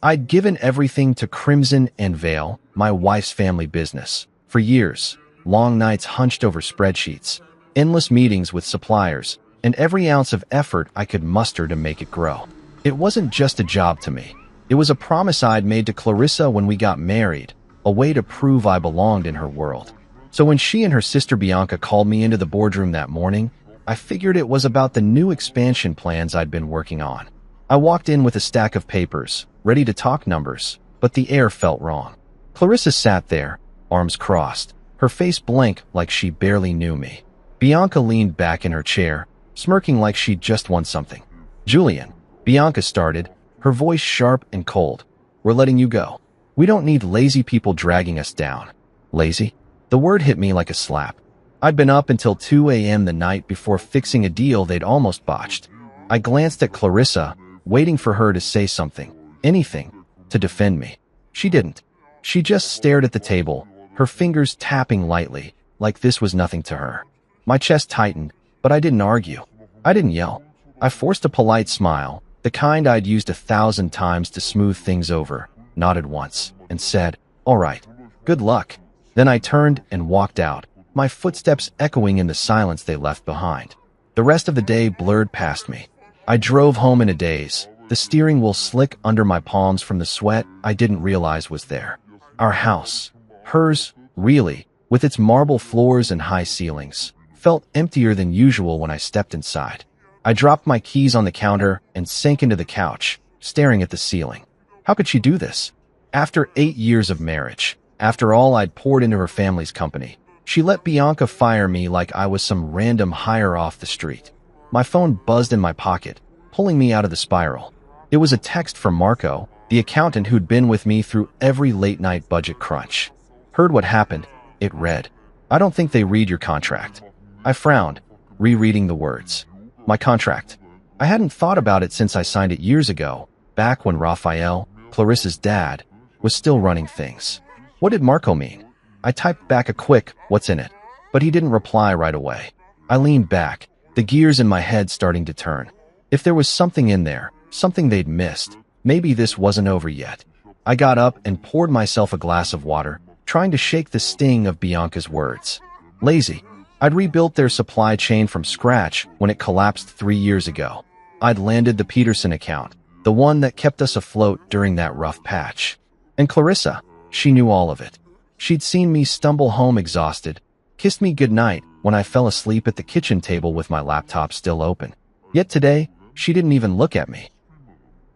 I'd given everything to Crimson and Vale, my wife's family business. For years, long nights hunched over spreadsheets, endless meetings with suppliers, and every ounce of effort I could muster to make it grow. It wasn't just a job to me. It was a promise I'd made to Clarissa when we got married, a way to prove I belonged in her world. So when she and her sister Bianca called me into the boardroom that morning, I figured it was about the new expansion plans I'd been working on. I walked in with a stack of papers, ready to talk numbers, but the air felt wrong. Clarissa sat there, arms crossed, her face blank like she barely knew me. Bianca leaned back in her chair, smirking like she'd just won something. "Julian," Bianca started, her voice sharp and cold. "We're letting you go. We don't need lazy people dragging us down." Lazy? The word hit me like a slap. I'd been up until 2 a.m. the night before fixing a deal they'd almost botched. I glanced at Clarissa, waiting for her to say something, anything, to defend me. She didn't. She just stared at the table, her fingers tapping lightly, like this was nothing to her. My chest tightened, but I didn't argue. I didn't yell. I forced a polite smile, the kind I'd used 1,000 times to smooth things over, nodded once, and said, "All right, good luck." Then I turned and walked out, my footsteps echoing in the silence they left behind. The rest of the day blurred past me. I drove home in a daze, the steering wheel slick under my palms from the sweat I didn't realize was there. Our house, hers, really, with its marble floors and high ceilings, felt emptier than usual when I stepped inside. I dropped my keys on the counter and sank into the couch, staring at the ceiling. How could she do this? After 8 years of marriage, after all I'd poured into her family's company, she let Bianca fire me like I was some random hire off the street. My phone buzzed in my pocket, pulling me out of the spiral. It was a text from Marco, the accountant who'd been with me through every late-night budget crunch. "Heard what happened," it read. "I don't think they read your contract." I frowned, rereading the words. My contract. I hadn't thought about it since I signed it years ago, back when Raphael, Clarissa's dad, was still running things. What did Marco mean? I typed back a quick, "What's in it?" But he didn't reply right away. I leaned back, the gears in my head starting to turn. If there was something in there, something they'd missed, maybe this wasn't over yet. I got up and poured myself a glass of water, trying to shake the sting of Bianca's words. Lazy. I'd rebuilt their supply chain from scratch when it collapsed 3 years ago. I'd landed the Peterson account, the one that kept us afloat during that rough patch. And Clarissa, she knew all of it. She'd seen me stumble home exhausted, kissed me goodnight when I fell asleep at the kitchen table with my laptop still open. Yet today, she didn't even look at me.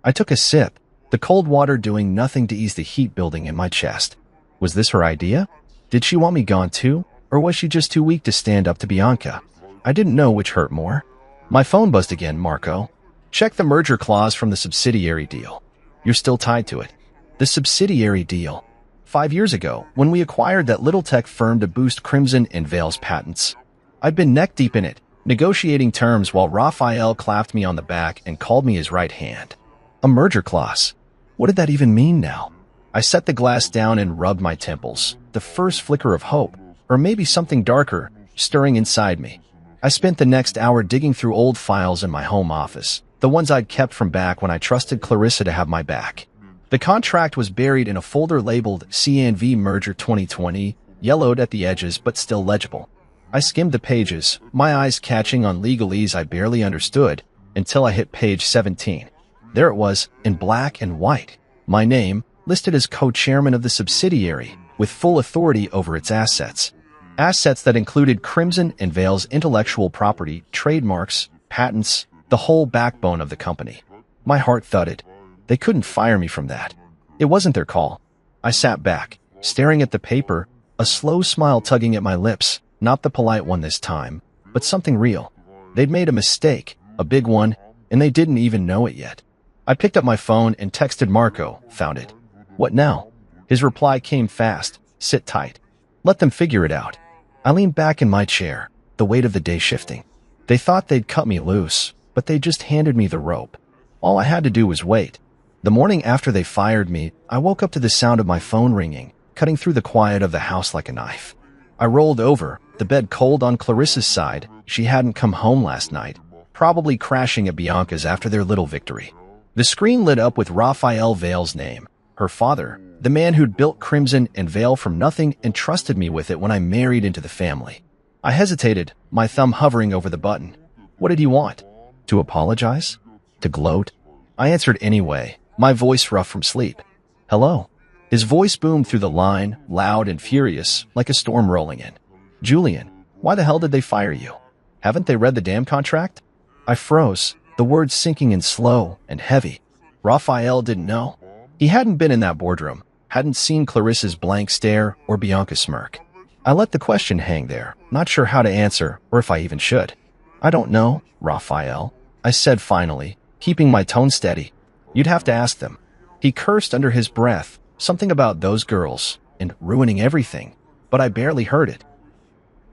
I took a sip, the cold water doing nothing to ease the heat building in my chest. Was this her idea? Did she want me gone too? Or was she just too weak to stand up to Bianca? I didn't know which hurt more. My phone buzzed again, "Marco. Check the merger clause from the subsidiary deal. You're still tied to it." The subsidiary deal. 5 years ago, when we acquired that little tech firm to boost Crimson and Vale's patents. I'd been neck-deep in it, negotiating terms while Raphael clapped me on the back and called me his right hand. A merger clause. What did that even mean now? I set the glass down and rubbed my temples, the first flicker of hope, or maybe something darker, stirring inside me. I spent the next hour digging through old files in my home office, the ones I'd kept from back when I trusted Clarissa to have my back. The contract was buried in a folder labeled C&V Merger 2020, yellowed at the edges but still legible. I skimmed the pages, my eyes catching on legalese I barely understood, until I hit page 17. There it was, in black and white. My name, listed as co-chairman of the subsidiary, with full authority over its assets. Assets that included Crimson and Vale's intellectual property, trademarks, patents, the whole backbone of the company. My heart thudded. They couldn't fire me from that. It wasn't their call. I sat back, staring at the paper, a slow smile tugging at my lips, not the polite one this time, but something real. They'd made a mistake, a big one, and they didn't even know it yet. I picked up my phone and texted Marco, found it. "What now?" His reply came fast, "Sit tight. Let them figure it out." I leaned back in my chair, the weight of the day shifting. They thought they'd cut me loose, but they just handed me the rope. All I had to do was wait. The morning after they fired me, I woke up to the sound of my phone ringing, cutting through the quiet of the house like a knife. I rolled over, the bed cold on Clarissa's side. She hadn't come home last night, probably crashing at Bianca's after their little victory. The screen lit up with Raphael Vale's name, her father, the man who'd built Crimson and Vale from nothing and trusted me with it when I married into the family. I hesitated, my thumb hovering over the button. What did he want? To apologize? To gloat? I answered anyway, my voice rough from sleep. Hello. His voice boomed through the line, loud and furious, like a storm rolling in. Julian, why the hell did they fire you? Haven't they read the damn contract? I froze, the words sinking in slow and heavy. Raphael didn't know. He hadn't been in that boardroom, hadn't seen Clarissa's blank stare or Bianca's smirk. I let the question hang there, not sure how to answer or if I even should. I don't know, Raphael, I said finally, keeping my tone steady. You'd have to ask them. He cursed under his breath, something about those girls and ruining everything, but I barely heard it.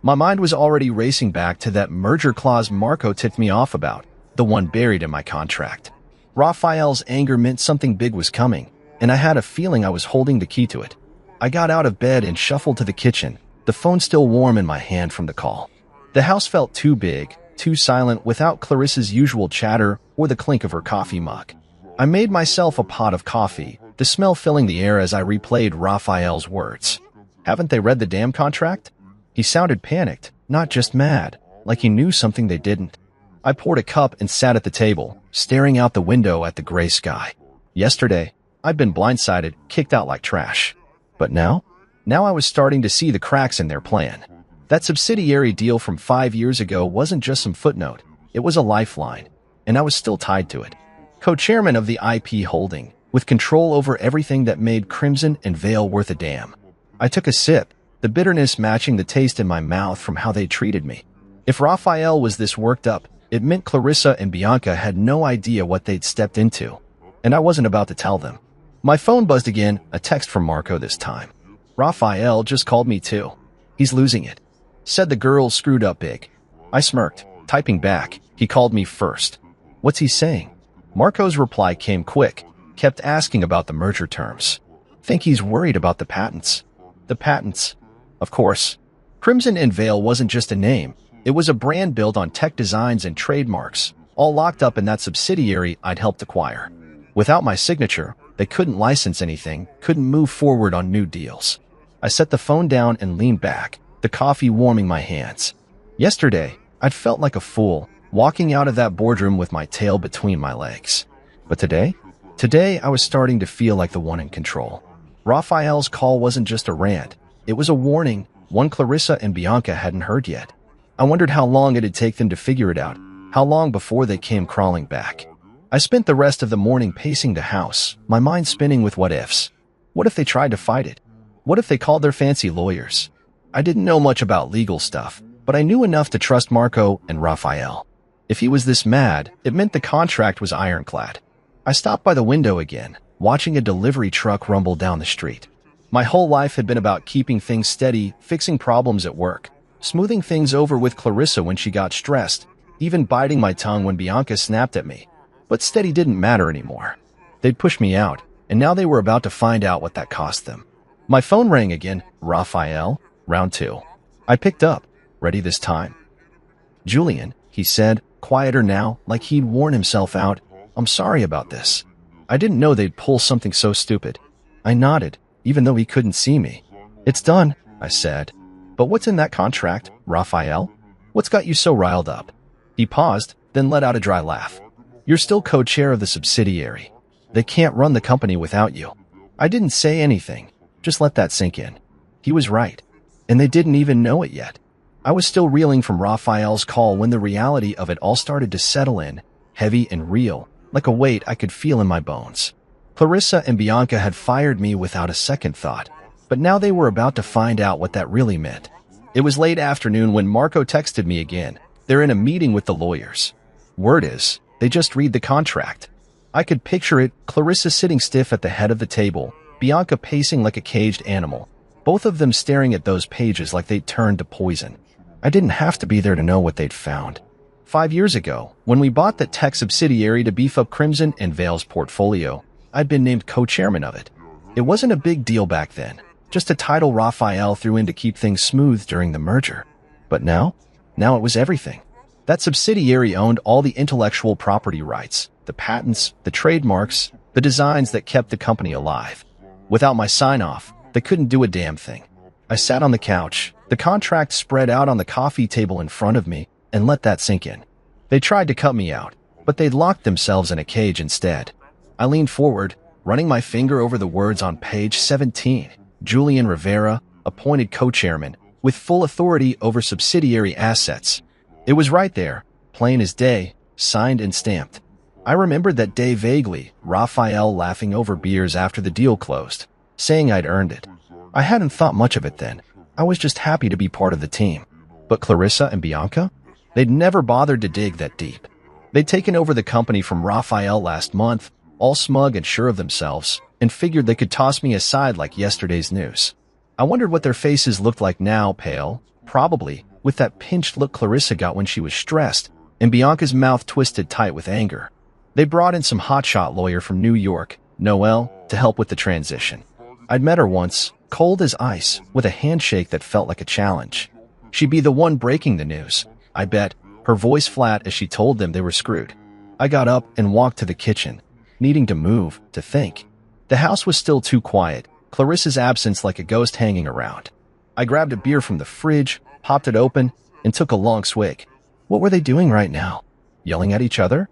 My mind was already racing back to that merger clause Marco tipped me off about, the one buried in my contract. Raphael's anger meant something big was coming, and I had a feeling I was holding the key to it. I got out of bed and shuffled to the kitchen, the phone still warm in my hand from the call. The house felt too big, too silent without Clarissa's usual chatter or the clink of her coffee mug. I made myself a pot of coffee, the smell filling the air as I replayed Raphael's words. Haven't they read the damn contract? He sounded panicked, not just mad, like he knew something they didn't. I poured a cup and sat at the table, staring out the window at the gray sky. Yesterday, I'd been blindsided, kicked out like trash. But now I was starting to see the cracks in their plan. That subsidiary deal from 5 years ago wasn't just some footnote. It was a lifeline, and I was still tied to it. Co-chairman of the IP holding, with control over everything that made Crimson and Vale worth a damn. I took a sip, the bitterness matching the taste in my mouth from how they treated me. If Raphael was this worked up, it meant Clarissa and Bianca had no idea what they'd stepped into, and I wasn't about to tell them. My phone buzzed again, a text from Marco this time. Raphael just called me too. He's losing it. Said the girls screwed up big. I smirked, typing back. He called me first. What's he saying? Marco's reply came quick, kept asking about the merger terms. Think he's worried about the patents. The patents. Of course. Crimson and Vale wasn't just a name. It was a brand built on tech designs and trademarks, all locked up in that subsidiary I'd helped acquire. Without my signature, they couldn't license anything, couldn't move forward on new deals. I set the phone down and leaned back, the coffee warming my hands. Yesterday, I'd felt like a fool, walking out of that boardroom with my tail between my legs. But today I was starting to feel like the one in control. Raphael's call wasn't just a rant. It was a warning, one Clarissa and Bianca hadn't heard yet. I wondered how long it'd take them to figure it out, how long before they came crawling back. I spent the rest of the morning pacing the house, my mind spinning with what-ifs. What if they tried to fight it? What if they called their fancy lawyers? I didn't know much about legal stuff, but I knew enough to trust Marco and Raphael. If he was this mad, it meant the contract was ironclad. I stopped by the window again, watching a delivery truck rumble down the street. My whole life had been about keeping things steady, fixing problems at work, smoothing things over with Clarissa when she got stressed, even biting my tongue when Bianca snapped at me. But steady didn't matter anymore. They'd pushed me out, and now they were about to find out what that cost them. My phone rang again. Raphael, round 2. I picked up, ready this time. Julian, he said, quieter now, like he'd worn himself out. I'm sorry about this. I didn't know they'd pull something so stupid. I nodded, even though he couldn't see me. It's done, I said. But what's in that contract, Raphael? What's got you so riled up? He paused, then let out a dry laugh. You're still co-chair of the subsidiary. They can't run the company without you. I didn't say anything. Just let that sink in. He was right. And they didn't even know it yet. I was still reeling from Raphael's call when the reality of it all started to settle in, heavy and real, like a weight I could feel in my bones. Clarissa and Bianca had fired me without a second thought, but now they were about to find out what that really meant. It was late afternoon when Marco texted me again. They're in a meeting with the lawyers. Word is, they just read the contract. I could picture it, Clarissa sitting stiff at the head of the table, Bianca pacing like a caged animal, both of them staring at those pages like they'd turned to poison. I didn't have to be there to know what they'd found. 5 years ago, when we bought the tech subsidiary to beef up Crimson and Vale's portfolio, I'd been named co-chairman of it. It wasn't a big deal back then, just a title Raphael threw in to keep things smooth during the merger. But now it was everything. That subsidiary owned all the intellectual property rights, the patents, the trademarks, the designs that kept the company alive. Without my sign-off, they couldn't do a damn thing. I sat on the couch, the contract spread out on the coffee table in front of me, and let that sink in. They tried to cut me out, but they'd locked themselves in a cage instead. I leaned forward, running my finger over the words on page 17. Julian Rivera, appointed co-chairman, with full authority over subsidiary assets. It was right there, plain as day, signed and stamped. I remembered that day vaguely, Raphael laughing over beers after the deal closed, saying I'd earned it. I hadn't thought much of it then. I was just happy to be part of the team. But Clarissa and Bianca? They'd never bothered to dig that deep. They'd taken over the company from Raphael last month, all smug and sure of themselves, and figured they could toss me aside like yesterday's news. I wondered what their faces looked like now, pale, probably, with that pinched look Clarissa got when she was stressed, and Bianca's mouth twisted tight with anger. They brought in some hotshot lawyer from New York, Noelle, to help with the transition. I'd met her once, cold as ice, with a handshake that felt like a challenge. She'd be the one breaking the news, I bet, her voice flat as she told them they were screwed. I got up and walked to the kitchen, needing to move, to think. The house was still too quiet, Clarissa's absence like a ghost hanging around. I grabbed a beer from the fridge, popped it open, and took a long swig. What were they doing right now? Yelling at each other?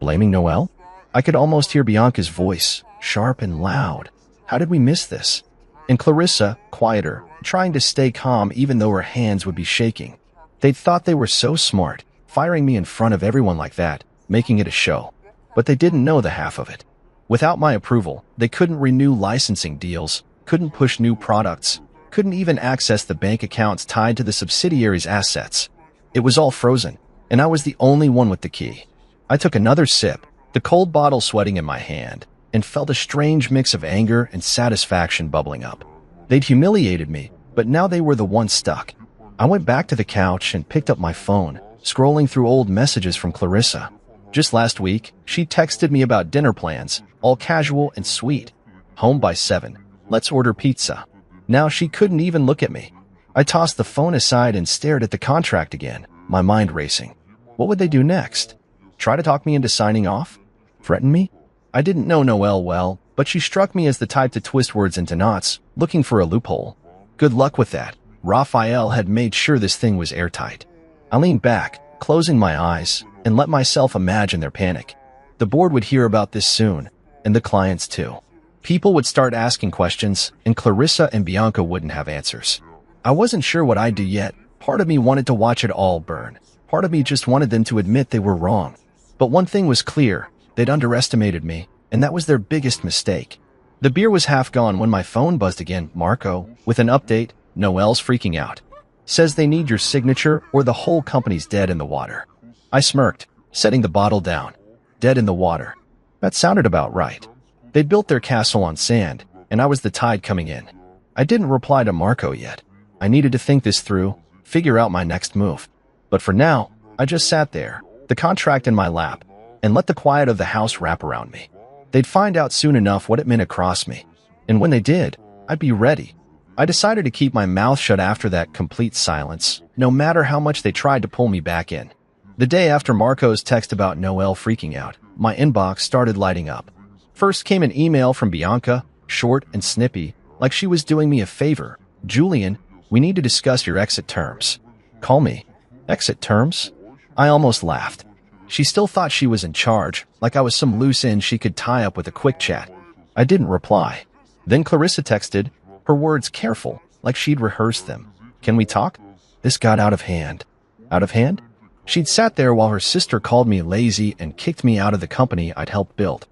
Blaming Noelle? I could almost hear Bianca's voice, sharp and loud. How did we miss this? And Clarissa, quieter, trying to stay calm even though her hands would be shaking. They'd thought they were so smart, firing me in front of everyone like that, making it a show. But they didn't know the half of it. Without my approval, they couldn't renew licensing deals, couldn't push new products, couldn't even access the bank accounts tied to the subsidiary's assets. It was all frozen, and I was the only one with the key. I took another sip, the cold bottle sweating in my hand, and felt a strange mix of anger and satisfaction bubbling up. They'd humiliated me, but now they were the ones stuck. I went back to the couch and picked up my phone, scrolling through old messages from Clarissa. Just last week, she texted me about dinner plans, all casual and sweet. Home by 7. Let's order pizza. Now she couldn't even look at me. I tossed the phone aside and stared at the contract again, my mind racing. What would they do next? Try to talk me into signing off? Threaten me? I didn't know Noelle well, but she struck me as the type to twist words into knots, looking for a loophole. Good luck with that. Raphael had made sure this thing was airtight. I leaned back, closing my eyes, and let myself imagine their panic. The board would hear about this soon, and the clients too. People would start asking questions, and Clarissa and Bianca wouldn't have answers. I wasn't sure what I'd do yet. Part of me wanted to watch it all burn. Part of me just wanted them to admit they were wrong. But one thing was clear. They'd underestimated me, and that was their biggest mistake. The beer was half gone when my phone buzzed again. Marco, with an update, Noelle's freaking out. Says they need your signature or the whole company's dead in the water. I smirked, setting the bottle down. Dead in the water. That sounded about right. They'd built their castle on sand, and I was the tide coming in. I didn't reply to Marco yet. I needed to think this through, figure out my next move. But for now, I just sat there, the contract in my lap, and let the quiet of the house wrap around me. They'd find out soon enough what it meant across me. And when they did, I'd be ready. I decided to keep my mouth shut after that complete silence, no matter how much they tried to pull me back in. The day after Marco's text about Noelle freaking out, my inbox started lighting up. First came an email from Bianca, short and snippy, like she was doing me a favor. Julian, we need to discuss your exit terms. Call me. Exit terms? I almost laughed. She still thought she was in charge, like I was some loose end she could tie up with a quick chat. I didn't reply. Then Clarissa texted, her words careful, like she'd rehearsed them. Can we talk? This got out of hand. Out of hand? She'd sat there while her sister called me lazy and kicked me out of the company I'd helped build.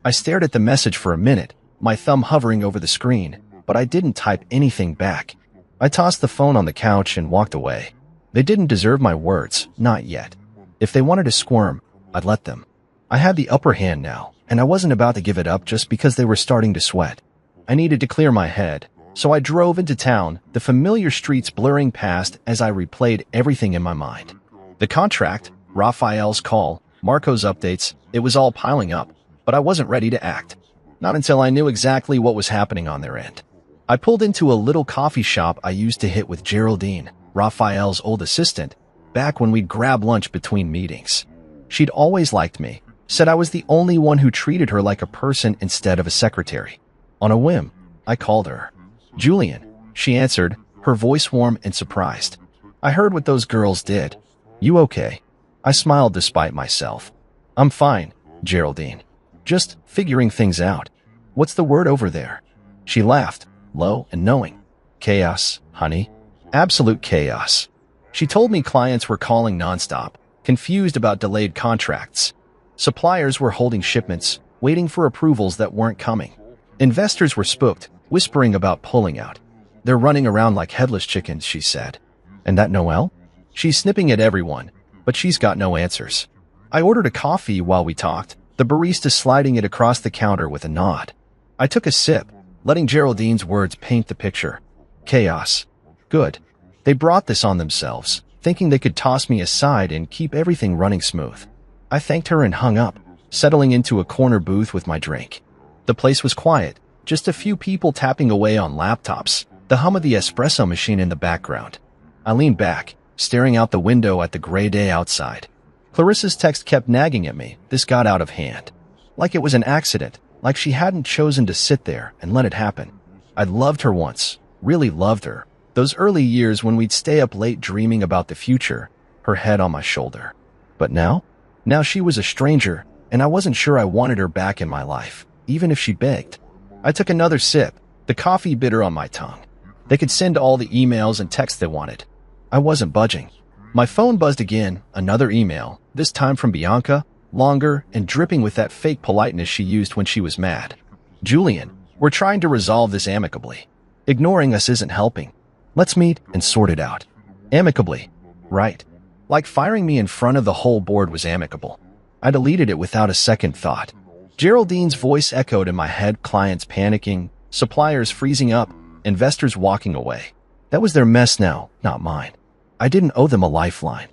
I stared at the message for a minute, my thumb hovering over the screen, but I didn't type anything back. I tossed the phone on the couch and walked away. They didn't deserve my words, not yet. If they wanted to squirm, I'd let them. I had the upper hand now, and I wasn't about to give it up just because they were starting to sweat. I needed to clear my head, so I drove into town, the familiar streets blurring past as I replayed everything in my mind. The contract, Raphael's call, Marco's updates, it was all piling up, but I wasn't ready to act. Not until I knew exactly what was happening on their end. I pulled into a little coffee shop I used to hit with Geraldine, Raphael's old assistant, back when we'd grab lunch between meetings. She'd always liked me, said I was the only one who treated her like a person instead of a secretary. On a whim, I called her. "Julian," she answered, her voice warm and surprised. "I heard what those girls did. You okay?" I smiled despite myself. "I'm fine, Geraldine. Just figuring things out. What's the word over there?" She laughed, low and knowing. "Chaos, honey. Absolute chaos." She told me clients were calling nonstop, confused about delayed contracts. Suppliers were holding shipments, waiting for approvals that weren't coming. Investors were spooked, whispering about pulling out. "They're running around like headless chickens," she said. "And that Noelle? She's snipping at everyone, but she's got no answers." I ordered a coffee while we talked, the barista sliding it across the counter with a nod. I took a sip, letting Geraldine's words paint the picture. Chaos. Good. They brought this on themselves, thinking they could toss me aside and keep everything running smooth. I thanked her and hung up, settling into a corner booth with my drink. The place was quiet, just a few people tapping away on laptops, the hum of the espresso machine in the background. I leaned back, staring out the window at the gray day outside. Clarissa's text kept nagging at me. This got out of hand. Like it was an accident, like she hadn't chosen to sit there and let it happen. I'd loved her once, really loved her. Those early years when we'd stay up late dreaming about the future, her head on my shoulder. But now? Now she was a stranger, and I wasn't sure I wanted her back in my life, even if she begged. I took another sip, the coffee bitter on my tongue. They could send all the emails and texts they wanted. I wasn't budging. My phone buzzed again, another email, this time from Bianca, longer and dripping with that fake politeness she used when she was mad. "Julian, we're trying to resolve this amicably. Ignoring us isn't helping. Let's meet and sort it out." Amicably. Right. Like firing me in front of the whole board was amicable. I deleted it without a second thought. Geraldine's voice echoed in my head, clients panicking, suppliers freezing up, investors walking away. That was their mess now, not mine. I didn't owe them a lifeline.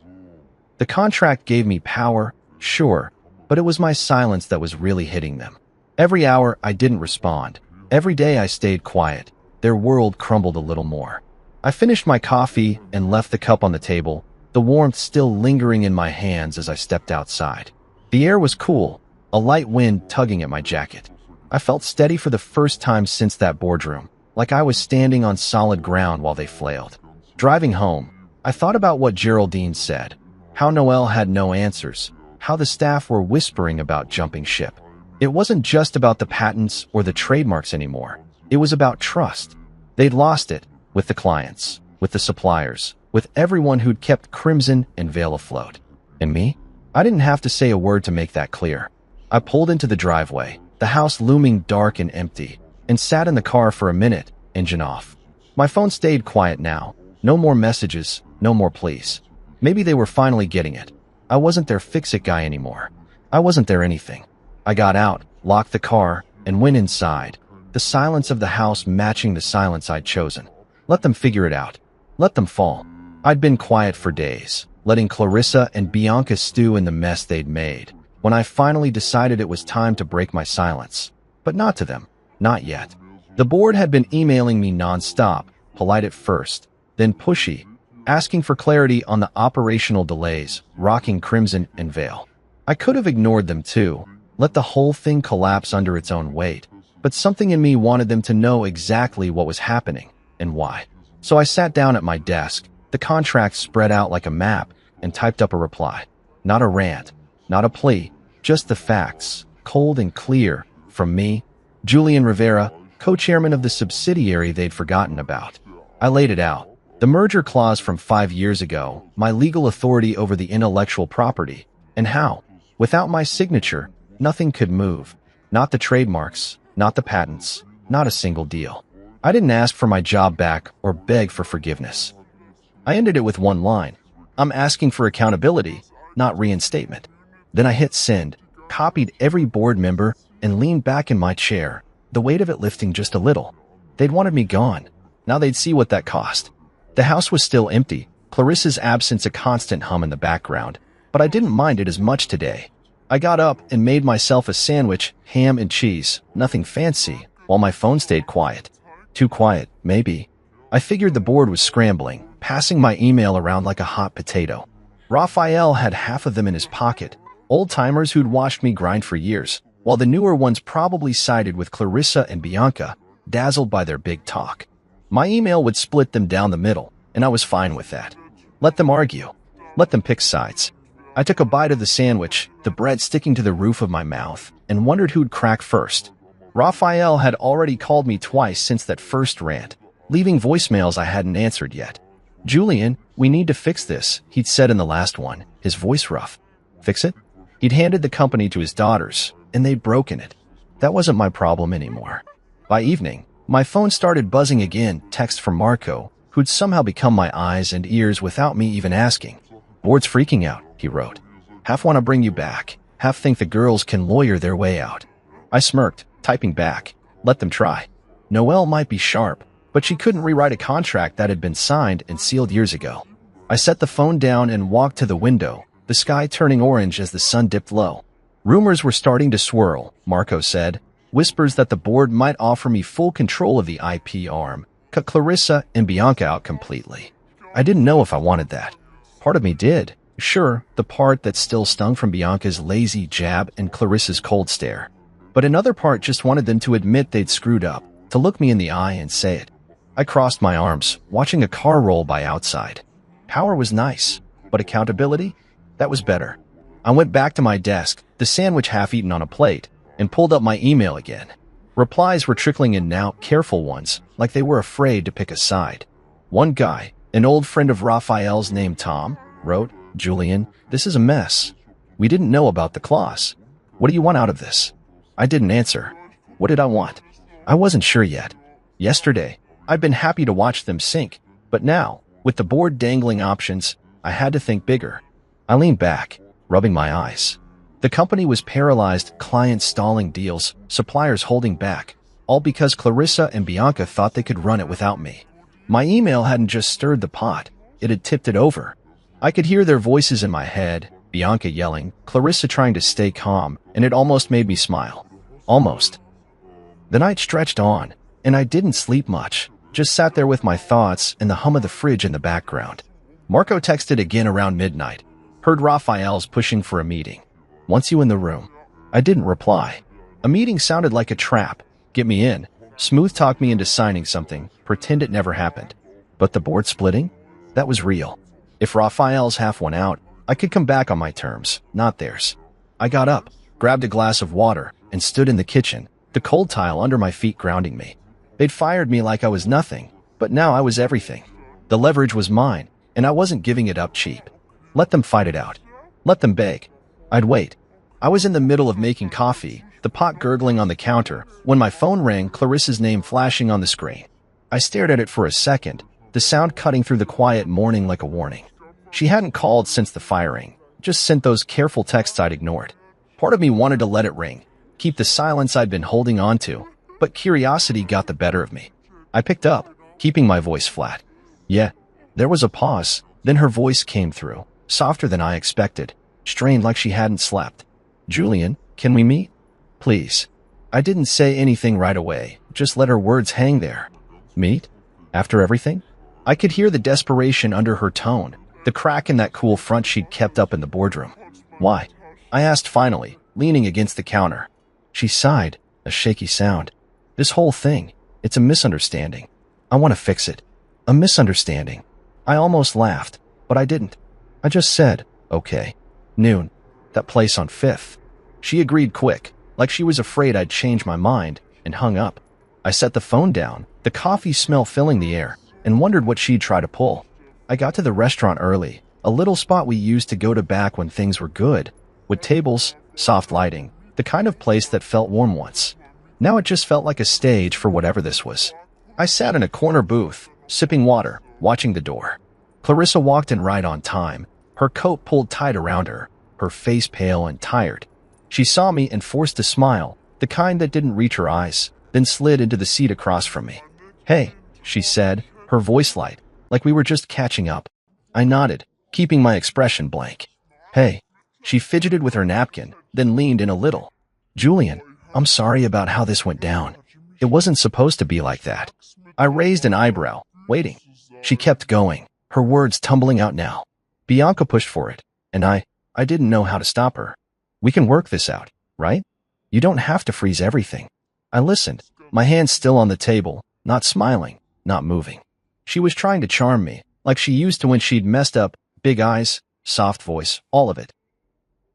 The contract gave me power, sure, but it was my silence that was really hitting them. Every hour I didn't respond. Every day I stayed quiet. Their world crumbled a little more. I finished my coffee and left the cup on the table, the warmth still lingering in my hands as I stepped outside. The air was cool, a light wind tugging at my jacket. I felt steady for the first time since that boardroom, like I was standing on solid ground while they flailed. Driving home, I thought about what Geraldine said, how Noelle had no answers, how the staff were whispering about jumping ship. It wasn't just about the patents or the trademarks anymore. It was about trust. They'd lost it with the clients, with the suppliers, with everyone who'd kept Crimson and Veil afloat. And me? I didn't have to say a word to make that clear. I pulled into the driveway, the house looming dark and empty, and sat in the car for a minute, engine off. My phone stayed quiet now. No more messages, no more pleas. Maybe they were finally getting it. I wasn't their fix-it guy anymore. I wasn't their anything. I got out, locked the car, and went inside, the silence of the house matching the silence I'd chosen. Let them figure it out. Let them fall. I'd been quiet for days, letting Clarissa and Bianca stew in the mess they'd made, when I finally decided it was time to break my silence. But not to them. Not yet. The board had been emailing me nonstop, polite at first, then pushy, asking for clarity on the operational delays, rocking Crimson and Veil. I could have ignored them too, let the whole thing collapse under its own weight, but something in me wanted them to know exactly what was happening and why. So I sat down at my desk, the contract spread out like a map, and typed up a reply. Not a rant, not a plea, just the facts, cold and clear, from me, Julian Rivera, co-chairman of the subsidiary they'd forgotten about. I laid it out. The merger clause from 5 years ago, my legal authority over the intellectual property, and how, without my signature, nothing could move. Not the trademarks, not the patents, not a single deal. I didn't ask for my job back or beg for forgiveness. I ended it with one line. I'm asking for accountability, not reinstatement. Then I hit send, copied every board member, and leaned back in my chair, the weight of it lifting just a little. They'd wanted me gone. Now they'd see what that cost. The house was still empty, Clarissa's absence a constant hum in the background, but I didn't mind it as much today. I got up and made myself a sandwich, ham and cheese, nothing fancy, while my phone stayed quiet. Too quiet, maybe. I figured the board was scrambling, passing my email around like a hot potato. Raphael had half of them in his pocket, old-timers who'd watched me grind for years, while the newer ones probably sided with Clarissa and Bianca, dazzled by their big talk. My email would split them down the middle, and I was fine with that. Let them argue. Let them pick sides. I took a bite of the sandwich, the bread sticking to the roof of my mouth, and wondered who'd crack first. Raphael had already called me twice since that first rant, leaving voicemails I hadn't answered yet. "Julian, we need to fix this," he'd said in the last one, his voice rough. Fix it? He'd handed the company to his daughters, and they'd broken it. That wasn't my problem anymore. By evening, my phone started buzzing again, text from Marco, who'd somehow become my eyes and ears without me even asking. "Board's freaking out," he wrote. "Half want to bring you back, half think the girls can lawyer their way out." I smirked, typing back, "Let them try." Noelle might be sharp, but she couldn't rewrite a contract that had been signed and sealed years ago. I set the phone down and walked to the window, the sky turning orange as the sun dipped low. Rumors were starting to swirl, Marco said, whispers that the board might offer me full control of the IP arm, cut Clarissa and Bianca out completely. I didn't know if I wanted that. Part of me did. Sure, the part that still stung from Bianca's lazy jab and Clarissa's cold stare. But another part just wanted them to admit they'd screwed up, to look me in the eye and say it. I crossed my arms, watching a car roll by outside. Power was nice, but accountability? That was better. I went back to my desk, the sandwich half-eaten on a plate, and pulled up my email again. Replies were trickling in now, careful ones, like they were afraid to pick a side. One guy, an old friend of Raphael's named Tom, wrote, "Julian, this is a mess. We didn't know about the clause. What do you want out of this?" I didn't answer. What did I want? I wasn't sure yet. Yesterday, I'd been happy to watch them sink, but now, with the board dangling options, I had to think bigger. I leaned back, rubbing my eyes. The company was paralyzed, clients stalling deals, suppliers holding back, all because Clarissa and Bianca thought they could run it without me. My email hadn't just stirred the pot, it had tipped it over. I could hear their voices in my head, Bianca yelling, Clarissa trying to stay calm, and it almost made me smile. Almost. The night stretched on, and I didn't sleep much, just sat there with my thoughts and the hum of the fridge in the background. Marco texted again around midnight. Heard Raphael's pushing for a meeting. "Wants you in the room." I didn't reply. A meeting sounded like a trap. Get me in, smooth talk me into signing something, pretend it never happened. But the board splitting? That was real. If Raphael's half won out, I could come back on my terms, not theirs. I got up, grabbed a glass of water, and stood in the kitchen, the cold tile under my feet grounding me. They'd fired me like I was nothing, but now I was everything. The leverage was mine, and I wasn't giving it up cheap. Let them fight it out. Let them beg. I'd wait. I was in the middle of making coffee, the pot gurgling on the counter, when my phone rang, Clarissa's name flashing on the screen. I stared at it for a second, the sound cutting through the quiet morning like a warning. She hadn't called since the firing, just sent those careful texts I'd ignored. Part of me wanted to let it ring, keep the silence I'd been holding on to, but curiosity got the better of me. I picked up, keeping my voice flat. "Yeah." There was a pause, then her voice came through, softer than I expected, strained like she hadn't slept. "Julian, can we meet? Please." I didn't say anything right away, just let her words hang there. Meet? After everything? I could hear the desperation under her tone, the crack in that cool front she'd kept up in the boardroom. "Why?" I asked finally, leaning against the counter. She sighed, a shaky sound. "This whole thing, it's a misunderstanding. I want to fix it. A misunderstanding." I almost laughed, but I didn't. I just said, "Okay. Noon. That place on 5th. She agreed quick, like she was afraid I'd change my mind, and hung up. I set the phone down, the coffee smell filling the air, and wondered what she'd try to pull. I got to the restaurant early, a little spot we used to go to back when things were good, with tables, soft lighting, the kind of place that felt warm once. Now it just felt like a stage for whatever this was. I sat in a corner booth, sipping water, watching the door. Clarissa walked in right on time, her coat pulled tight around her, her face pale and tired. She saw me and forced a smile, the kind that didn't reach her eyes, then slid into the seat across from me. "Hey," she said, her voice light, like we were just catching up. I nodded, keeping my expression blank. "Hey." She fidgeted with her napkin, then leaned in a little. "Julian, I'm sorry about how this went down. It wasn't supposed to be like that." I raised an eyebrow, waiting. She kept going, her words tumbling out now. Bianca pushed for it, and I didn't know how to stop her. We can work this out, right? You don't have to freeze everything. I listened, my hands still on the table, not smiling, not moving. She was trying to charm me, like she used to when she'd messed up, big eyes, soft voice, all of it.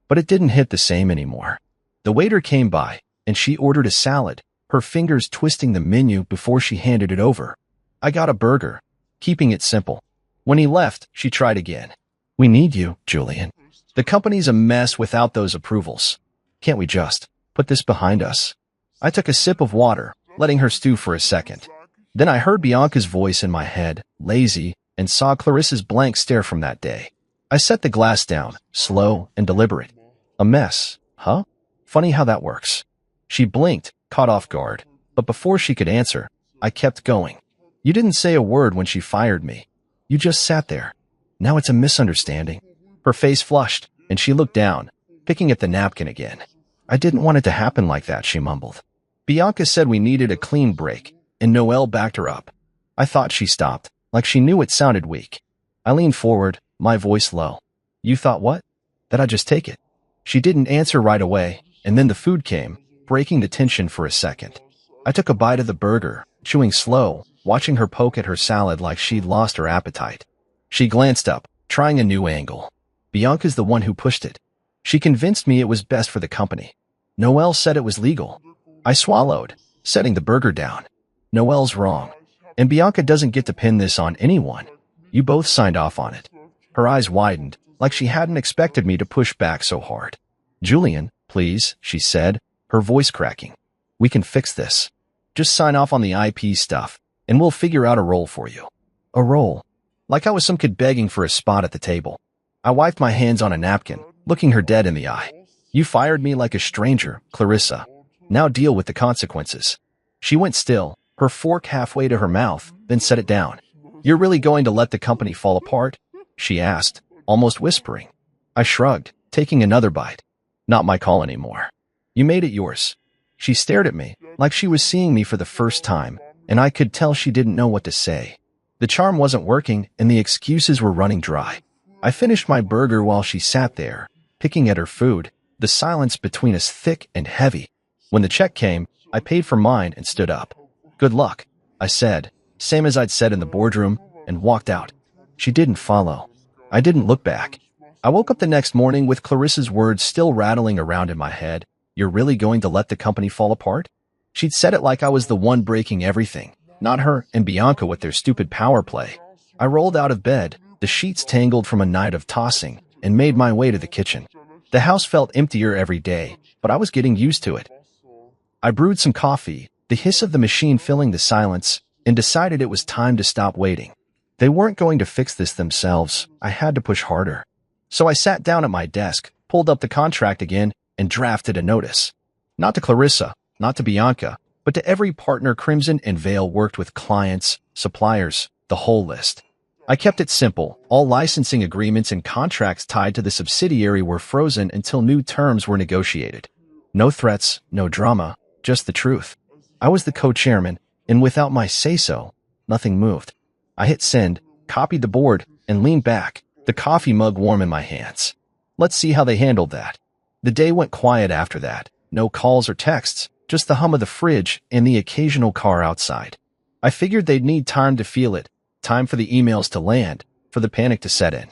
But it didn't hit the same anymore. The waiter came by, and she ordered a salad, her fingers twisting the menu before she handed it over. I got a burger, keeping it simple. When he left, she tried again. We need you, Julian. The company's a mess without those approvals. Can't we just put this behind us? I took a sip of water, letting her stew for a second. Then I heard Bianca's voice in my head, lazy, and saw Clarissa's blank stare from that day. I set the glass down, slow and deliberate. A mess, huh? Funny how that works. She blinked, caught off guard, but before she could answer, I kept going. You didn't say a word when she fired me. You just sat there. Now it's a misunderstanding. Her face flushed, and she looked down, picking at the napkin again. I didn't want it to happen like that, she mumbled. Bianca said we needed a clean break, and Noelle backed her up. I thought she stopped, like she knew it sounded weak. I leaned forward, my voice low. You thought what? That I'd just take it? She didn't answer right away, and then the food came, breaking the tension for a second. I took a bite of the burger, chewing slow, watching her poke at her salad like she'd lost her appetite. She glanced up, trying a new angle. Bianca's the one who pushed it. She convinced me it was best for the company. Noelle said it was legal. I swallowed, setting the burger down. Noelle's wrong. And Bianca doesn't get to pin this on anyone. You both signed off on it. Her eyes widened, like she hadn't expected me to push back so hard. Julian, please, she said, her voice cracking. We can fix this. Just sign off on the IP stuff, and we'll figure out a role for you. A role? Like I was some kid begging for a spot at the table. I wiped my hands on a napkin, looking her dead in the eye. You fired me like a stranger, Clarissa. Now deal with the consequences. She went still, her fork halfway to her mouth, then set it down. You're really going to let the company fall apart? She asked, almost whispering. I shrugged, taking another bite. Not my call anymore. You made it yours. She stared at me, like she was seeing me for the first time, and I could tell she didn't know what to say. The charm wasn't working, and the excuses were running dry. I finished my burger while she sat there, picking at her food, the silence between us thick and heavy. When the check came, I paid for mine and stood up. Good luck, I said, same as I'd said in the boardroom, and walked out. She didn't follow. I didn't look back. I woke up the next morning with Clarissa's words still rattling around in my head. You're really going to let the company fall apart? She'd said it like I was the one breaking everything, not her and Bianca with their stupid power play. I rolled out of bed, the sheets tangled from a night of tossing, and made my way to the kitchen. The house felt emptier every day, but I was getting used to it. I brewed some coffee, the hiss of the machine filling the silence, and decided it was time to stop waiting. They weren't going to fix this themselves. I had to push harder. So I sat down at my desk, pulled up the contract again, and drafted a notice. Not to Clarissa, not to Bianca, but to every partner Crimson and Veil worked with, clients, suppliers, the whole list. I kept it simple. All licensing agreements and contracts tied to the subsidiary were frozen until new terms were negotiated. No threats, no drama, just the truth. I was the co-chairman, and without my say-so, nothing moved. I hit send, copied the board, and leaned back, the coffee mug warm in my hands. Let's see how they handled that. The day went quiet after that. No calls or texts, just the hum of the fridge and the occasional car outside. I figured they'd need time to feel it, time for the emails to land, for the panic to set in.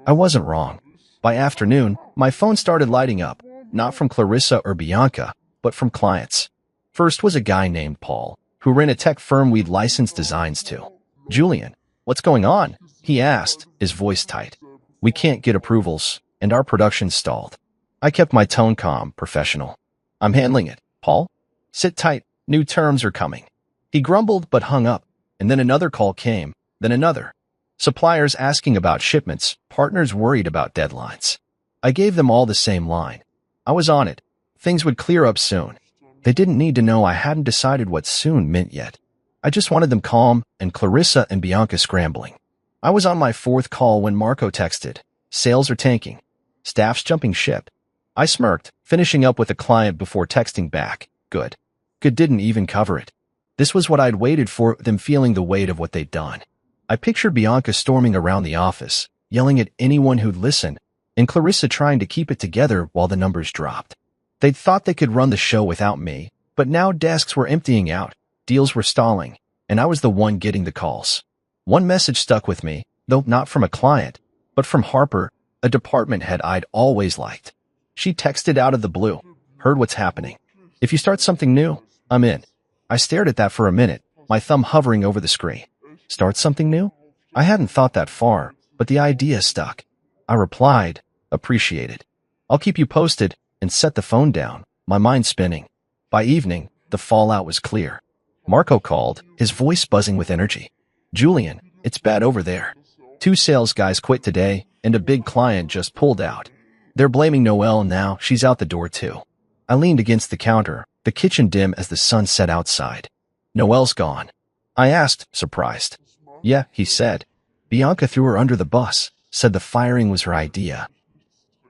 I wasn't wrong. By afternoon, my phone started lighting up, not from Clarissa or Bianca, but from clients. First was a guy named Paul, who ran a tech firm we'd licensed designs to. Julian, what's going on? He asked, his voice tight. We can't get approvals, and our production stalled. I kept my tone calm, professional. I'm handling it, Paul. Sit tight, new terms are coming. He grumbled but hung up, and then another call came, then another. Suppliers asking about shipments, partners worried about deadlines. I gave them all the same line. I was on it. Things would clear up soon. They didn't need to know I hadn't decided what soon meant yet. I just wanted them calm and Clarissa and Bianca scrambling. I was on my fourth call when Marco texted. Sales are tanking. Staff's jumping ship. I smirked, finishing up with a client before texting back. Good. Good didn't even cover it. This was what I'd waited for, them feeling the weight of what they'd done. I pictured Bianca storming around the office, yelling at anyone who'd listen, and Clarissa trying to keep it together while the numbers dropped. They'd thought they could run the show without me, but now desks were emptying out, deals were stalling, and I was the one getting the calls. One message stuck with me, though not from a client, but from Harper, a department head I'd always liked. She texted out of the blue, "Heard what's happening. If you start something new, I'm in." I stared at that for a minute, my thumb hovering over the screen. Start something new? I hadn't thought that far, but the idea stuck. I replied, "Appreciated. I'll keep you posted," and set the phone down, my mind spinning. By evening, the fallout was clear. Marco called, his voice buzzing with energy. "Julian, it's bad over there. 2 sales guys quit today, and a big client just pulled out. They're blaming Noelle now, she's out the door too." I leaned against the counter, the kitchen dim as the sun set outside. "Noelle's gone?" I asked, surprised. "Yeah," he said. "Bianca threw her under the bus, said the firing was her idea.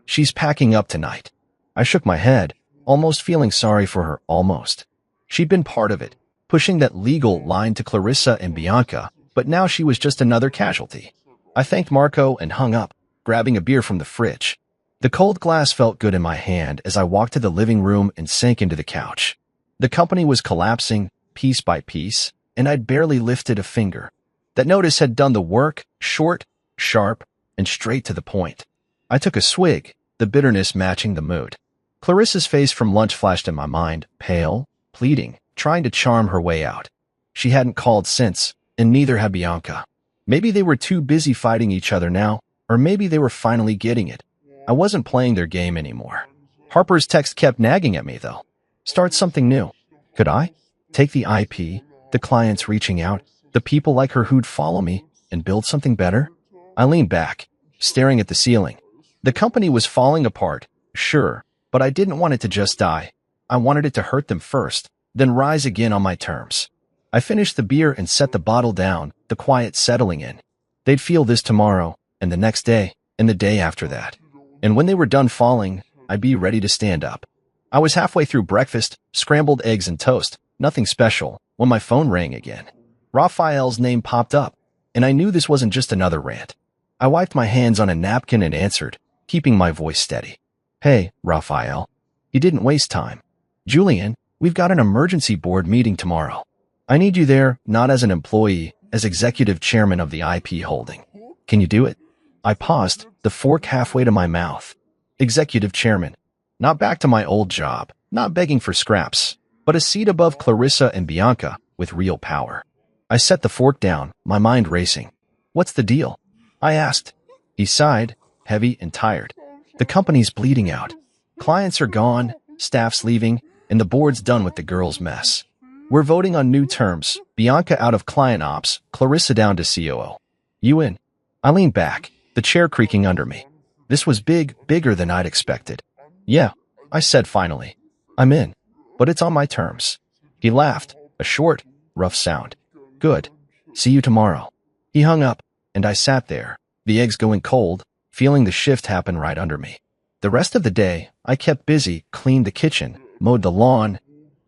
She's packing up tonight." I shook my head, almost feeling sorry for her, almost. She'd been part of it, pushing that legal line to Clarissa and Bianca, but now she was just another casualty. I thanked Marco and hung up, grabbing a beer from the fridge. The cold glass felt good in my hand as I walked to the living room and sank into the couch. The company was collapsing, piece by piece, and I'd barely lifted a finger. That notice had done the work, short, sharp, and straight to the point. I took a swig, the bitterness matching the mood. Clarissa's face from lunch flashed in my mind, pale, pleading, trying to charm her way out. She hadn't called since, and neither had Bianca. Maybe they were too busy fighting each other now, or maybe they were finally getting it. I wasn't playing their game anymore. Harper's text kept nagging at me, though. Start something new. Could I? Take the IP, the clients reaching out, the people like her who'd follow me, and build something better? I leaned back, staring at the ceiling. The company was falling apart, sure, but I didn't want it to just die. I wanted it to hurt them first, then rise again on my terms. I finished the beer and set the bottle down, the quiet settling in. They'd feel this tomorrow, and the next day, and the day after that. And when they were done falling, I'd be ready to stand up. I was halfway through breakfast, scrambled eggs and toast, nothing special, when my phone rang again. Raphael's name popped up, and I knew this wasn't just another rant. I wiped my hands on a napkin and answered, keeping my voice steady. "Hey, Raphael." He didn't waste time. "Julian, we've got an emergency board meeting tomorrow. I need you there, not as an employee, as executive chairman of the IP holding. Can you do it?" I paused, the fork halfway to my mouth. Executive chairman. Not back to my old job, not begging for scraps, but a seat above Clarissa and Bianca with real power. I set the fork down, my mind racing. "What's the deal?" I asked. He sighed, heavy and tired. "The company's bleeding out. Clients are gone, staff's leaving, and the board's done with the girls' mess. We're voting on new terms, Bianca out of client ops, Clarissa down to COO. You in?" I leaned back, the chair creaking under me. This was bigger than I'd expected. "Yeah," I said finally. "I'm in, but it's on my terms." He laughed, a short, rough sound. "Good. See you tomorrow." He hung up, and I sat there, the eggs going cold, feeling the shift happen right under me. The rest of the day, I kept busy, cleaned the kitchen, mowed the lawn,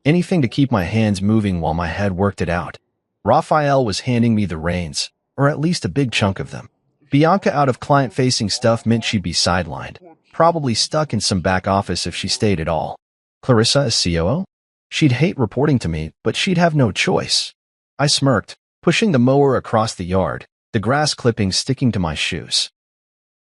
anything to keep my hands moving while my head worked it out. Raphael was handing me the reins, or at least a big chunk of them. Bianca out of client-facing stuff meant she'd be sidelined, probably stuck in some back office if she stayed at all. Clarissa as COO? She'd hate reporting to me, but she'd have no choice. I smirked, pushing the mower across the yard, the grass clippings sticking to my shoes.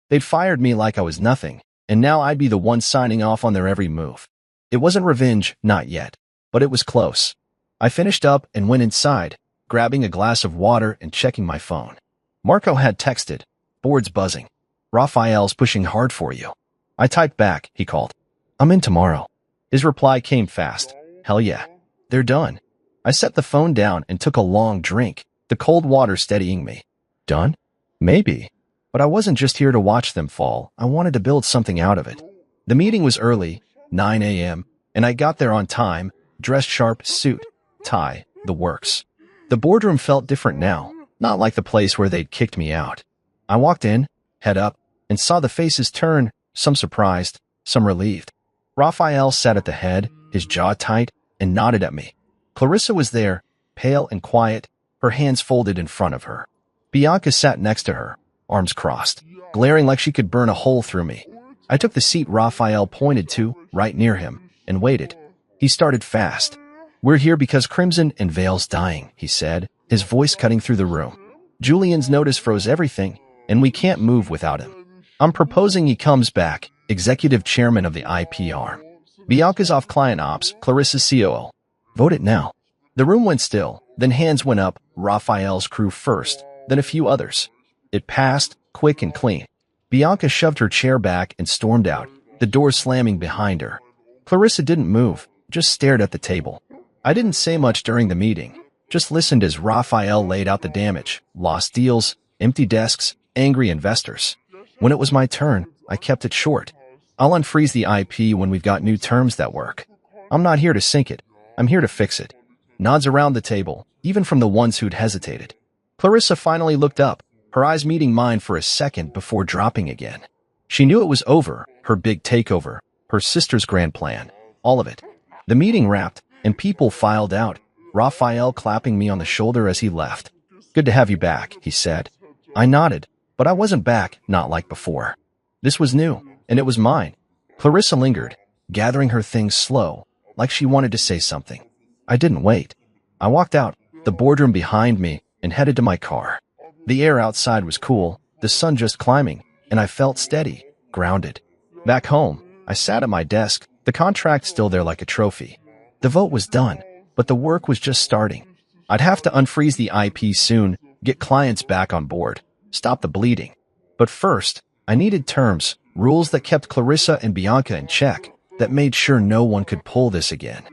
They'd fired me like I was nothing, and now I'd be the one signing off on their every move. It wasn't revenge, not yet, but it was close. I finished up and went inside, grabbing a glass of water and checking my phone. Marco had texted, "Board's buzzing. Raphael's pushing hard for you." I typed back, he called. "I'm in tomorrow." His reply came fast. "Hell yeah. They're done." I set the phone down and took a long drink, the cold water steadying me. Done? Maybe. But I wasn't just here to watch them fall. I wanted to build something out of it. The meeting was early, 9 a.m., and I got there on time, dressed sharp, suit, tie, the works. The boardroom felt different now, not like the place where they'd kicked me out. I walked in, head up, and saw the faces turn, some surprised, some relieved. Raphael sat at the head, his jaw tight, and nodded at me. Clarissa was there, pale and quiet, her hands folded in front of her. Bianca sat next to her, arms crossed, glaring like she could burn a hole through me. I took the seat Raphael pointed to, right near him, and waited. He started fast. "We're here because Crimson and Vale's dying," he said, his voice cutting through the room. "Julian's notice froze everything, and we can't move without him. I'm proposing he comes back, executive chairman of the IP arm. Bianca's off client ops, Clarissa's COO. Vote it now." The room went still, then hands went up, Raphael's crew first, then a few others. It passed, quick and clean. Bianca shoved her chair back and stormed out, the door slamming behind her. Clarissa didn't move, just stared at the table. I didn't say much during the meeting, just listened as Raphael laid out the damage, lost deals, empty desks, angry investors. When it was my turn, I kept it short. "I'll unfreeze the IP when we've got new terms that work. I'm not here to sink it, I'm here to fix it." Nods around the table, even from the ones who'd hesitated. Clarissa finally looked up, her eyes meeting mine for a second before dropping again. She knew it was over, her big takeover, her sister's grand plan, all of it. The meeting wrapped, and people filed out, Raphael clapping me on the shoulder as he left. "Good to have you back," he said. I nodded, but I wasn't back, not like before. This was new, and it was mine. Clarissa lingered, gathering her things slow, like she wanted to say something. I didn't wait. I walked out, the boardroom behind me, and headed to my car. The air outside was cool, the sun just climbing, and I felt steady, grounded. Back home, I sat at my desk, the contract still there like a trophy. The vote was done, but the work was just starting. I'd have to unfreeze the IP soon, get clients back on board, stop the bleeding. But first, I needed terms, rules that kept Clarissa and Bianca in check, that made sure no one could pull this again.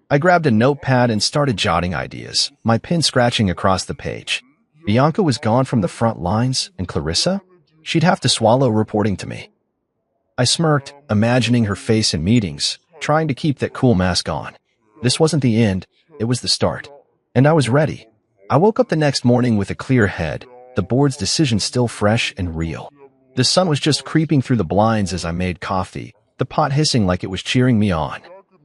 I grabbed a notepad and started jotting ideas, my pen scratching across the page. Bianca was gone from the front lines, and Clarissa? She'd have to swallow reporting to me. I smirked, imagining her face in meetings, trying to keep that cool mask on. This wasn't the end, it was the start. And I was ready. I woke up the next morning with a clear head, the board's decision still fresh and real. The sun was just creeping through the blinds as I made coffee, the pot hissing like it was cheering me on.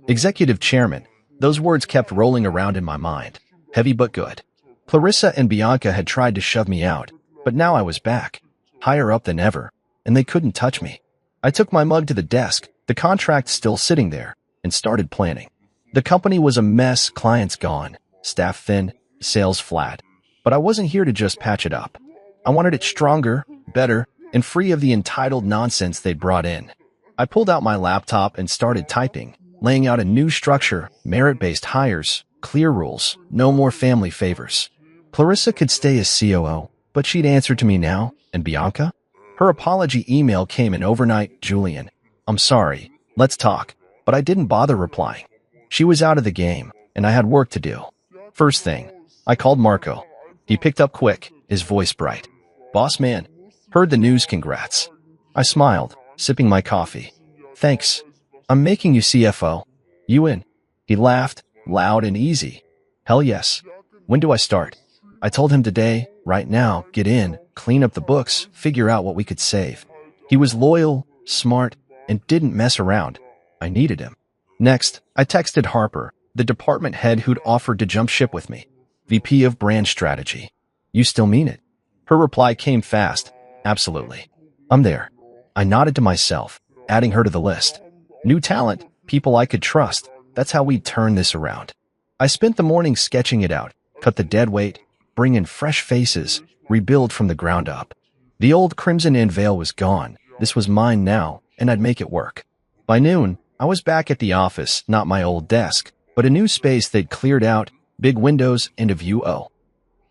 Executive chairman. Those words kept rolling around in my mind, heavy but good. Clarissa and Bianca had tried to shove me out, but now I was back, higher up than ever, and they couldn't touch me. I took my mug to the desk, the contract still sitting there, and started planning. The company was a mess, clients gone, staff thin, sales flat, but I wasn't here to just patch it up. I wanted it stronger, better, and free of the entitled nonsense they'd brought in. I pulled out my laptop and started typing, laying out a new structure, merit-based hires, clear rules, no more family favors. Clarissa could stay as COO, but she'd answer to me now, and Bianca? Her apology email came in overnight. "Julian, I'm sorry, let's talk," but I didn't bother replying. She was out of the game, and I had work to do. First thing, I called Marco. He picked up quick, his voice bright. "Boss man, heard the news, congrats." I smiled, sipping my coffee. "Thanks. I'm making you CFO. You in?" He laughed, loud and easy. "Hell yes. When do I start?" I told him today, right now, get in, clean up the books, figure out what we could save. He was loyal, smart, and didn't mess around. I needed him. Next, I texted Harper, the department head who'd offered to jump ship with me. VP of Brand Strategy. "You still mean it?" Her reply came fast. "Absolutely. I'm there." I nodded to myself, adding her to the list. New talent, people I could trust. That's how we'd turn this around. I spent the morning sketching it out, cut the dead weight, bring in fresh faces, rebuild from the ground up. The old Crimson and Vale was gone. This was mine now, and I'd make it work. By noon, I was back at the office, not my old desk, but a new space they'd cleared out, big windows and a view.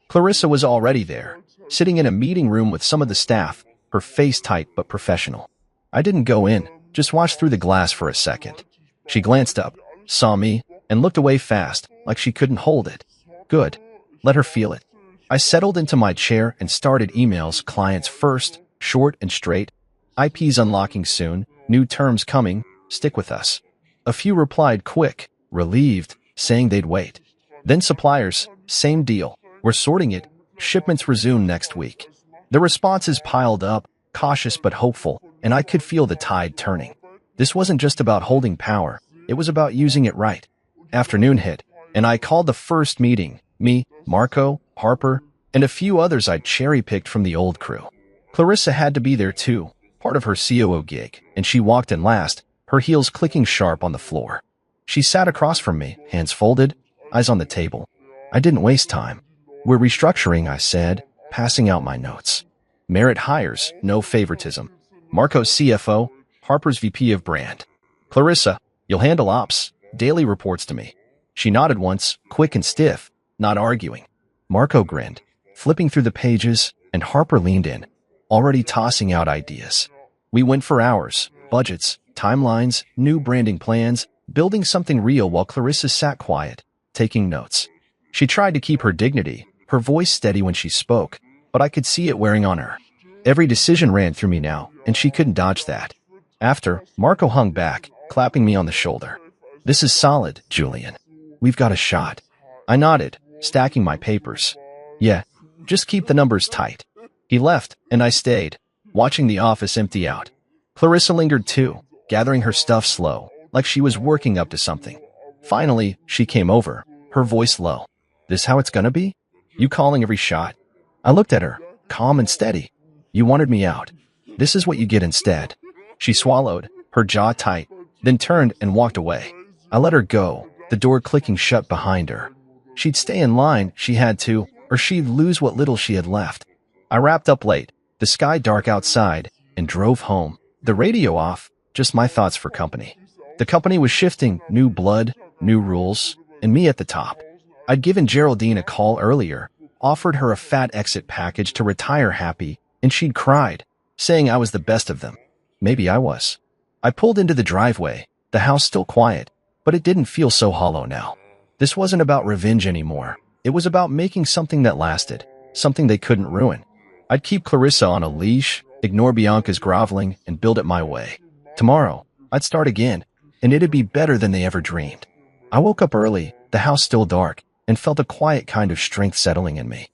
Clarissa was already there, sitting in a meeting room with some of the staff, her face tight but professional. I didn't go in, just watched through the glass for a second. She glanced up, saw me, and looked away fast, like she couldn't hold it. Good. Let her feel it. I settled into my chair and started emails, clients first, short and straight. IP's unlocking soon, new terms coming, stick with us. A few replied quick, relieved, saying they'd wait. Then suppliers, same deal, we're sorting it, shipments resume next week. The responses piled up, cautious but hopeful, and I could feel the tide turning. This wasn't just about holding power, it was about using it right. Afternoon hit, and I called the first meeting, me, Marco, Harper, and a few others I'd cherry-picked from the old crew. Clarissa had to be there too, part of her COO gig, and she walked in last, her heels clicking sharp on the floor. She sat across from me, hands folded, eyes on the table. I didn't waste time. We're restructuring, I said, passing out my notes. Merit hires, no favoritism. Marco's CFO, Harper's VP of brand. Clarissa, you'll handle ops, daily reports to me. She nodded once, quick and stiff, not arguing. Marco grinned, flipping through the pages, and Harper leaned in, already tossing out ideas. We went for hours, budgets, timelines, new branding plans, building something real while Clarissa sat quiet, taking notes. She tried to keep her dignity, her voice steady when she spoke, but I could see it wearing on her. Every decision ran through me now, and she couldn't dodge that. After, Marco hung back, clapping me on the shoulder. This is solid, Julian. We've got a shot. I nodded, stacking my papers. Yeah, just keep the numbers tight. He left, and I stayed, watching the office empty out. Clarissa lingered too, gathering her stuff slow, like she was working up to something. Finally, she came over, her voice low. This how it's gonna be? You calling every shot? I looked at her, calm and steady. You wanted me out. This is what you get instead. She swallowed, her jaw tight, then turned and walked away. I let her go, the door clicking shut behind her. She'd stay in line, she had to, or she'd lose what little she had left. I wrapped up late, the sky dark outside, and drove home. The radio off, just my thoughts for company. The company was shifting, new blood, new rules, and me at the top. I'd given Geraldine a call earlier, offered her a fat exit package to retire happy, and she'd cried, saying I was the best of them. Maybe I was. I pulled into the driveway, the house still quiet, but it didn't feel so hollow now. This wasn't about revenge anymore. It was about making something that lasted, something they couldn't ruin. I'd keep Clarissa on a leash, ignore Bianca's groveling, and build it my way. Tomorrow, I'd start again, and it'd be better than they ever dreamed. I woke up early, the house still dark, and felt a quiet kind of strength settling in me.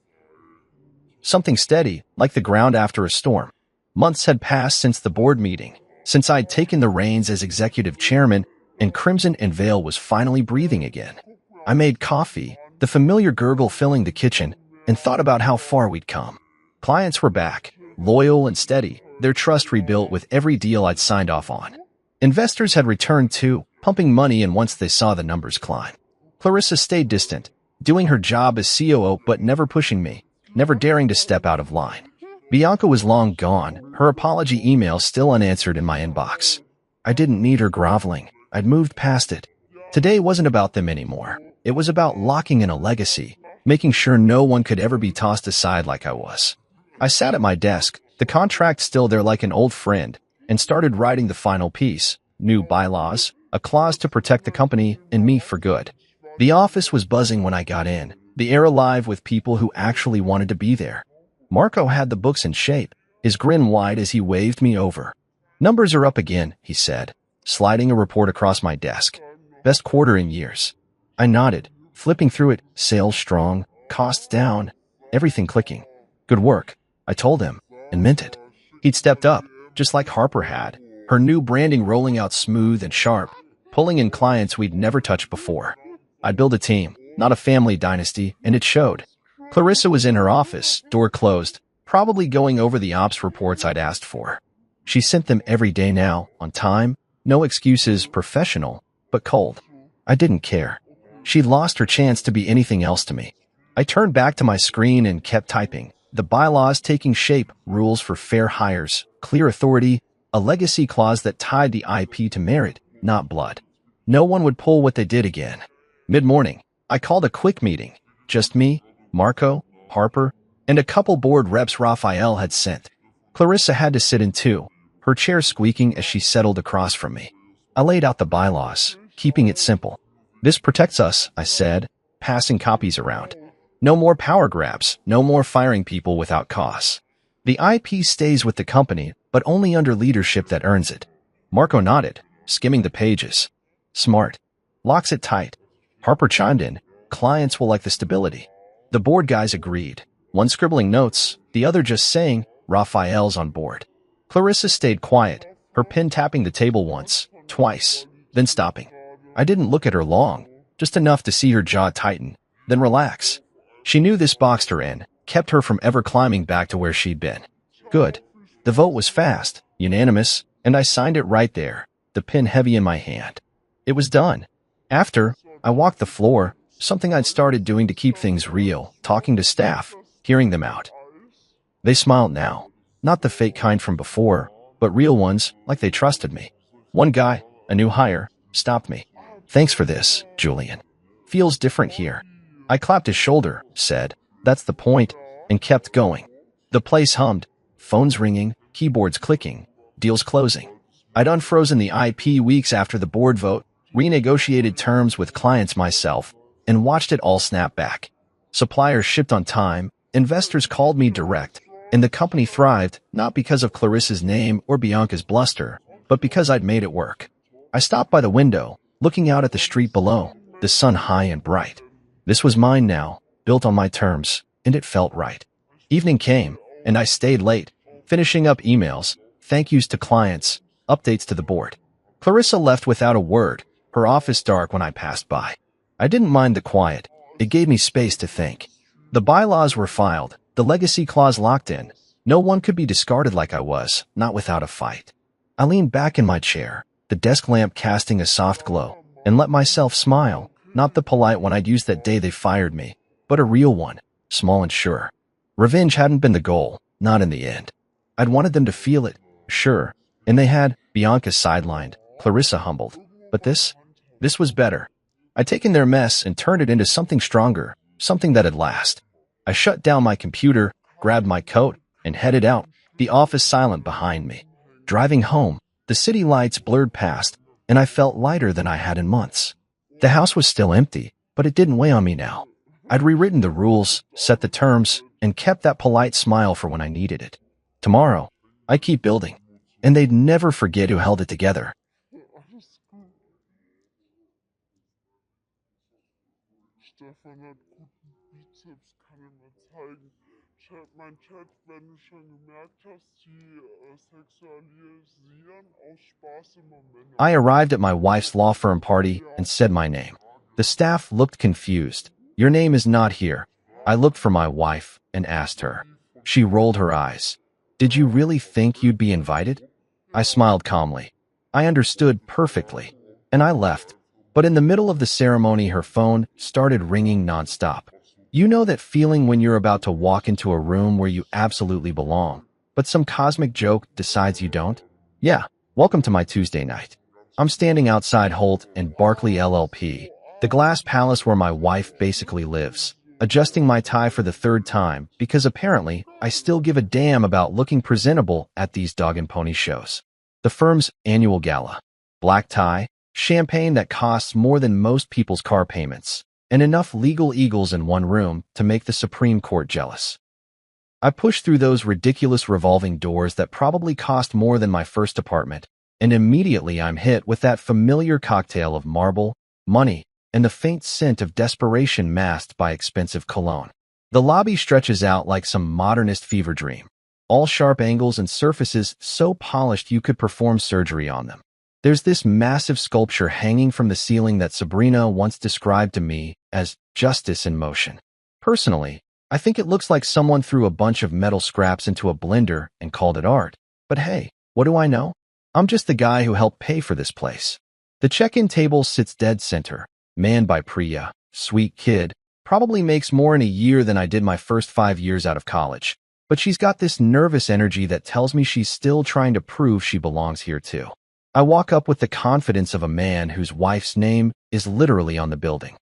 Something steady, like the ground after a storm. Months had passed since the board meeting, since I'd taken the reins as executive chairman, and Crimson and Veil was finally breathing again. I made coffee, the familiar gurgle filling the kitchen, and thought about how far we'd come. Clients were back, loyal and steady, their trust rebuilt with every deal I'd signed off on. Investors had returned too, pumping money in once they saw the numbers climb. Clarissa stayed distant, doing her job as COO but never pushing me, never daring to step out of line. Bianca was long gone, her apology email still unanswered in my inbox. I didn't need her groveling, I'd moved past it. Today wasn't about them anymore. It was about locking in a legacy, making sure no one could ever be tossed aside like I was. I sat at my desk, the contract still there like an old friend, and started writing the final piece, new bylaws, a clause to protect the company and me for good. The office was buzzing when I got in, the air alive with people who actually wanted to be there. Marco had the books in shape, his grin wide as he waved me over. Numbers are up again, he said, sliding a report across my desk. Best quarter in years. I nodded, flipping through it, sales strong, costs down, everything clicking. Good work, I told him, and meant it. He'd stepped up, just like Harper had, her new branding rolling out smooth and sharp, pulling in clients we'd never touched before. I'd build a team, not a family dynasty, and it showed. Clarissa was in her office, door closed, probably going over the ops reports I'd asked for. She sent them every day now, on time, no excuses, professional, but cold. I didn't care. She'd lost her chance to be anything else to me. I turned back to my screen and kept typing, the bylaws taking shape, rules for fair hires, clear authority, a legacy clause that tied the IP to merit, not blood. No one would pull what they did again. Mid-morning, I called a quick meeting. Just me, Marco, Harper, and a couple board reps Raphael had sent. Clarissa had to sit in too, her chair squeaking as she settled across from me. I laid out the bylaws, keeping it simple. This protects us, I said, passing copies around. No more power grabs, no more firing people without cause. The IP stays with the company, but only under leadership that earns it. Marco nodded, skimming the pages. Smart. Locks it tight. Harper chimed in. Clients will like the stability. The board guys agreed. One scribbling notes, the other just saying, Raphael's on board. Clarissa stayed quiet, her pen tapping the table once, twice, then stopping. I didn't look at her long, just enough to see her jaw tighten, then relax. She knew this boxed her in, kept her from ever climbing back to where she'd been. Good. The vote was fast, unanimous, and I signed it right there, the pen heavy in my hand. It was done. After, I walked the floor, something I'd started doing to keep things real, talking to staff, hearing them out. They smiled now. Not the fake kind from before, but real ones, like they trusted me. One guy, a new hire, stopped me. "Thanks for this, Julian. Feels different here." I clapped his shoulder, said, "That's the point," and kept going. The place hummed, phones ringing, keyboards clicking, deals closing. I'd unfrozen the IP weeks after the board vote, renegotiated terms with clients myself, and watched it all snap back. Suppliers shipped on time, investors called me direct, and the company thrived not because of Clarissa's name or Bianca's bluster, but because I'd made it work. I stopped by the window, looking out at the street below, the sun high and bright. This was mine now, built on my terms, and it felt right. Evening came, and I stayed late, finishing up emails, thank yous to clients, updates to the board. Clarissa left without a word, her office dark when I passed by. I didn't mind the quiet. It gave me space to think. The bylaws were filed, the legacy clause locked in. No one could be discarded like I was, not without a fight. I leaned back in my chair, the desk lamp casting a soft glow, and let myself smile, not the polite one I'd used that day they fired me, but a real one, small and sure. Revenge hadn't been the goal, not in the end. I'd wanted them to feel it, sure, and they had. Bianca sidelined, Clarissa humbled. But this was better. I'd taken their mess and turned it into something stronger, something that'd last. I shut down my computer, grabbed my coat, and headed out, the office silent behind me. Driving home, the city lights blurred past, and I felt lighter than I had in months. The house was still empty, but it didn't weigh on me now. I'd rewritten the rules, set the terms, and kept that polite smile for when I needed it. Tomorrow, I'd keep building, and they'd never forget who held it together. Stefan hat guten Bizeps, kann ich mal zeigen. Mein Chat, wenn du schon gemerkt hast, sie sexualisieren aus Spaß immer Männer. I arrived at my wife's law firm party and said my name. The staff looked confused. "Your name is not here." I looked for my wife and asked her. She rolled her eyes. "Did you really think you'd be invited?" I smiled calmly. I understood perfectly, and I left. But in the middle of the ceremony, her phone started ringing nonstop. You know that feeling when you're about to walk into a room where you absolutely belong, but some cosmic joke decides you don't? Yeah, welcome to my Tuesday night. I'm standing outside Holt and Barclay LLP, the glass palace where my wife basically lives, adjusting my tie for the third time because apparently I still give a damn about looking presentable at these dog and pony shows. The firm's annual gala. Black tie, champagne that costs more than most people's car payments, and enough legal eagles in one room to make the Supreme Court jealous. I push through those ridiculous revolving doors that probably cost more than my first apartment, and immediately I'm hit with that familiar cocktail of marble, money, and the faint scent of desperation masked by expensive cologne. The lobby stretches out like some modernist fever dream, all sharp angles and surfaces so polished you could perform surgery on them. There's this massive sculpture hanging from the ceiling that Sabrina once described to me as justice in motion. Personally, I think it looks like someone threw a bunch of metal scraps into a blender and called it art. But hey, what do I know? I'm just the guy who helped pay for this place. The check-in table sits dead center, manned by Priya, sweet kid, probably makes more in a year than I did my first 5 years out of college. But she's got this nervous energy that tells me she's still trying to prove she belongs here too. I walk up with the confidence of a man whose wife's name is literally on the building.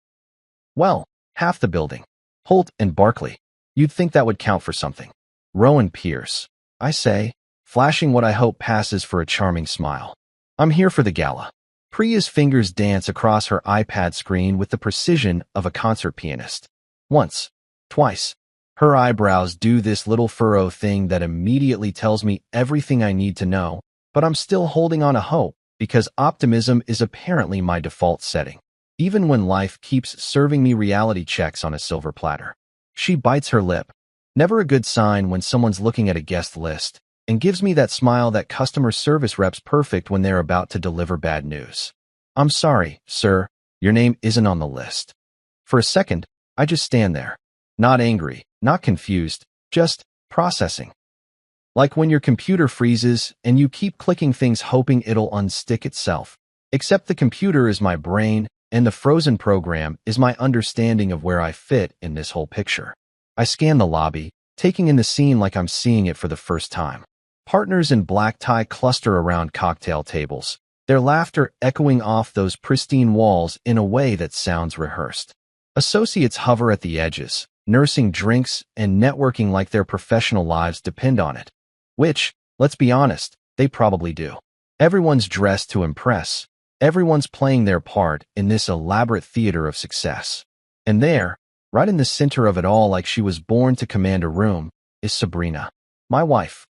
Well, half the building. Holt and Barclay. You'd think that would count for something. Rowan Pierce, I say, flashing what I hope passes for a charming smile. I'm here for the gala. Priya's fingers dance across her iPad screen with the precision of a concert pianist. Once, twice. Her eyebrows do this little furrow thing that immediately tells me everything I need to know, but I'm still holding on to hope because optimism is apparently my default setting, even when life keeps serving me reality checks on a silver platter. She bites her lip, never a good sign when someone's looking at a guest list, and gives me that smile that customer service reps perfect when they're about to deliver bad news. I'm sorry, sir, your name isn't on the list. For a second, I just stand there, not angry, not confused, just processing. Like when your computer freezes and you keep clicking things hoping it'll unstick itself. Except the computer is my brain, and the frozen program is my understanding of where I fit in this whole picture. I scan the lobby, taking in the scene like I'm seeing it for the first time. Partners in black tie cluster around cocktail tables, their laughter echoing off those pristine walls in a way that sounds rehearsed. Associates hover at the edges, nursing drinks and networking like their professional lives depend on it. Which, let's be honest, they probably do. Everyone's dressed to impress. Everyone's playing their part in this elaborate theater of success. And there, right in the center of it all like she was born to command a room, is Sabrina, my wife.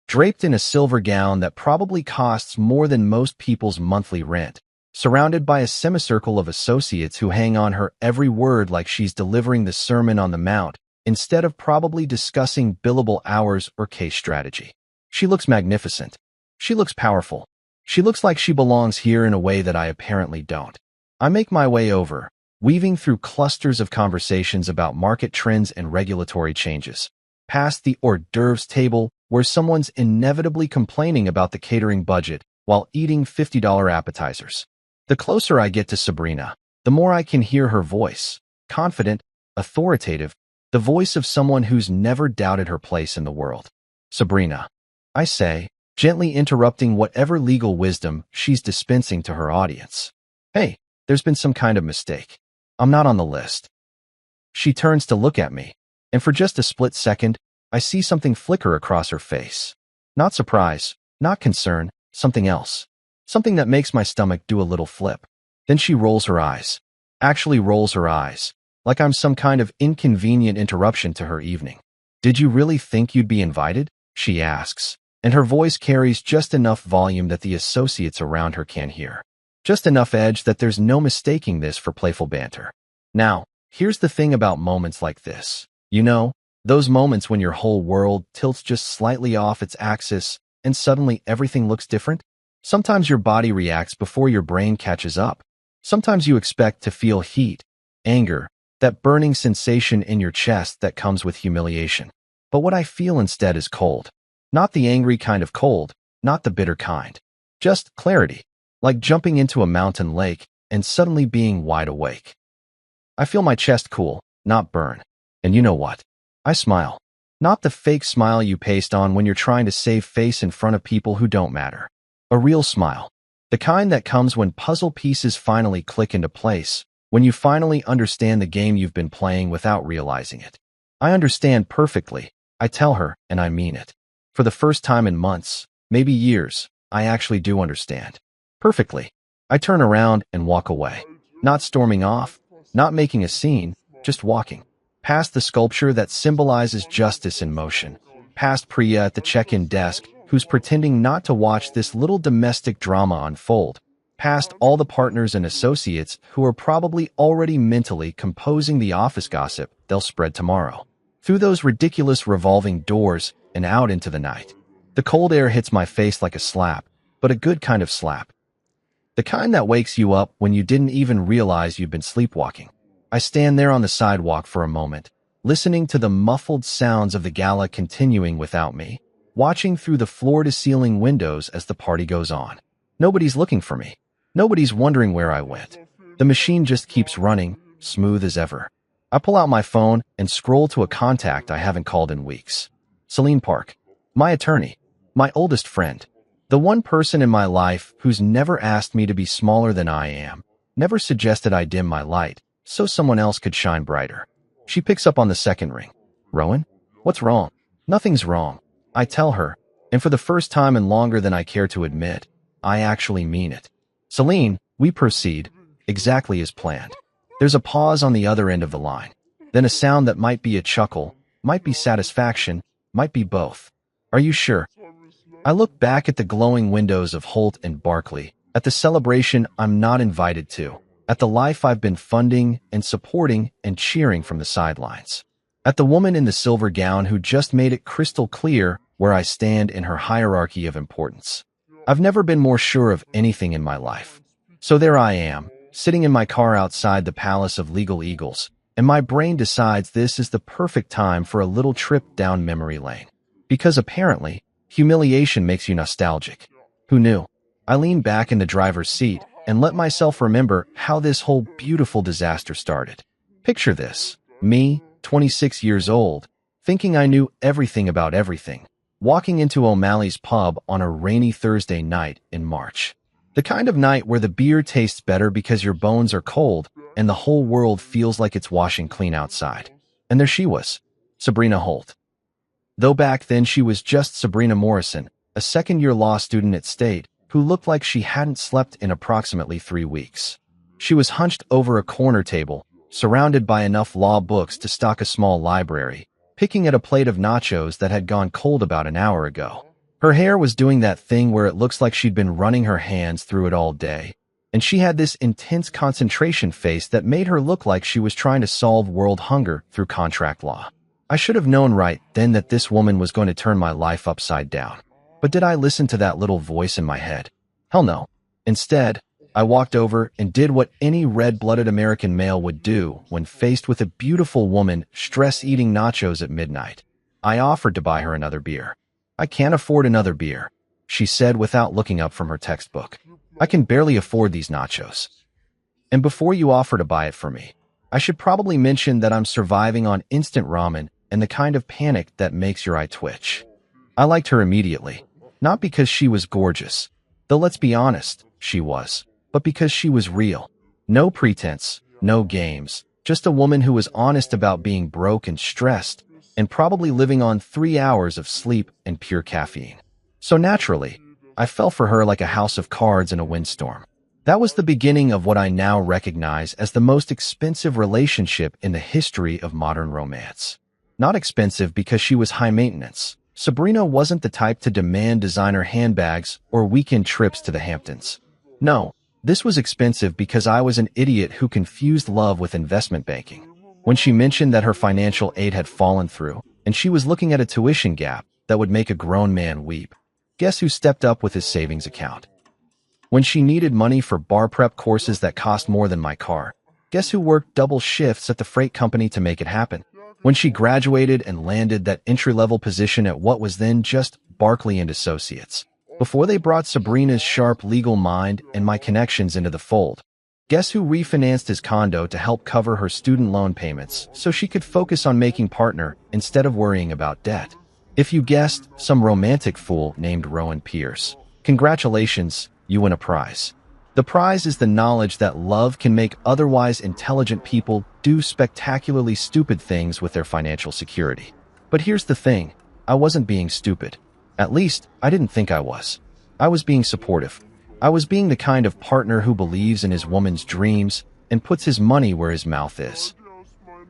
Draped in a silver gown that probably costs more than most people's monthly rent, surrounded by a semicircle of associates who hang on her every word like she's delivering the Sermon on the Mount, instead of probably discussing billable hours or case strategy. She looks magnificent. She looks powerful. She looks like she belongs here in a way that I apparently don't. I make my way over, weaving through clusters of conversations about market trends and regulatory changes, past the hors d'oeuvres table where someone's inevitably complaining about the catering budget while eating $50 appetizers. The closer I get to Sabrina, the more I can hear her voice, confident, authoritative, the voice of someone who's never doubted her place in the world. Sabrina, I say, gently interrupting whatever legal wisdom she's dispensing to her audience. Hey, there's been some kind of mistake. I'm not on the list. She turns to look at me, and for just a split second, I see something flicker across her face. Not surprise, not concern, something else. Something that makes my stomach do a little flip. Then she rolls her eyes. Actually rolls her eyes, like I'm some kind of inconvenient interruption to her evening. Did you really think you'd be invited? She asks, and her voice carries just enough volume that the associates around her can't hear. Just enough edge that there's no mistaking this for playful banter. Now, here's the thing about moments like this. You know, those moments when your whole world tilts just slightly off its axis and suddenly everything looks different? Sometimes your body reacts before your brain catches up. Sometimes you expect to feel heat, anger, that burning sensation in your chest that comes with humiliation. But what I feel instead is cold. Not the angry kind of cold, not the bitter kind. Just clarity, like jumping into a mountain lake and suddenly being wide awake. I feel my chest cool, not burn. And you know what? I smile. Not the fake smile you paste on when you're trying to save face in front of people who don't matter. A real smile. The kind that comes when puzzle pieces finally click into place, when you finally understand the game you've been playing without realizing it. I understand perfectly, I tell her, and I mean it. For the first time in months, maybe years, I actually do understand. Perfectly. I turn around and walk away. Not storming off, not making a scene, just walking. Past the sculpture that symbolizes justice in motion. Past Priya at the check-in desk, who's pretending not to watch this little domestic drama unfold. Past all the partners and associates who are probably already mentally composing the office gossip they'll spread tomorrow. Through those ridiculous revolving doors and out into the night. The cold air hits my face like a slap, but a good kind of slap. The kind that wakes you up when you didn't even realize you've been sleepwalking. I stand there on the sidewalk for a moment, listening to the muffled sounds of the gala continuing without me, watching through the floor-to-ceiling windows as the party goes on. Nobody's looking for me. Nobody's wondering where I went. The machine just keeps running, smooth as ever. I pull out my phone and scroll to a contact I haven't called in weeks. Celine Park. My attorney. My oldest friend. The one person in my life who's never asked me to be smaller than I am, never suggested I dim my light so someone else could shine brighter. She picks up on the second ring. Rowan? What's wrong? Nothing's wrong. I tell her, and for the first time and longer than I care to admit, I actually mean it. Celine, we proceed, exactly as planned. There's a pause on the other end of the line. Then a sound that might be a chuckle, might be satisfaction, might be both. Are you sure? I look back at the glowing windows of Holt and Barclay, at the celebration I'm not invited to, at the life I've been funding and supporting and cheering from the sidelines. At the woman in the silver gown who just made it crystal clear where I stand in her hierarchy of importance. I've never been more sure of anything in my life. So there I am, sitting in my car outside the Palace of Legal Eagles, and my brain decides this is the perfect time for a little trip down memory lane. Because apparently, humiliation makes you nostalgic. Who knew? I leaned back in the driver's seat and let myself remember how this whole beautiful disaster started. Picture this. Me, 26 years old, thinking I knew everything about everything, walking into O'Malley's pub on a rainy Thursday night in March. The kind of night where the beer tastes better because your bones are cold and the whole world feels like it's washing clean outside. And there she was, Sabrina Holt. Though back then she was just Sabrina Morrison, a second-year law student at State, who looked like she hadn't slept in approximately 3 weeks. She was hunched over a corner table, surrounded by enough law books to stock a small library, picking at a plate of nachos that had gone cold about an hour ago. Her hair was doing that thing where it looks like she'd been running her hands through it all day, and she had this intense concentration face that made her look like she was trying to solve world hunger through contract law. I should have known right then that this woman was going to turn my life upside down. But did I listen to that little voice in my head? Hell no. Instead, I walked over and did what any red-blooded American male would do when faced with a beautiful woman stress-eating nachos at midnight. I offered to buy her another beer. "I can't afford another beer," she said without looking up from her textbook. "I can barely afford these nachos. And before you offer to buy it for me, I should probably mention that I'm surviving on instant ramen and the kind of panic that makes your eye twitch." I liked her immediately, not because she was gorgeous, though let's be honest, she was, but because she was real. No pretense, no games, just a woman who was honest about being broke and stressed, and probably living on 3 hours of sleep and pure caffeine. So naturally, I fell for her like a house of cards in a windstorm. That was the beginning of what I now recognize as the most expensive relationship in the history of modern romance. Not expensive because she was high maintenance. Sabrina wasn't the type to demand designer handbags or weekend trips to the Hamptons. No, this was expensive because I was an idiot who confused love with investment banking. When she mentioned that her financial aid had fallen through, and she was looking at a tuition gap that would make a grown man weep, guess who stepped up with his savings account? When she needed money for bar prep courses that cost more than my car, guess who worked double shifts at the freight company to make it happen? When she graduated and landed that entry-level position at what was then just Barkley and Associates, before they brought Sabrina's sharp legal mind and my connections into the fold, guess who refinanced his condo to help cover her student loan payments so she could focus on making partner instead of worrying about debt? If you guessed, some romantic fool named Rowan Pierce. Congratulations, you win a prize. The prize is the knowledge that love can make otherwise intelligent people do spectacularly stupid things with their financial security. But here's the thing, I wasn't being stupid. At least, I didn't think I was. I was being supportive. I was being the kind of partner who believes in his woman's dreams and puts his money where his mouth is.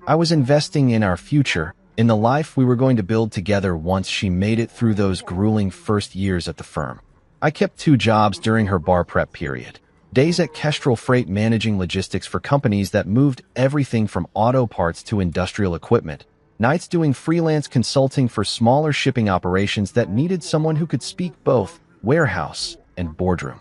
I was investing in our future, in the life we were going to build together once she made it through those grueling first years at the firm. I kept 2 jobs during her bar prep period. Days at Kestrel Freight managing logistics for companies that moved everything from auto parts to industrial equipment. Nights doing freelance consulting for smaller shipping operations that needed someone who could speak both warehouse and boardroom.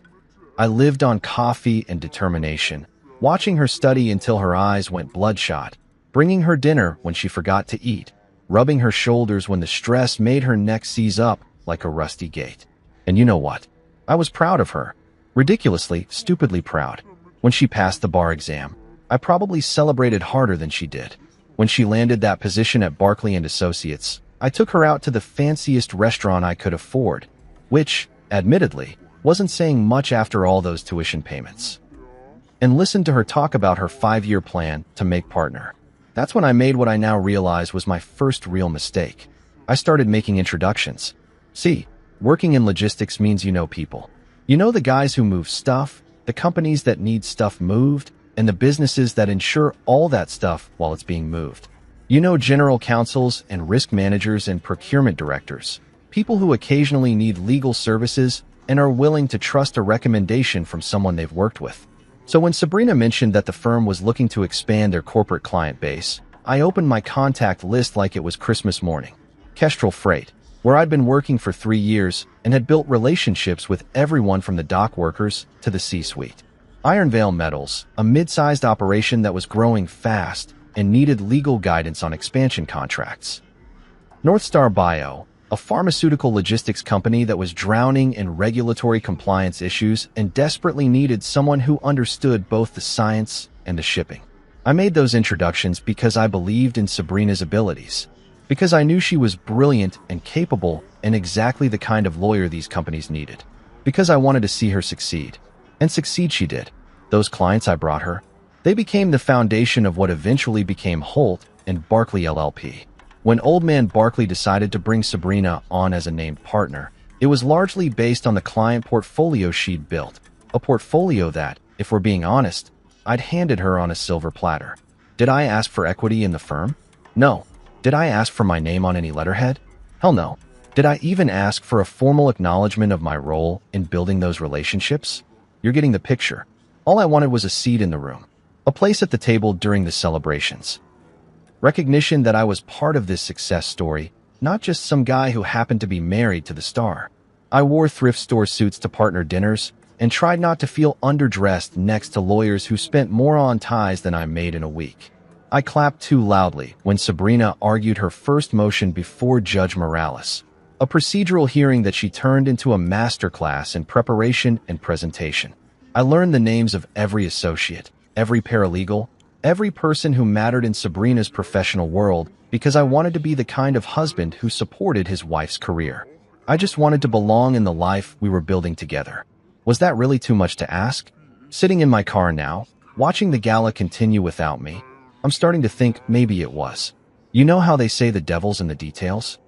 I lived on coffee and determination, watching her study until her eyes went bloodshot, bringing her dinner when she forgot to eat, rubbing her shoulders when the stress made her neck seize up like a rusty gate. And you know what? I was proud of her. Ridiculously, stupidly proud. When she passed the bar exam, I probably celebrated harder than she did. When she landed that position at Barkley and Associates, I took her out to the fanciest restaurant I could afford, which, admittedly, wasn't saying much after all those tuition payments. And listened to her talk about her 5-year plan to make partner. That's when I made what I now realize was my first real mistake. I started making introductions. See, working in logistics means you know people. You know the guys who move stuff, the companies that need stuff moved, and the businesses that ensure all that stuff while it's being moved. You know general counsels and risk managers and procurement directors, people who occasionally need legal services and are willing to trust a recommendation from someone they've worked with. So when Sabrina mentioned that the firm was looking to expand their corporate client base, I opened my contact list like it was Christmas morning. Kestrel Freight, where I'd been working for 3 years and had built relationships with everyone from the dock workers to the C-suite. Ironvale Metals, a mid-sized operation that was growing fast and needed legal guidance on expansion contracts. North Star Bio, a pharmaceutical logistics company that was drowning in regulatory compliance issues and desperately needed someone who understood both the science and the shipping. I made those introductions because I believed in Sabrina's abilities, because I knew she was brilliant and capable and exactly the kind of lawyer these companies needed, because I wanted to see her succeed. And succeed she did. Those clients I brought her, they became the foundation of what eventually became Holt and Barkley LLP. When Old Man Barkley decided to bring Sabrina on as a named partner, it was largely based on the client portfolio she'd built, a portfolio that, if we're being honest, I'd handed her on a silver platter. Did I ask for equity in the firm? No. Did I ask for my name on any letterhead? Hell no. Did I even ask for a formal acknowledgement of my role in building those relationships? You're getting the picture. All I wanted was a seat in the room, a place at the table during the celebrations. Recognition that I was part of this success story, not just some guy who happened to be married to the star. I wore thrift store suits to partner dinners and tried not to feel underdressed next to lawyers who spent more on ties than I made in a week. I clapped too loudly when Sabrina argued her first motion before Judge Morales, a procedural hearing that she turned into a masterclass in preparation and presentation. I learned the names of every associate, every paralegal, every person who mattered in Sabrina's professional world because I wanted to be the kind of husband who supported his wife's career. I just wanted to belong in the life we were building together. Was that really too much to ask? Sitting in my car now, watching the gala continue without me, I'm starting to think maybe it was. You know how they say the devil's in the details?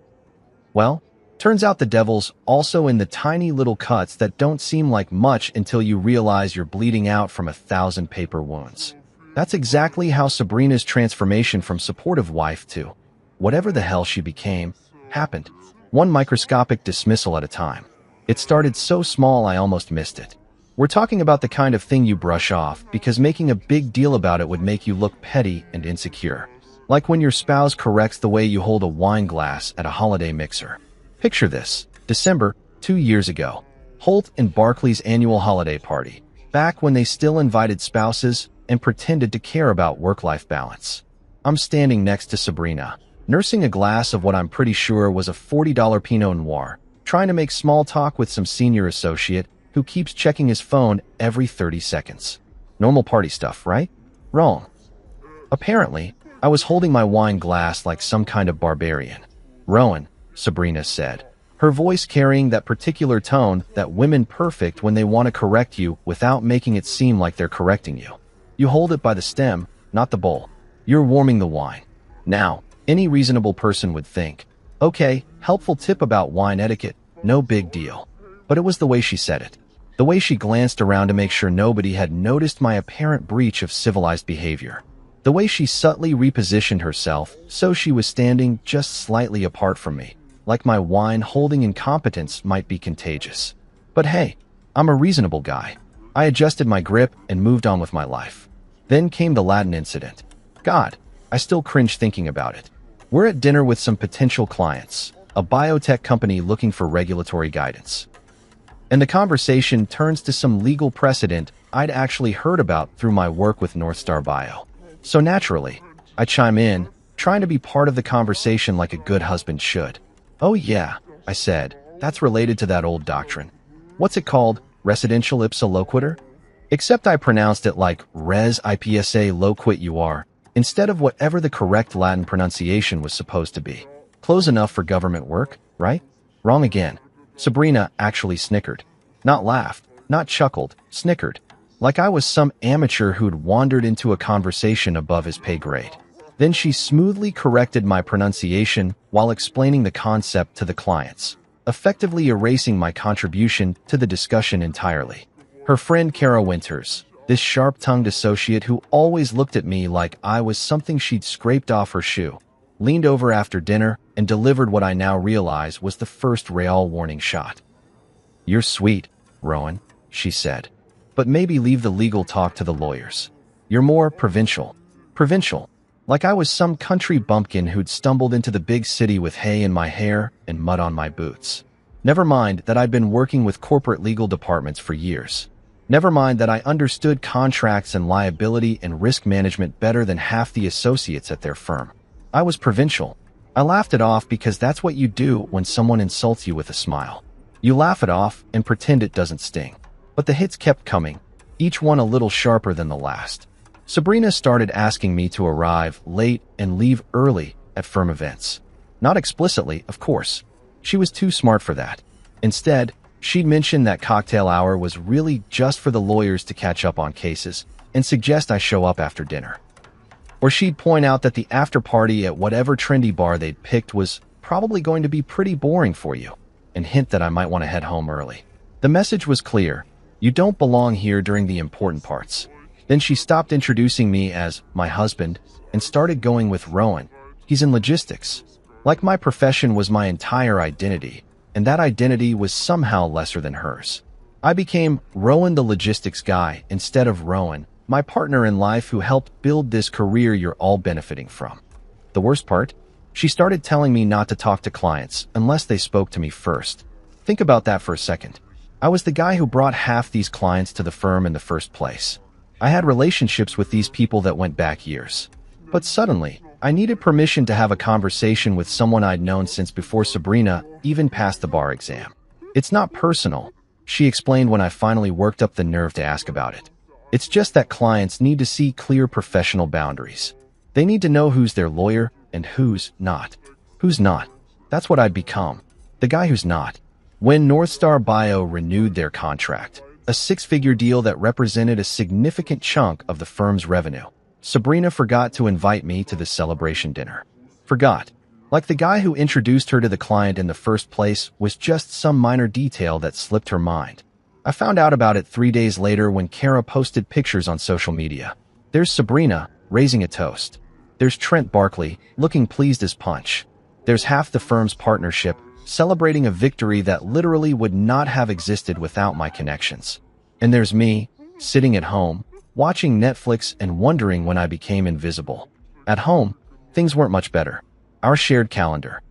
Well, turns out the devil's also in the tiny little cuts that don't seem like much until you realize you're bleeding out from 1,000 paper wounds. That's exactly how Sabrina's transformation from supportive wife to whatever the hell she became happened, one microscopic dismissal at a time. It started so small I almost missed it. We're talking about the kind of thing you brush off because making a big deal about it would make you look petty and insecure. Like when your spouse corrects the way you hold a wine glass at a holiday mixer. Picture this. December, 2 years ago. Holt and Barkley's annual holiday party. Back when they still invited spouses and pretended to care about work-life balance. I'm standing next to Sabrina, nursing a glass of what I'm pretty sure was a $40 Pinot Noir, trying to make small talk with some senior associate who keeps checking his phone every 30 seconds. Normal party stuff, right? Wrong. Apparently, I was holding my wine glass like some kind of barbarian. Rowan, Sabrina said, her voice carrying that particular tone that women perfect when they want to correct you without making it seem like they're correcting you. You hold it by the stem, not the bowl. You're warming the wine. Now, any reasonable person would think, okay, helpful tip about wine etiquette, no big deal. But it was the way she said it. The way she glanced around to make sure nobody had noticed my apparent breach of civilized behavior. The way she subtly repositioned herself so she was standing just slightly apart from me, like my wine-holding incompetence might be contagious. But hey, I'm a reasonable guy. I adjusted my grip and moved on with my life. Then came the Latin incident. God, I still cringe thinking about it. We're at dinner with some potential clients, a biotech company looking for regulatory guidance. And the conversation turns to some legal precedent I'd actually heard about through my work with North Star Bio. So naturally, I chime in, trying to be part of the conversation like a good husband should. Oh yeah, I said, that's related to that old doctrine. What's it called? Residential ipsa loquitur? Except I pronounced it like res ipsa loquit you are, instead of whatever the correct Latin pronunciation was supposed to be. Close enough for government work, right? Wrong again. Sabrina actually snickered. Not laughed, not chuckled, snickered. Like I was some amateur who'd wandered into a conversation above his pay grade. Then she smoothly corrected my pronunciation while explaining the concept to the clients, effectively erasing my contribution to the discussion entirely. Her friend Kara Winters, this sharp-tongued associate who always looked at me like I was something she'd scraped off her shoe, leaned over after dinner and delivered what I now realize was the first real warning shot. You're sweet, Rowan, she said. But maybe leave the legal talk to the lawyers. You're more provincial. Provincial. Like I was some country bumpkin who'd stumbled into the big city with hay in my hair and mud on my boots. Never mind that I'd been working with corporate legal departments for years. Never mind that I understood contracts and liability and risk management better than half the associates at their firm. I was provincial. I laughed it off because that's what you do when someone insults you with a smile. You laugh it off and pretend it doesn't sting. But the hits kept coming, each one a little sharper than the last. Sabrina started asking me to arrive late and leave early at firm events. Not explicitly, of course. She was too smart for that. Instead, she'd mention that cocktail hour was really just for the lawyers to catch up on cases and suggest I show up after dinner. Or she'd point out that the after party at whatever trendy bar they'd picked was probably going to be pretty boring for you, and hint that I might want to head home early. The message was clear: you don't belong here during the important parts. Then she stopped introducing me as my husband and started going with Rowan. He's in logistics. Like my profession was my entire identity, and that identity was somehow lesser than hers. I became Rowan the logistics guy instead of Rowan, my partner in life who helped build this career you're all benefiting from. The worst part? She started telling me not to talk to clients unless they spoke to me first. Think about that for a second. I was the guy who brought half these clients to the firm in the first place. I had relationships with these people that went back years. But suddenly, I needed permission to have a conversation with someone I'd known since before Sabrina even passed the bar exam. It's not personal, she explained when I finally worked up the nerve to ask about it. It's just that clients need to see clear professional boundaries. They need to know who's their lawyer and who's not. Who's not? That's what I'd become. The guy who's not. When Northstar Bio renewed their contract, a six-figure deal that represented a significant chunk of the firm's revenue, Sabrina forgot to invite me to the celebration dinner. Forgot. Like the guy who introduced her to the client in the first place was just some minor detail that slipped her mind. I found out about it 3 days later when Kara posted pictures on social media. There's Sabrina, raising a toast. There's Trent Barkley, looking pleased as punch. There's half the firm's partnership, celebrating a victory that literally would not have existed without my connections. And there's me, sitting at home, watching Netflix and wondering when I became invisible. At home, things weren't much better. Our shared calendar,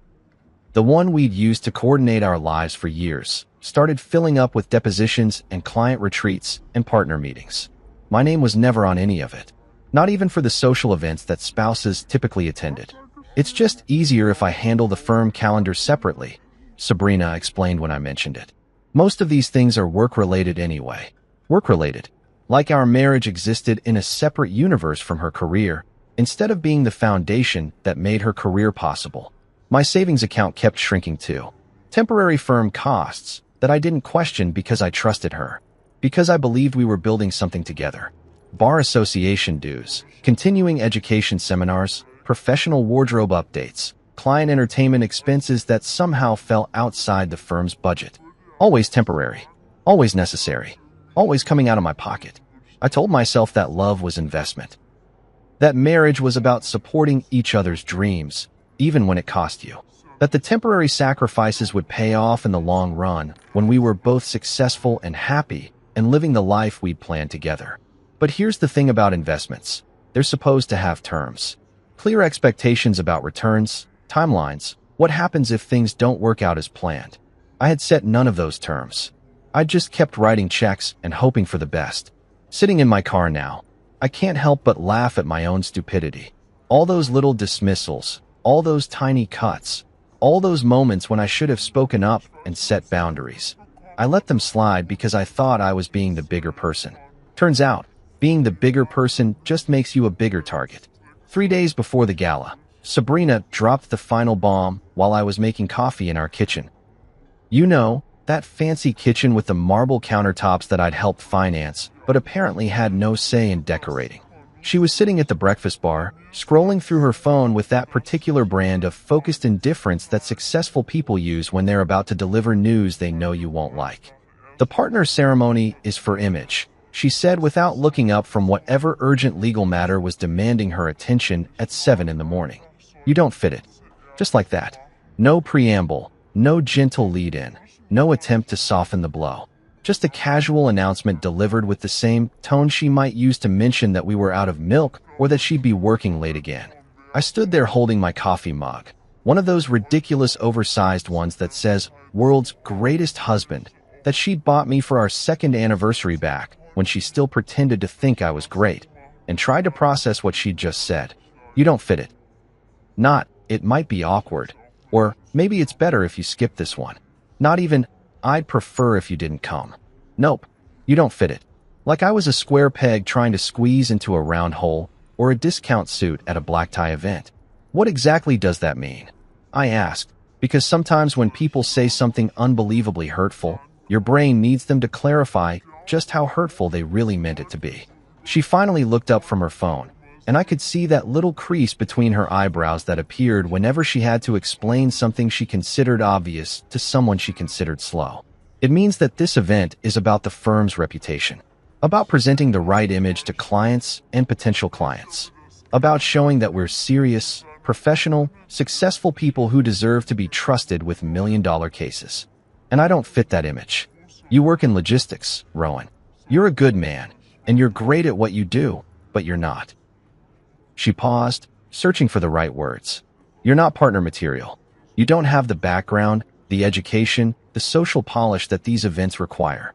the one we'd used to coordinate our lives for years, started filling up with depositions and client retreats and partner meetings. My name was never on any of it, not even for the social events that spouses typically attended. It's just easier if I handle the firm calendar separately, Sabrina explained when I mentioned it. Most of these things are work-related anyway. Work-related. Like our marriage existed in a separate universe from her career, instead of being the foundation that made her career possible. My savings account kept shrinking too. Temporary firm costs that I didn't question because I trusted her, because I believed we were building something together. Bar association dues, continuing education seminars, professional wardrobe updates, client entertainment expenses that somehow fell outside the firm's budget. Always temporary, always necessary, always coming out of my pocket. I told myself that love was investment. That marriage was about supporting each other's dreams, even when it cost you. That the temporary sacrifices would pay off in the long run when we were both successful and happy and living the life we'd planned together. But here's the thing about investments. They're supposed to have terms. Clear expectations about returns, timelines, what happens if things don't work out as planned. I had set none of those terms. I just kept writing checks and hoping for the best. Sitting in my car now, I can't help but laugh at my own stupidity. All those little dismissals, all those tiny cuts, all those moments when I should have spoken up and set boundaries. I let them slide because I thought I was being the bigger person. Turns out, being the bigger person just makes you a bigger target. 3 days before the gala, Sabrina dropped the final bomb while I was making coffee in our kitchen. You know, that fancy kitchen with the marble countertops that I'd helped finance, but apparently had no say in decorating. She was sitting at the breakfast bar, scrolling through her phone with that particular brand of focused indifference that successful people use when they're about to deliver news they know you won't like. The partner ceremony is for image, she said without looking up from whatever urgent legal matter was demanding her attention at 7 in the morning. You don't fit it. Just like that. No preamble, no gentle lead-in, no attempt to soften the blow. Just a casual announcement delivered with the same tone she might use to mention that we were out of milk or that she'd be working late again. I stood there holding my coffee mug, one of those ridiculous oversized ones that says "World's Greatest Husband," that she'd bought me for our second anniversary back when she still pretended to think I was great, and tried to process what she'd just said. You don't fit it. Not it might be awkward. Or maybe it's better if you skip this one. Not even, I'd prefer if you didn't come. Nope, you don't fit it. Like I was a square peg trying to squeeze into a round hole, or a discount suit at a black tie event. What exactly does that mean? I asked, because sometimes when people say something unbelievably hurtful, your brain needs them to clarify just how hurtful they really meant it to be. She finally looked up from her phone, and I could see that little crease between her eyebrows that appeared whenever she had to explain something she considered obvious to someone she considered slow. It means that this event is about the firm's reputation, about presenting the right image to clients and potential clients, about showing that we're serious, professional, successful people who deserve to be trusted with million-dollar cases. And I don't fit that image. You work in logistics, Rowan. You're a good man, and you're great at what you do, but you're not. She paused, searching for the right words. You're not partner material. You don't have the background, the education, the social polish that these events require.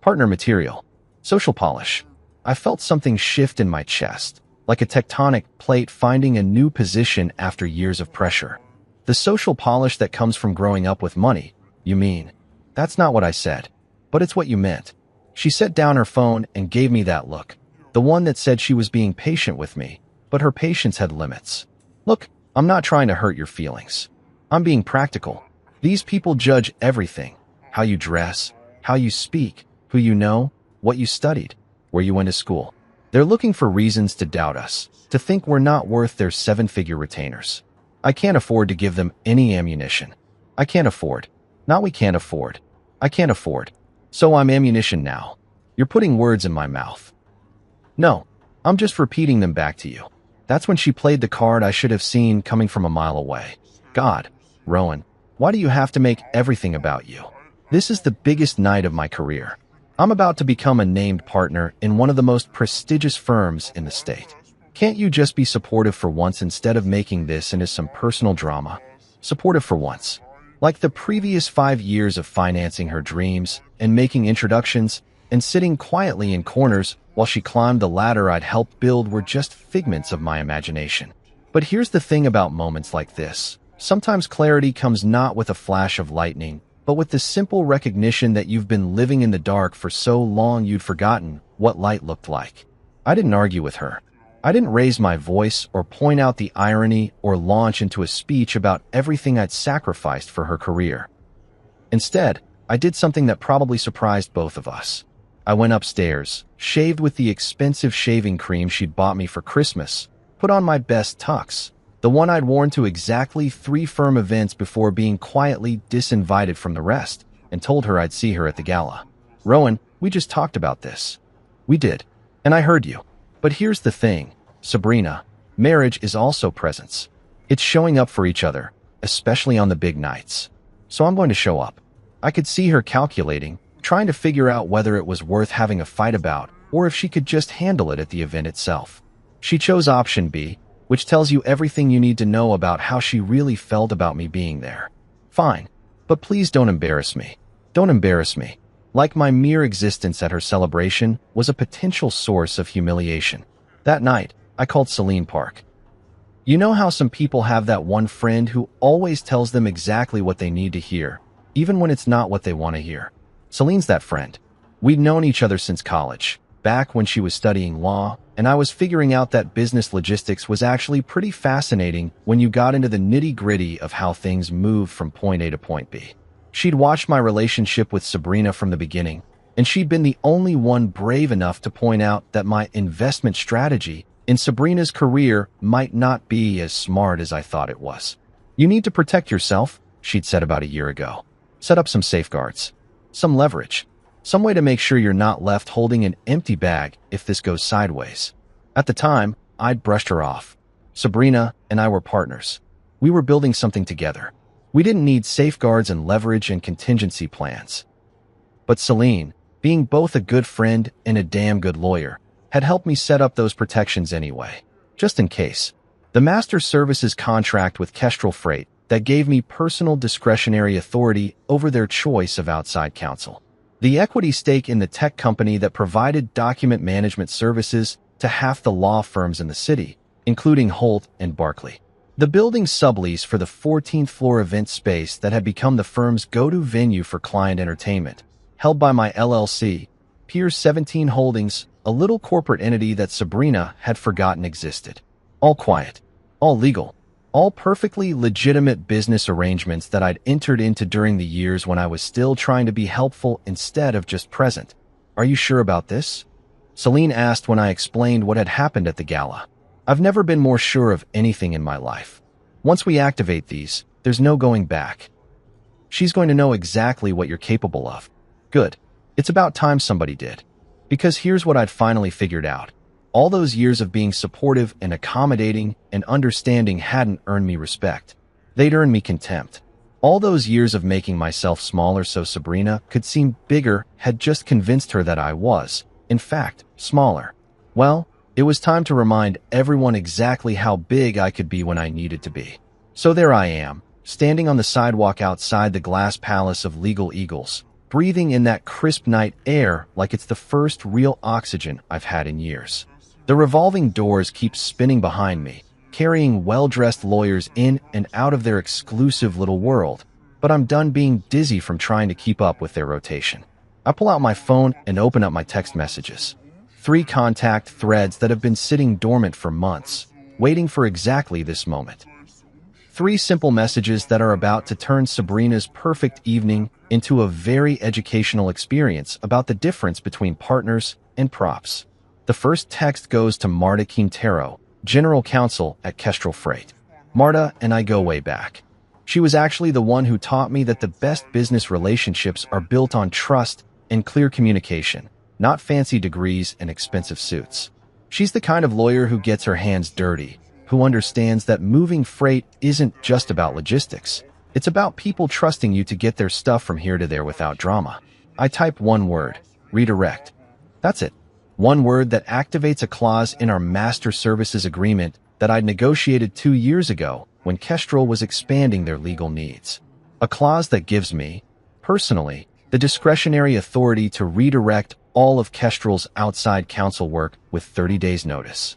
Partner material. Social polish. I felt something shift in my chest, like a tectonic plate finding a new position after years of pressure. The social polish that comes from growing up with money, you mean? That's not what I said, but it's what you meant. She set down her phone and gave me that look, the one that said she was being patient with me, but her patience had limits. Look, I'm not trying to hurt your feelings. I'm being practical. These people judge everything: how you dress, how you speak, who you know, what you studied, where you went to school. They're looking for reasons to doubt us, to think we're not worth their seven-figure retainers. I can't afford to give them any ammunition. I can't afford. Not we can't afford. I can't afford. So I'm ammunition now. You're putting words in my mouth. No, I'm just repeating them back to you. That's when she played the card I should have seen coming from a mile away. God, Rowan, why do you have to make everything about you? This is the biggest night of my career. I'm about to become a named partner in one of the most prestigious firms in the state. Can't you just be supportive for once instead of making this into some personal drama? Supportive for once. Like the previous 5 years of financing her dreams and making introductions and sitting quietly in corners while she climbed the ladder I'd helped build were just figments of my imagination. But here's the thing about moments like this. Sometimes clarity comes not with a flash of lightning, but with the simple recognition that you've been living in the dark for so long you'd forgotten what light looked like. I didn't argue with her. I didn't raise my voice or point out the irony or launch into a speech about everything I'd sacrificed for her career. Instead, I did something that probably surprised both of us. I went upstairs, shaved with the expensive shaving cream she'd bought me for Christmas, put on my best tux, the one I'd worn to exactly 3 firm events before being quietly disinvited from the rest, and told her I'd see her at the gala. Rowan, we just talked about this. We did, and I heard you. But here's the thing, Sabrina, marriage is also presence. It's showing up for each other, especially on the big nights. So I'm going to show up. I could see her calculating, trying to figure out whether it was worth having a fight about, or if she could just handle it at the event itself. She chose option B, which tells you everything you need to know about how she really felt about me being there. Fine, but please don't embarrass me. Don't embarrass me. Like my mere existence at her celebration was a potential source of humiliation. That night, I called Celine Park. You know how some people have that one friend who always tells them exactly what they need to hear, even when it's not what they want to hear? Celine's that friend. We'd known each other since college, back when she was studying law, and I was figuring out that business logistics was actually pretty fascinating when you got into the nitty-gritty of how things moved from point A to point B. She'd watched my relationship with Sabrina from the beginning, and she'd been the only one brave enough to point out that my investment strategy in Sabrina's career might not be as smart as I thought it was. You need to protect yourself, she'd said about a year ago. Set up some safeguards, some leverage, some way to make sure you're not left holding an empty bag if this goes sideways. At the time, I'd brushed her off. Sabrina and I were partners. We were building something together. We didn't need safeguards and leverage and contingency plans. But Celine, being both a good friend and a damn good lawyer, had helped me set up those protections anyway, just in case. The master services contract with Kestrel Freight that gave me personal discretionary authority over their choice of outside counsel. The equity stake in the tech company that provided document management services to half the law firms in the city, including Holt and Barkley. The building sublease for the 14th floor event space that had become the firm's go-to venue for client entertainment, held by my LLC, Piers 17 Holdings, a little corporate entity that Sabrina had forgotten existed. All quiet, all legal, all perfectly legitimate business arrangements that I'd entered into during the years when I was still trying to be helpful instead of just present. "Are you sure about this?" Celine asked when I explained what had happened at the gala. "I've never been more sure of anything in my life. Once we activate these, there's no going back. She's going to know exactly what you're capable of." Good. It's about time somebody did. Because here's what I'd finally figured out. All those years of being supportive and accommodating and understanding hadn't earned me respect. They'd earned me contempt. All those years of making myself smaller so Sabrina could seem bigger had just convinced her that I was, in fact, smaller. Well, it was time to remind everyone exactly how big I could be when I needed to be. So there I am, standing on the sidewalk outside the glass palace of Legal Eagles, breathing in that crisp night air like it's the first real oxygen I've had in years. The revolving doors keep spinning behind me, carrying well-dressed lawyers in and out of their exclusive little world, but I'm done being dizzy from trying to keep up with their rotation. I pull out my phone and open up my text messages. 3 contact threads that have been sitting dormant for months, waiting for exactly this moment. 3 simple messages that are about to turn Sabrina's perfect evening into a very educational experience about the difference between partners and props. The first text goes to Marta Quintero, General Counsel at Kestrel Freight. Marta and I go way back. She was actually the one who taught me that the best business relationships are built on trust and clear communication, not fancy degrees and expensive suits. She's the kind of lawyer who gets her hands dirty, who understands that moving freight isn't just about logistics. It's about people trusting you to get their stuff from here to there without drama. I type one word, redirect. That's it. One word that activates a clause in our master services agreement that I'd negotiated 2 years ago when Kestrel was expanding their legal needs. A clause that gives me, personally, the discretionary authority to redirect all of Kestrel's outside counsel work with 30 days' notice.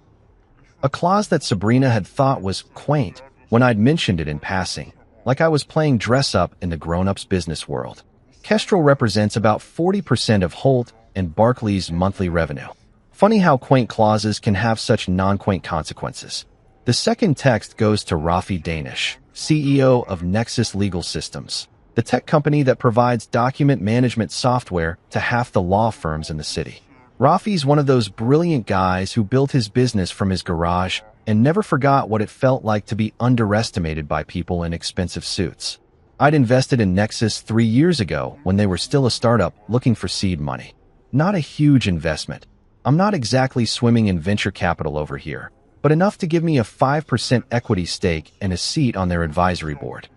A clause that Sabrina had thought was quaint when I'd mentioned it in passing, like I was playing dress-up in the grown-ups business world. Kestrel represents about 40% of Holt and Barclays' monthly revenue. Funny how quaint clauses can have such non-quaint consequences. The second text goes to Rafi Danish, CEO of Nexus Legal Systems, the tech company that provides document management software to half the law firms in the city. Rafi's one of those brilliant guys who built his business from his garage and never forgot what it felt like to be underestimated by people in expensive suits. I'd invested in Nexus 3 years ago when they were still a startup looking for seed money. Not a huge investment. I'm not exactly swimming in venture capital over here, but enough to give me a 5% equity stake and a seat on their advisory board.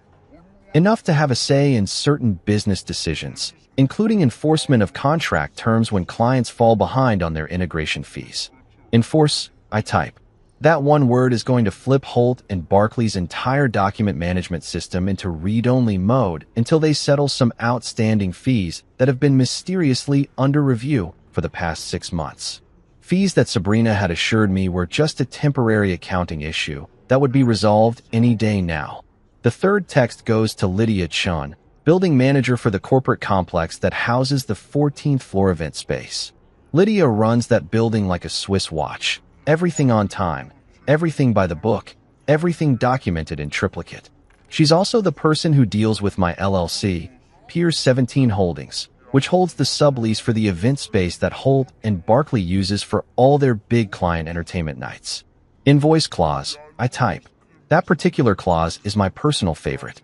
Enough to have a say in certain business decisions, including enforcement of contract terms when clients fall behind on their integration fees. Enforce, I type. That one word is going to flip Holt and Barclays' entire document management system into read-only mode until they settle some outstanding fees that have been mysteriously under review for the past 6 months. Fees that Sabrina had assured me were just a temporary accounting issue that would be resolved any day now. The third text goes to Lydia Chun, building manager for the corporate complex that houses the 14th floor event space. Lydia runs that building like a Swiss watch. Everything on time, everything by the book, everything documented in triplicate. She's also the person who deals with my LLC, Piers 17 Holdings, which holds the sublease for the event space that Holt and Barclay uses for all their big client entertainment nights. Invoice clause, I type. That particular clause is my personal favorite.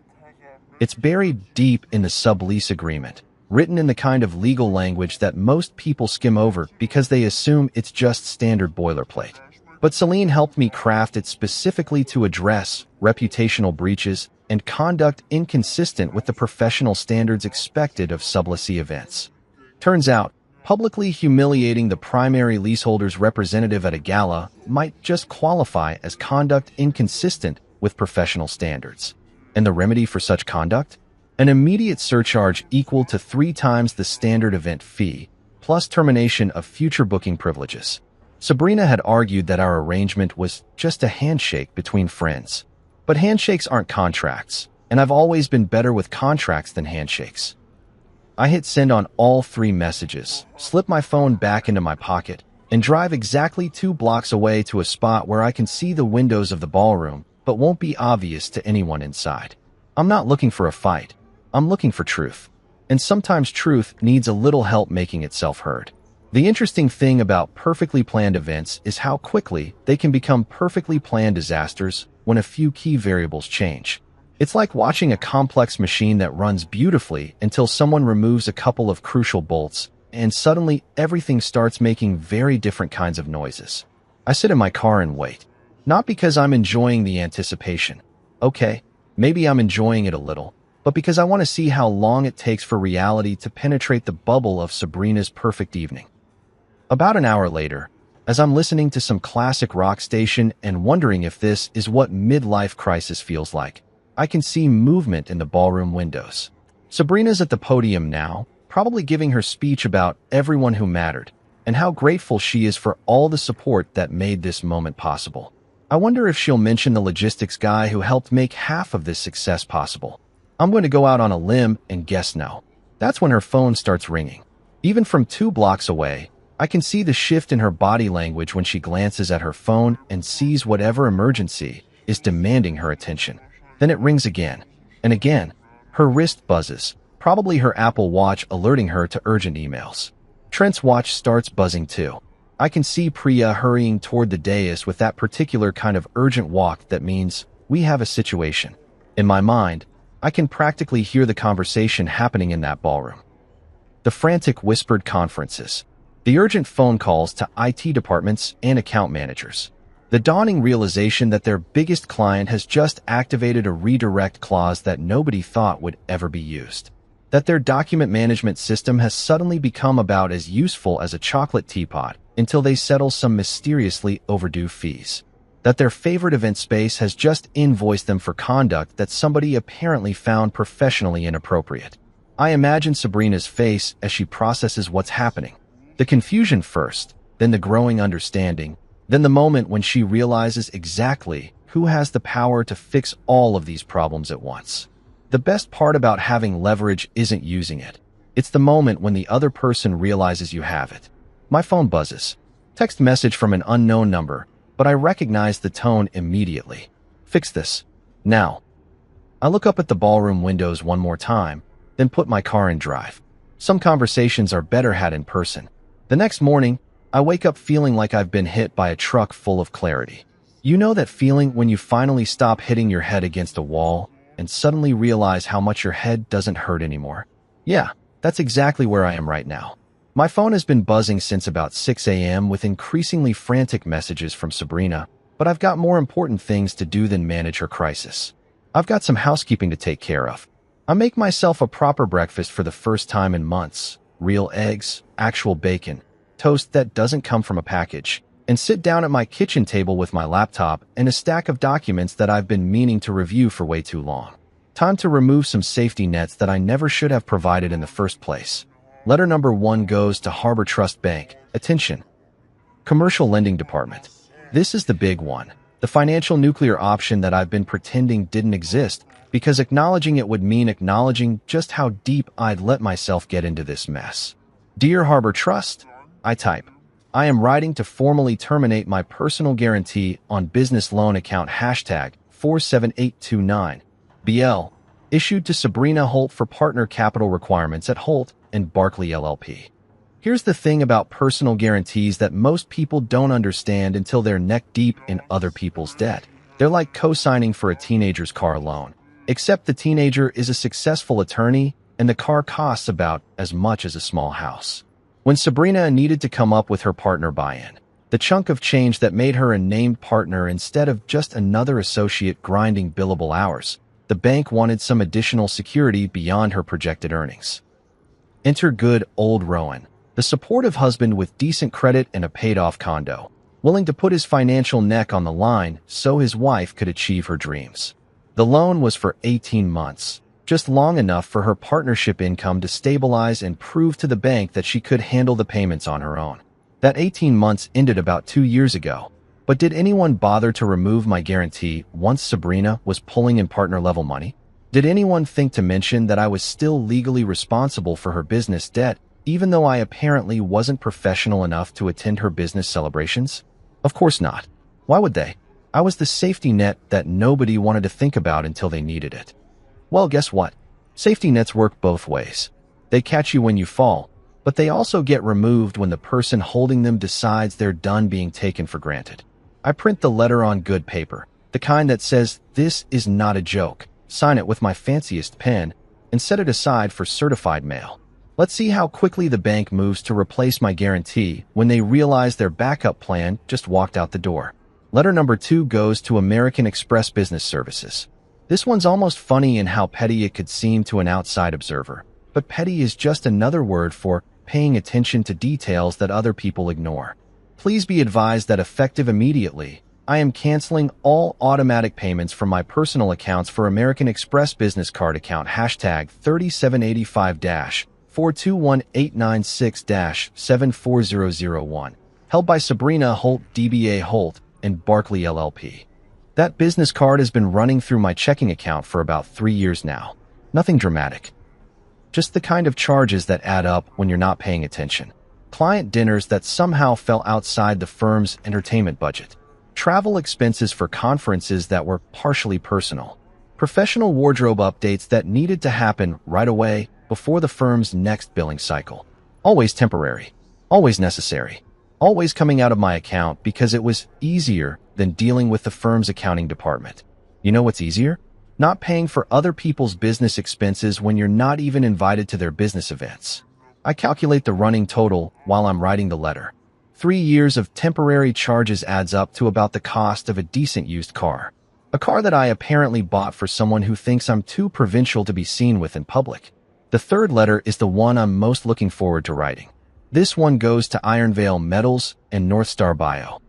It's buried deep in the sublease agreement, written in the kind of legal language that most people skim over because they assume it's just standard boilerplate. But Celine helped me craft it specifically to address reputational breaches and conduct inconsistent with the professional standards expected of subleasee events. Turns out, publicly humiliating the primary leaseholder's representative at a gala might just qualify as conduct inconsistent with professional standards. And the remedy for such conduct? An immediate surcharge equal to 3 times the standard event fee, plus termination of future booking privileges. Sabrina had argued that our arrangement was just a handshake between friends. But handshakes aren't contracts, and I've always been better with contracts than handshakes. I hit send on all 3 messages, slip my phone back into my pocket, and drive exactly 2 blocks away to a spot where I can see the windows of the ballroom, but won't be obvious to anyone inside. I'm not looking for a fight. I'm looking for truth. And sometimes truth needs a little help making itself heard. The interesting thing about perfectly planned events is how quickly they can become perfectly planned disasters when a few key variables change. It's like watching a complex machine that runs beautifully until someone removes a couple of crucial bolts, and suddenly everything starts making very different kinds of noises. I sit in my car and wait. Not because I'm enjoying the anticipation. Okay, maybe I'm enjoying it a little, but because I want to see how long it takes for reality to penetrate the bubble of Sabrina's perfect evening. About an hour later, as I'm listening to some classic rock station and wondering if this is what midlife crisis feels like, I can see movement in the ballroom windows. Sabrina's at the podium now, probably giving her speech about everyone who mattered, and how grateful she is for all the support that made this moment possible. I wonder if she'll mention the logistics guy who helped make half of this success possible. I'm going to go out on a limb and guess no. That's when her phone starts ringing. Even from 2 blocks away, I can see the shift in her body language when she glances at her phone and sees whatever emergency is demanding her attention. Then it rings again, and again. Her wrist buzzes, probably her Apple Watch alerting her to urgent emails. Trent's watch starts buzzing too. I can see Priya hurrying toward the dais with that particular kind of urgent walk that means we have a situation. In my mind, I can practically hear the conversation happening in that ballroom. The frantic whispered conferences, the urgent phone calls to IT departments and account managers, the dawning realization that their biggest client has just activated a redirect clause that nobody thought would ever be used, that their document management system has suddenly become about as useful as a chocolate teapot until they settle some mysteriously overdue fees, that their favorite event space has just invoiced them for conduct that somebody apparently found professionally inappropriate. I imagine Sabrina's face as she processes what's happening. The confusion first, then the growing understanding, then the moment when she realizes exactly who has the power to fix all of these problems at once. The best part about having leverage isn't using it. It's the moment when the other person realizes you have it. My phone buzzes. Text message from an unknown number, but I recognize the tone immediately. Fix this. Now. I look up at the ballroom windows one more time, then put my car in drive. Some conversations are better had in person. The next morning, I wake up feeling like I've been hit by a truck full of clarity. You know that feeling when you finally stop hitting your head against a wall and suddenly realize how much your head doesn't hurt anymore? Yeah, that's exactly where I am right now. My phone has been buzzing since about 6 a.m. with increasingly frantic messages from Sabrina, but I've got more important things to do than manage her crisis. I've got some housekeeping to take care of. I make myself a proper breakfast for the first time in months. Real eggs, actual bacon, toast that doesn't come from a package, and sit down at my kitchen table with my laptop and a stack of documents that I've been meaning to review for way too long. Time to remove some safety nets that I never should have provided in the first place. Letter number 1 goes to Harbor Trust Bank. Attention. Commercial Lending Department. This is the big one. The financial nuclear option that I've been pretending didn't exist, because acknowledging it would mean acknowledging just how deep I'd let myself get into this mess. Dear Harbor Trust, I type. I am writing to formally terminate my personal guarantee on business loan account #47829 BL, issued to Sabrina Holt for partner capital requirements at Holt and Barkley LLP. Here's the thing about personal guarantees that most people don't understand until they're neck deep in other people's debt. They're like co-signing for a teenager's car loan, except the teenager is a successful attorney and the car costs about as much as a small house. When Sabrina needed to come up with her partner buy-in, the chunk of change that made her a named partner instead of just another associate grinding billable hours, the bank wanted some additional security beyond her projected earnings. Enter good old Rowan, the supportive husband with decent credit and a paid-off condo, willing to put his financial neck on the line so his wife could achieve her dreams. The loan was for 18 months, just long enough for her partnership income to stabilize and prove to the bank that she could handle the payments on her own. That 18 months ended about 2 years ago, But did anyone bother to remove my guarantee once Sabrina was pulling in partner-level money? Did anyone think to mention that I was still legally responsible for her business debt, even though I apparently wasn't professional enough to attend her business celebrations? Of course not. Why would they? I was the safety net that nobody wanted to think about until they needed it. Well, guess what? Safety nets work both ways. They catch you when you fall, but they also get removed when the person holding them decides they're done being taken for granted. I print the letter on good paper, the kind that says, "This is not a joke," sign it with my fanciest pen, and set it aside for certified mail. Let's see how quickly the bank moves to replace my guarantee when they realize their backup plan just walked out the door. Letter number 2 goes to American Express Business Services. This one's almost funny in how petty it could seem to an outside observer, but petty is just another word for paying attention to details that other people ignore. Please be advised that effective immediately, I am canceling all automatic payments from my personal accounts for American Express Business Card account hashtag 3785-421896-74001, held by Sabrina Holt DBA Holt and Barclay LLP. That business card has been running through my checking account for about 3 years now. Nothing dramatic. Just the kind of charges that add up when you're not paying attention. Client dinners that somehow fell outside the firm's entertainment budget. Travel expenses for conferences that were partially personal. Professional wardrobe updates that needed to happen right away before the firm's next billing cycle. Always temporary. Always necessary. Always coming out of my account because it was easier than dealing with the firm's accounting department. You know what's easier? Not paying for other people's business expenses when you're not even invited to their business events. I calculate the running total while I'm writing the letter. 3 years of temporary charges adds up to about the cost of a decent used car. A car that I apparently bought for someone who thinks I'm too provincial to be seen with in public. The third letter is the one I'm most looking forward to writing. This one goes to Ironvale Metals and Northstar Bio.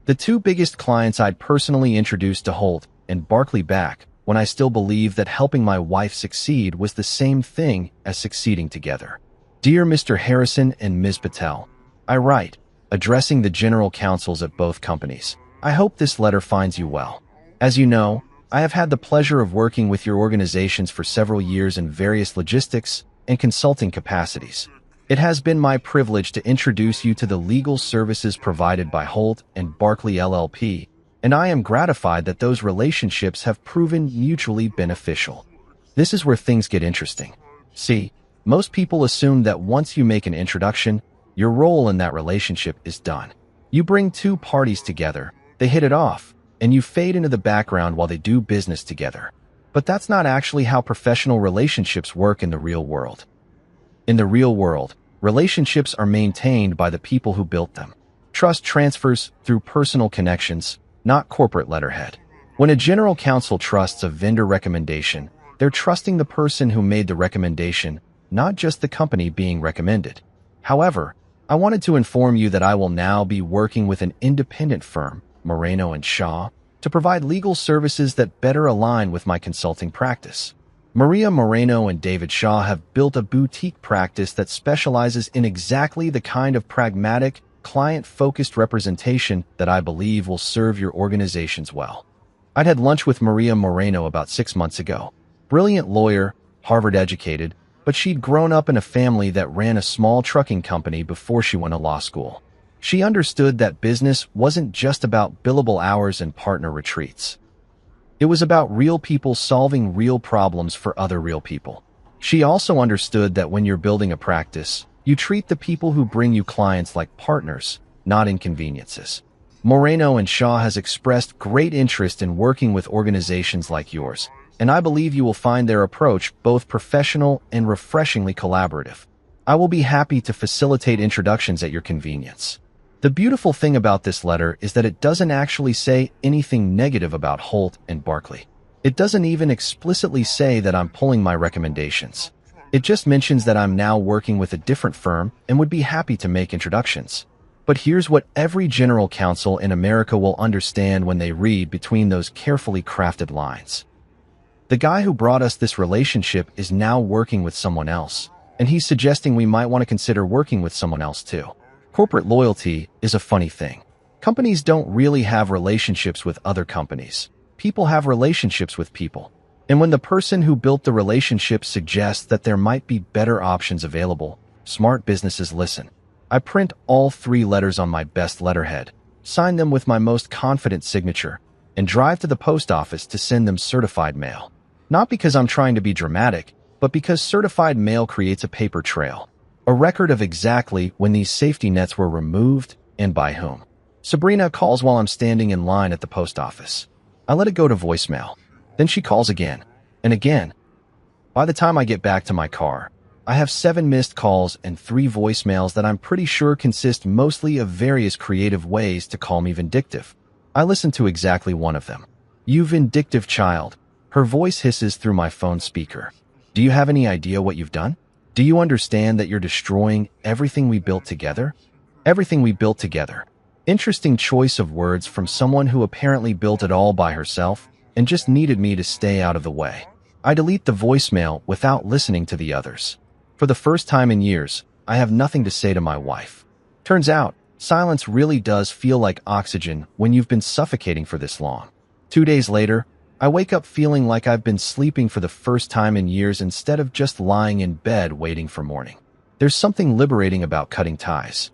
The two biggest clients I'd personally introduced to Holt and Barclay back when I still believed that helping my wife succeed was the same thing as succeeding together. Dear Mr. Harrison and Ms. Patel, I write, addressing the general counsels at both companies. I hope this letter finds you well. As you know, I have had the pleasure of working with your organizations for several years in various logistics and consulting capacities. It has been my privilege to introduce you to the legal services provided by Holt and Barclay LLP, and I am gratified that those relationships have proven mutually beneficial. This is where things get interesting. See, most people assume that once you make an introduction, your role in that relationship is done. You bring two parties together, they hit it off, and you fade into the background while they do business together. But that's not actually how professional relationships work in the real world. In the real world, relationships are maintained by the people who built them. Trust transfers through personal connections, not corporate letterhead. When a general counsel trusts a vendor recommendation, they're trusting the person who made the recommendation, not just the company being recommended. However, I wanted to inform you that I will now be working with an independent firm, Moreno & Shaw, to provide legal services that better align with my consulting practice. Maria Moreno and David Shaw have built a boutique practice that specializes in exactly the kind of pragmatic, client-focused representation that I believe will serve your organizations well. I'd had lunch with Maria Moreno about 6 months ago. Brilliant lawyer, Harvard-educated, but she'd grown up in a family that ran a small trucking company before she went to law school. She understood that business wasn't just about billable hours and partner retreats. It was about real people solving real problems for other real people. She also understood that when you're building a practice, you treat the people who bring you clients like partners, not inconveniences. Moreno & Shaw has expressed great interest in working with organizations like yours, and I believe you will find their approach both professional and refreshingly collaborative. I will be happy to facilitate introductions at your convenience. The beautiful thing about this letter is that it doesn't actually say anything negative about Holt and Barclay. It doesn't even explicitly say that I'm pulling my recommendations. It just mentions that I'm now working with a different firm and would be happy to make introductions. But here's what every general counsel in America will understand when they read between those carefully crafted lines. The guy who brought us this relationship is now working with someone else, and he's suggesting we might want to consider working with someone else too. Corporate loyalty is a funny thing. Companies don't really have relationships with other companies. People have relationships with people. And when the person who built the relationship suggests that there might be better options available, smart businesses listen. I print all 3 letters on my best letterhead, sign them with my most confident signature, and drive to the post office to send them certified mail. Not because I'm trying to be dramatic, but because certified mail creates a paper trail, a record of exactly when these safety nets were removed and by whom. Sabrina calls while I'm standing in line at the post office. I let it go to voicemail. Then she calls again, and again. By the time I get back to my car, I have 7 missed calls and 3 voicemails that I'm pretty sure consist mostly of various creative ways to call me vindictive. I listen to exactly one of them. "You vindictive child." Her voice hisses through my phone speaker. "Do you have any idea what you've done? Do you understand that you're destroying everything we built together?" Everything we built together. Interesting choice of words from someone who apparently built it all by herself and just needed me to stay out of the way. I delete the voicemail without listening to the others. For the first time in years, I have nothing to say to my wife. Turns out, silence really does feel like oxygen when you've been suffocating for this long. 2 days later, I wake up feeling like I've been sleeping for the first time in years instead of just lying in bed waiting for morning. There's something liberating about cutting ties.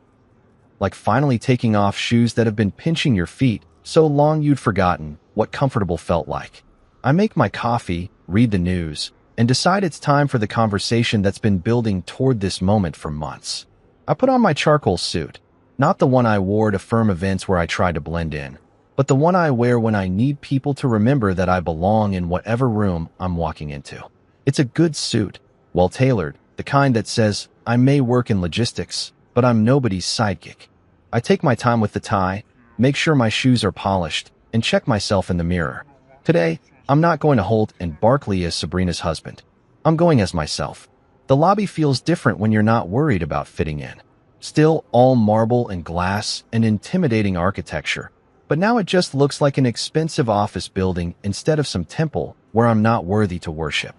Like finally taking off shoes that have been pinching your feet so long you'd forgotten what comfortable felt like. I make my coffee, read the news, and decide it's time for the conversation that's been building toward this moment for months. I put on my charcoal suit, not the one I wore to firm events where I try to blend in, but the one I wear when I need people to remember that I belong in whatever room I'm walking into. It's a good suit, well-tailored, the kind that says, "I may work in logistics, but I'm nobody's sidekick." I take my time with the tie, make sure my shoes are polished, and check myself in the mirror. Today, I'm not going to Holt and Barkley as Sabrina's husband. I'm going as myself. The lobby feels different when you're not worried about fitting in. Still all marble and glass and intimidating architecture, but now it just looks like an expensive office building instead of some temple where I'm not worthy to worship.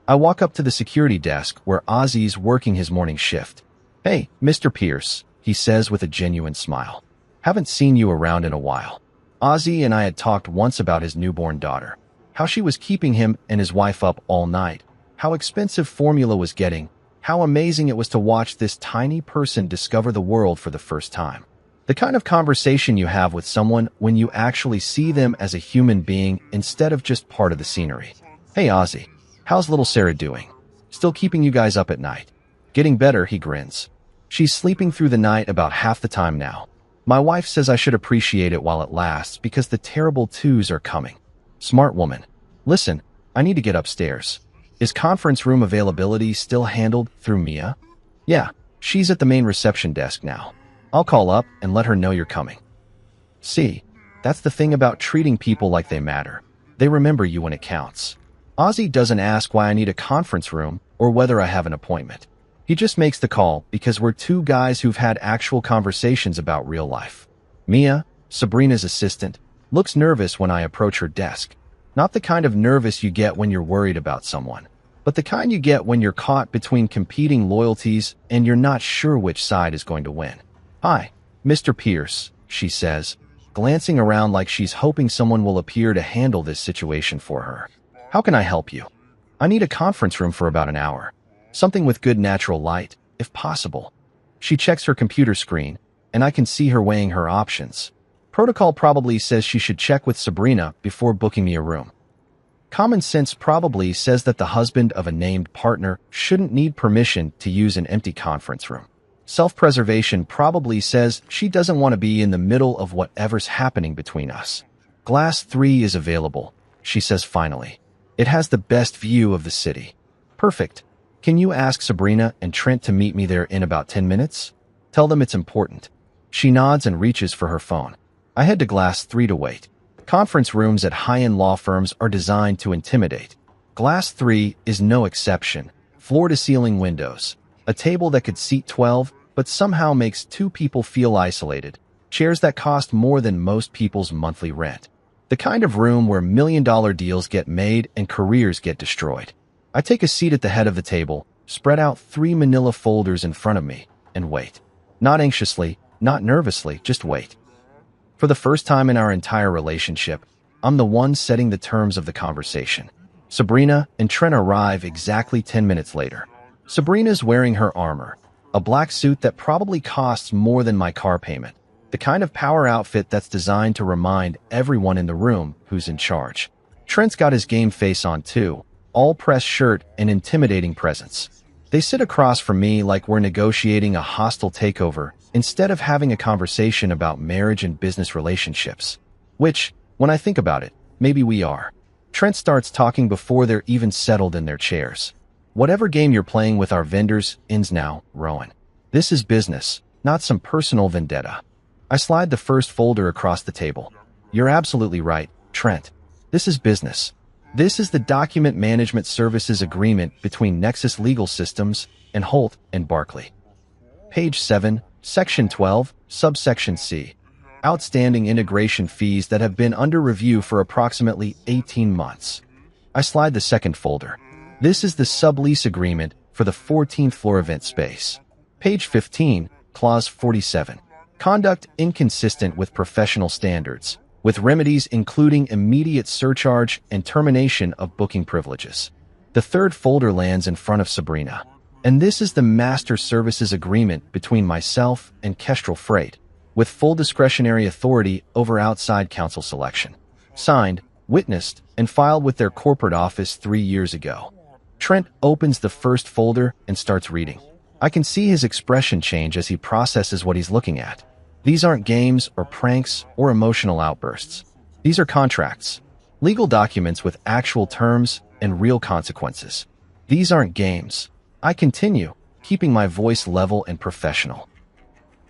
I walk up to the security desk where Ozzy's working his morning shift. "Hey, Mr. Pierce," he says with a genuine smile. "Haven't seen you around in a while." Ozzy and I had talked once about his newborn daughter, how she was keeping him and his wife up all night, how expensive formula was getting, how amazing it was to watch this tiny person discover the world for the first time. The kind of conversation you have with someone when you actually see them as a human being instead of just part of the scenery. "Hey Ozzy, how's little Sarah doing? Still keeping you guys up at night?" "Getting better," he grins. "She's sleeping through the night about half the time now. My wife says I should appreciate it while it lasts because the terrible twos are coming." Smart woman. "Listen, I need to get upstairs. Is conference room availability still handled through Mia?" "Yeah, she's at the main reception desk now. I'll call up and let her know you're coming." See, that's the thing about treating people like they matter. They remember you when it counts. Ozzy doesn't ask why I need a conference room or whether I have an appointment. He just makes the call because we're 2 guys who've had actual conversations about real life. Mia, Sabrina's assistant, looks nervous when I approach her desk. Not the kind of nervous you get when you're worried about someone, but the kind you get when you're caught between competing loyalties and you're not sure which side is going to win. "Hi, Mr. Pierce," she says, glancing around like she's hoping someone will appear to handle this situation for her. "How can I help you?" "I need a conference room for about an hour. Something with good natural light, if possible." She checks her computer screen, and I can see her weighing her options. Protocol probably says she should check with Sabrina before booking me a room. Common sense probably says that the husband of a named partner shouldn't need permission to use an empty conference room. Self-preservation probably says she doesn't want to be in the middle of whatever's happening between us. "Glass 3 is available," she says finally. "It has the best view of the city." "Perfect. Can you ask Sabrina and Trent to meet me there in about 10 minutes? Tell them it's important." She nods and reaches for her phone. I head to Glass 3 to wait. Conference rooms at high-end law firms are designed to intimidate. Glass 3 is no exception. Floor-to-ceiling windows. A table that could seat 12, but somehow makes 2 people feel isolated. Chairs that cost more than most people's monthly rent. The kind of room where million-dollar deals get made and careers get destroyed. I take a seat at the head of the table, spread out 3 manila folders in front of me, and wait. Not anxiously, not nervously, just wait. For the first time in our entire relationship, I'm the one setting the terms of the conversation. Sabrina and Trent arrive exactly 10 minutes later. Sabrina's wearing her armor, a black suit that probably costs more than my car payment, the kind of power outfit that's designed to remind everyone in the room who's in charge. Trent's got his game face on too, all-pressed shirt and intimidating presence. They sit across from me like we're negotiating a hostile takeover instead of having a conversation about marriage and business relationships. Which, when I think about it, maybe we are. Trent starts talking before they're even settled in their chairs. Whatever game you're playing with our vendors ends now, Rowan. This is business, not some personal vendetta. I slide the first folder across the table. You're absolutely right, Trent. This is business. This is the Document Management Services Agreement between Nexus Legal Systems and Holt and Barkley. Page 7, Section 12, Subsection C. Outstanding integration fees that have been under review for approximately 18 months. I slide the second folder. This is the sublease agreement for the 14th floor event space. Page 15, Clause 47. Conduct inconsistent with professional standards, with remedies including immediate surcharge and termination of booking privileges. The third folder lands in front of Sabrina. And this is the Master Services Agreement between myself and Kestrel Freight, with full discretionary authority over outside counsel selection. Signed, witnessed, and filed with their corporate office 3 years ago. Trent opens the first folder and starts reading. I can see his expression change as he processes what he's looking at. These aren't games or pranks or emotional outbursts. These are contracts. Legal documents with actual terms and real consequences. These aren't games. I continue, keeping my voice level and professional.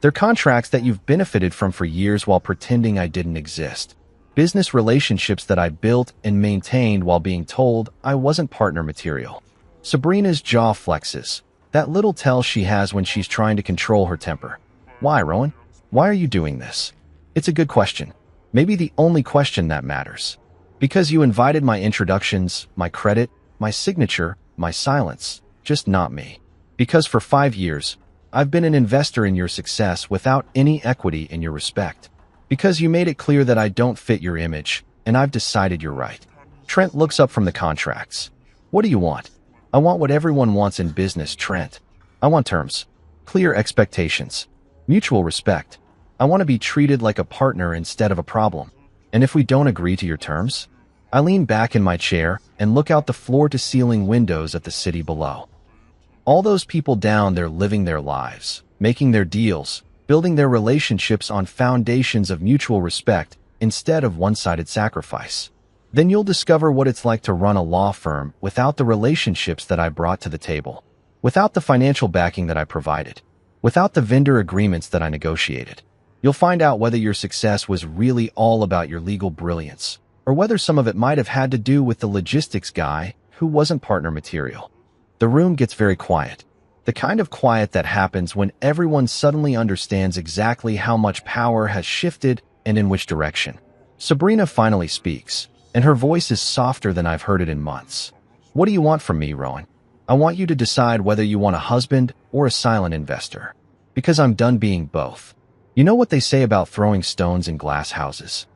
They're contracts that you've benefited from for years while pretending I didn't exist. Business relationships that I built and maintained while being told I wasn't partner material. Sabrina's jaw flexes, that little tell she has when she's trying to control her temper. Why, Rowan? Why are you doing this? It's a good question. Maybe the only question that matters. Because you invited my introductions, my credit, my signature, my silence, just not me. Because for 5 years, I've been an investor in your success without any equity in your respect. Because you made it clear that I don't fit your image, and I've decided you're right. Trent looks up from the contracts. What do you want? I want what everyone wants in business, Trent. I want terms, clear expectations, mutual respect. I want to be treated like a partner instead of a problem. And if we don't agree to your terms? I lean back in my chair and look out the floor-to-ceiling windows at the city below. All those people down there living their lives, making their deals, building their relationships on foundations of mutual respect instead of one-sided sacrifice. Then you'll discover what it's like to run a law firm without the relationships that I brought to the table, without the financial backing that I provided, without the vendor agreements that I negotiated. You'll find out whether your success was really all about your legal brilliance, or whether some of it might have had to do with the logistics guy who wasn't partner material. The room gets very quiet. The kind of quiet that happens when everyone suddenly understands exactly how much power has shifted and in which direction. Sabrina finally speaks, and her voice is softer than I've heard it in months. What do you want from me, Rowan? I want you to decide whether you want a husband or a silent investor. Because I'm done being both. You know what they say about throwing stones in glass houses?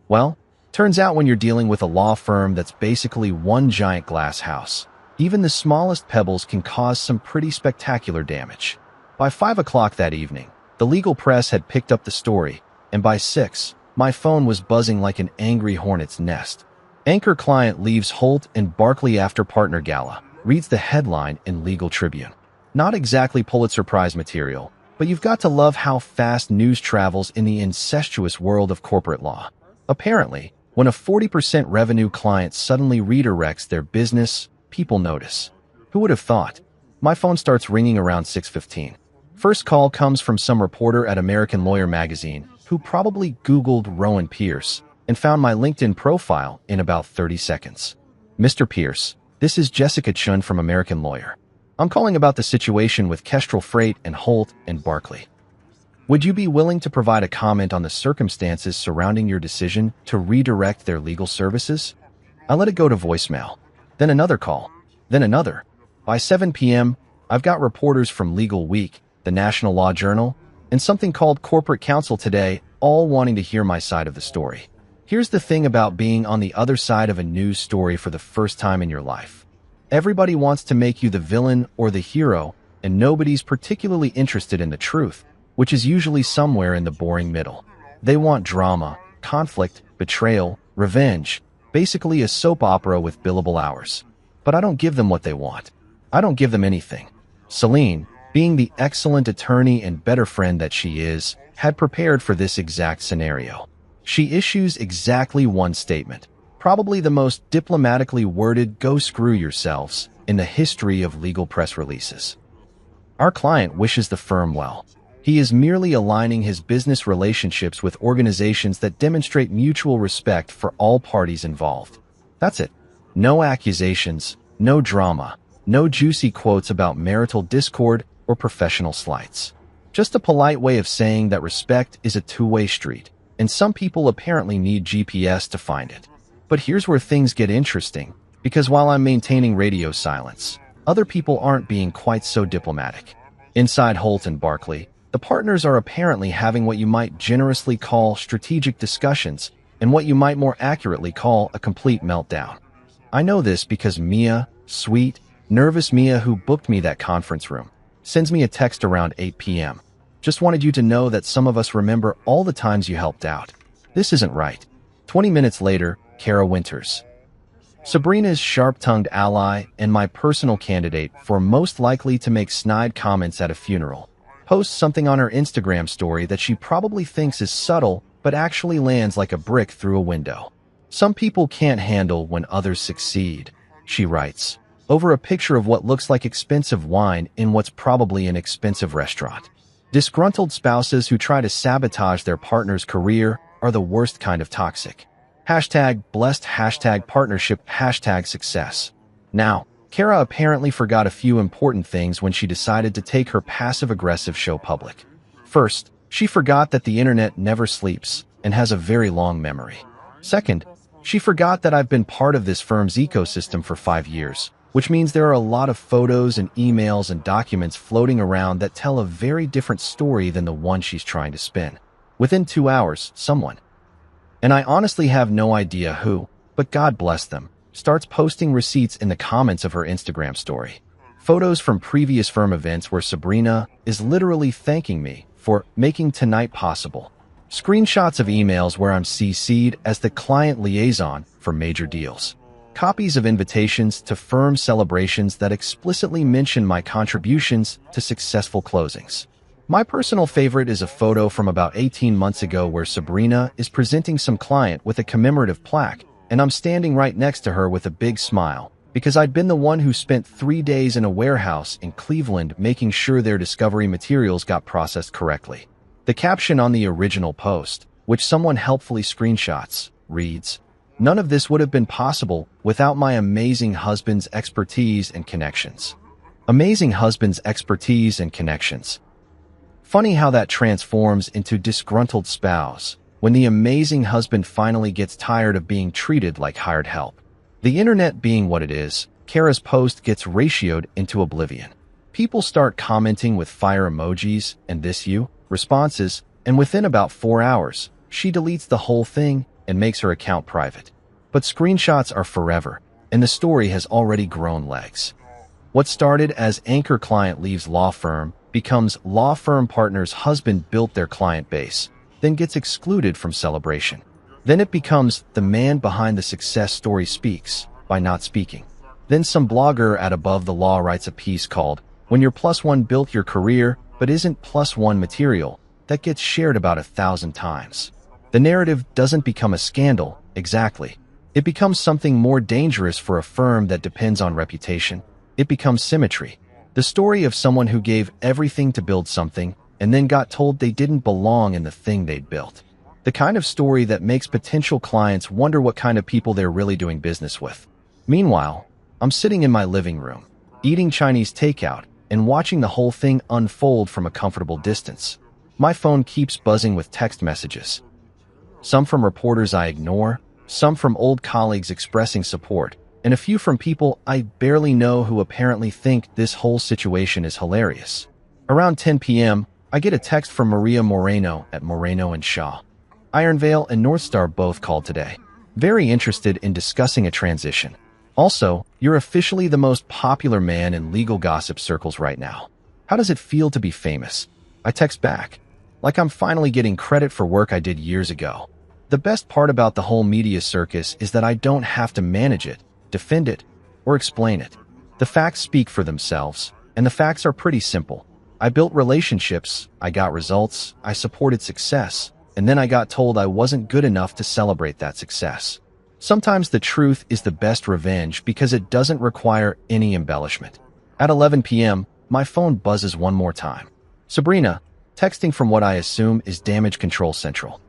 Well, turns out when you're dealing with a law firm that's basically one giant glass house, even the smallest pebbles can cause some pretty spectacular damage. By 5 o'clock that evening, the legal press had picked up the story, and by 6, my phone was buzzing like an angry hornet's nest. Anchor client leaves Holt and Barkley after partner gala, reads the headline in Legal Tribune. Not exactly Pulitzer Prize material, but you've got to love how fast news travels in the incestuous world of corporate law. Apparently, when a 40% revenue client suddenly redirects their business, people notice. Who would have thought? My phone starts ringing around 6:15. First call comes from some reporter at American Lawyer magazine who probably Googled Rowan Pierce and found my LinkedIn profile in about 30 seconds. Mr. Pierce, this is Jessica Chun from American Lawyer. I'm calling about the situation with Kestrel Freight and Holt and Barkley. Would you be willing to provide a comment on the circumstances surrounding your decision to redirect their legal services? I let it go to voicemail. Then another call. Then another. By 7 p.m., I've got reporters from Legal Week, the National Law Journal, and something called Corporate Counsel Today all wanting to hear my side of the story. Here's the thing about being on the other side of a news story for the first time in your life. Everybody wants to make you the villain or the hero, and nobody's particularly interested in the truth, which is usually somewhere in the boring middle. They want drama, conflict, betrayal, revenge, basically a soap opera with billable hours. But I don't give them what they want. I don't give them anything. Celine, being the excellent attorney and better friend that she is, had prepared for this exact scenario. She issues exactly one statement, probably the most diplomatically worded "go screw yourselves" in the history of legal press releases. Our client wishes the firm well. He is merely aligning his business relationships with organizations that demonstrate mutual respect for all parties involved. That's it. No accusations, no drama, no juicy quotes about marital discord or professional slights. Just a polite way of saying that respect is a two-way street, and some people apparently need GPS to find it. But here's where things get interesting, because while I'm maintaining radio silence, other people aren't being quite so diplomatic. Inside Holt and Barkley, the partners are apparently having what you might generously call strategic discussions and what you might more accurately call a complete meltdown. I know this because Mia, sweet, nervous Mia who booked me that conference room, sends me a text around 8 p.m. Just wanted you to know that some of us remember all the times you helped out. This isn't right. 20 minutes later, Kara Winters, Sabrina's sharp-tongued ally and my personal candidate for most likely to make snide comments at a funeral, posts something on her Instagram story that she probably thinks is subtle but actually lands like a brick through a window. Some people can't handle when others succeed, she writes, over a picture of what looks like expensive wine in what's probably an expensive restaurant. Disgruntled spouses who try to sabotage their partner's career are the worst kind of toxic. Hashtag blessed, hashtag partnership, hashtag success. Now, Kara apparently forgot a few important things when she decided to take her passive-aggressive show public. First, she forgot that the internet never sleeps and has a very long memory. Second, she forgot that I've been part of this firm's ecosystem for 5 years, which means there are a lot of photos and emails and documents floating around that tell a very different story than the one she's trying to spin. Within 2 hours, someone, and I honestly have no idea who, but God bless them, starts posting receipts in the comments of her Instagram story. Photos from previous firm events where Sabrina is literally thanking me for making tonight possible. Screenshots of emails where I'm CC'd as the client liaison for major deals. Copies of invitations to firm celebrations that explicitly mention my contributions to successful closings. My personal favorite is a photo from about 18 months ago where Sabrina is presenting some client with a commemorative plaque, and I'm standing right next to her with a big smile, because I'd been the one who spent 3 days in a warehouse in Cleveland making sure their discovery materials got processed correctly. The caption on the original post, which someone helpfully screenshots, reads, "None of this would have been possible without my amazing husband's expertise and connections." Amazing husband's expertise and connections. Funny how that transforms into disgruntled spouse when the amazing husband finally gets tired of being treated like hired help. The internet being what it is, Kara's post gets ratioed into oblivion. People start commenting with fire emojis and "this you" responses, and within about 4 hours, she deletes the whole thing and makes her account private. But screenshots are forever, and the story has already grown legs. What started as anchor client leaves law firm becomes law firm partner's husband built their client base, then gets excluded from celebration. Then it becomes the man behind the success story speaks by not speaking. Then some blogger at Above the Law writes a piece called "When Your Plus One Built Your Career But Isn't Plus One Material" that gets shared about 1,000 times. The narrative doesn't become a scandal, exactly. It becomes something more dangerous for a firm that depends on reputation. It becomes symmetry. The story of someone who gave everything to build something and then got told they didn't belong in the thing they'd built. The kind of story that makes potential clients wonder what kind of people they're really doing business with. Meanwhile, I'm sitting in my living room, eating Chinese takeout, and watching the whole thing unfold from a comfortable distance. My phone keeps buzzing with text messages. Some from reporters I ignore, some from old colleagues expressing support, and a few from people I barely know who apparently think this whole situation is hilarious. Around 10 p.m., I get a text from Maria Moreno at Moreno & Shaw. Ironvale and Northstar both called today, very interested in discussing a transition. Also, you're officially the most popular man in legal gossip circles right now. How does it feel to be famous? I text back, like I'm finally getting credit for work I did years ago. The best part about the whole media circus is that I don't have to manage it, defend it, or explain it. The facts speak for themselves, and the facts are pretty simple. I built relationships, I got results, I supported success, and then I got told I wasn't good enough to celebrate that success. Sometimes the truth is the best revenge because it doesn't require any embellishment. At 11 p.m., my phone buzzes one more time. Sabrina, texting from what I assume is Damage Control Central.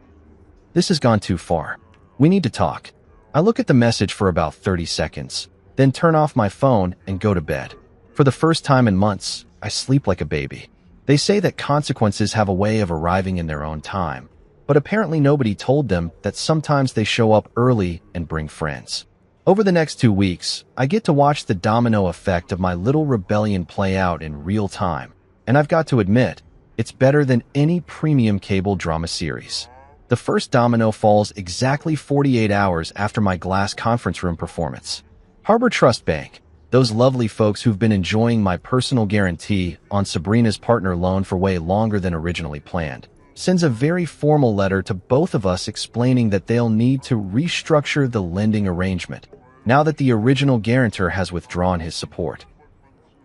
This has gone too far. We need to talk. I look at the message for about 30 seconds, then turn off my phone and go to bed. For the first time in months, I sleep like a baby. They say that consequences have a way of arriving in their own time, but apparently nobody told them that sometimes they show up early and bring friends. Over the next 2 weeks, I get to watch the domino effect of my little rebellion play out in real time, and I've got to admit, it's better than any premium cable drama series. The first domino falls exactly 48 hours after my glass conference room performance. Harbor Trust Bank, those lovely folks who've been enjoying my personal guarantee on Sabrina's partner loan for way longer than originally planned, sends a very formal letter to both of us explaining that they'll need to restructure the lending arrangement now that the original guarantor has withdrawn his support.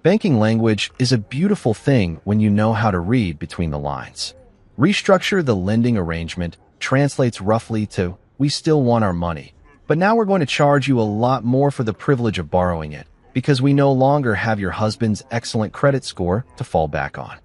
Banking language is a beautiful thing when you know how to read between the lines. Restructure the lending arrangement translates roughly to, we still want our money, but now we're going to charge you a lot more for the privilege of borrowing it, because we no longer have your husband's excellent credit score to fall back on.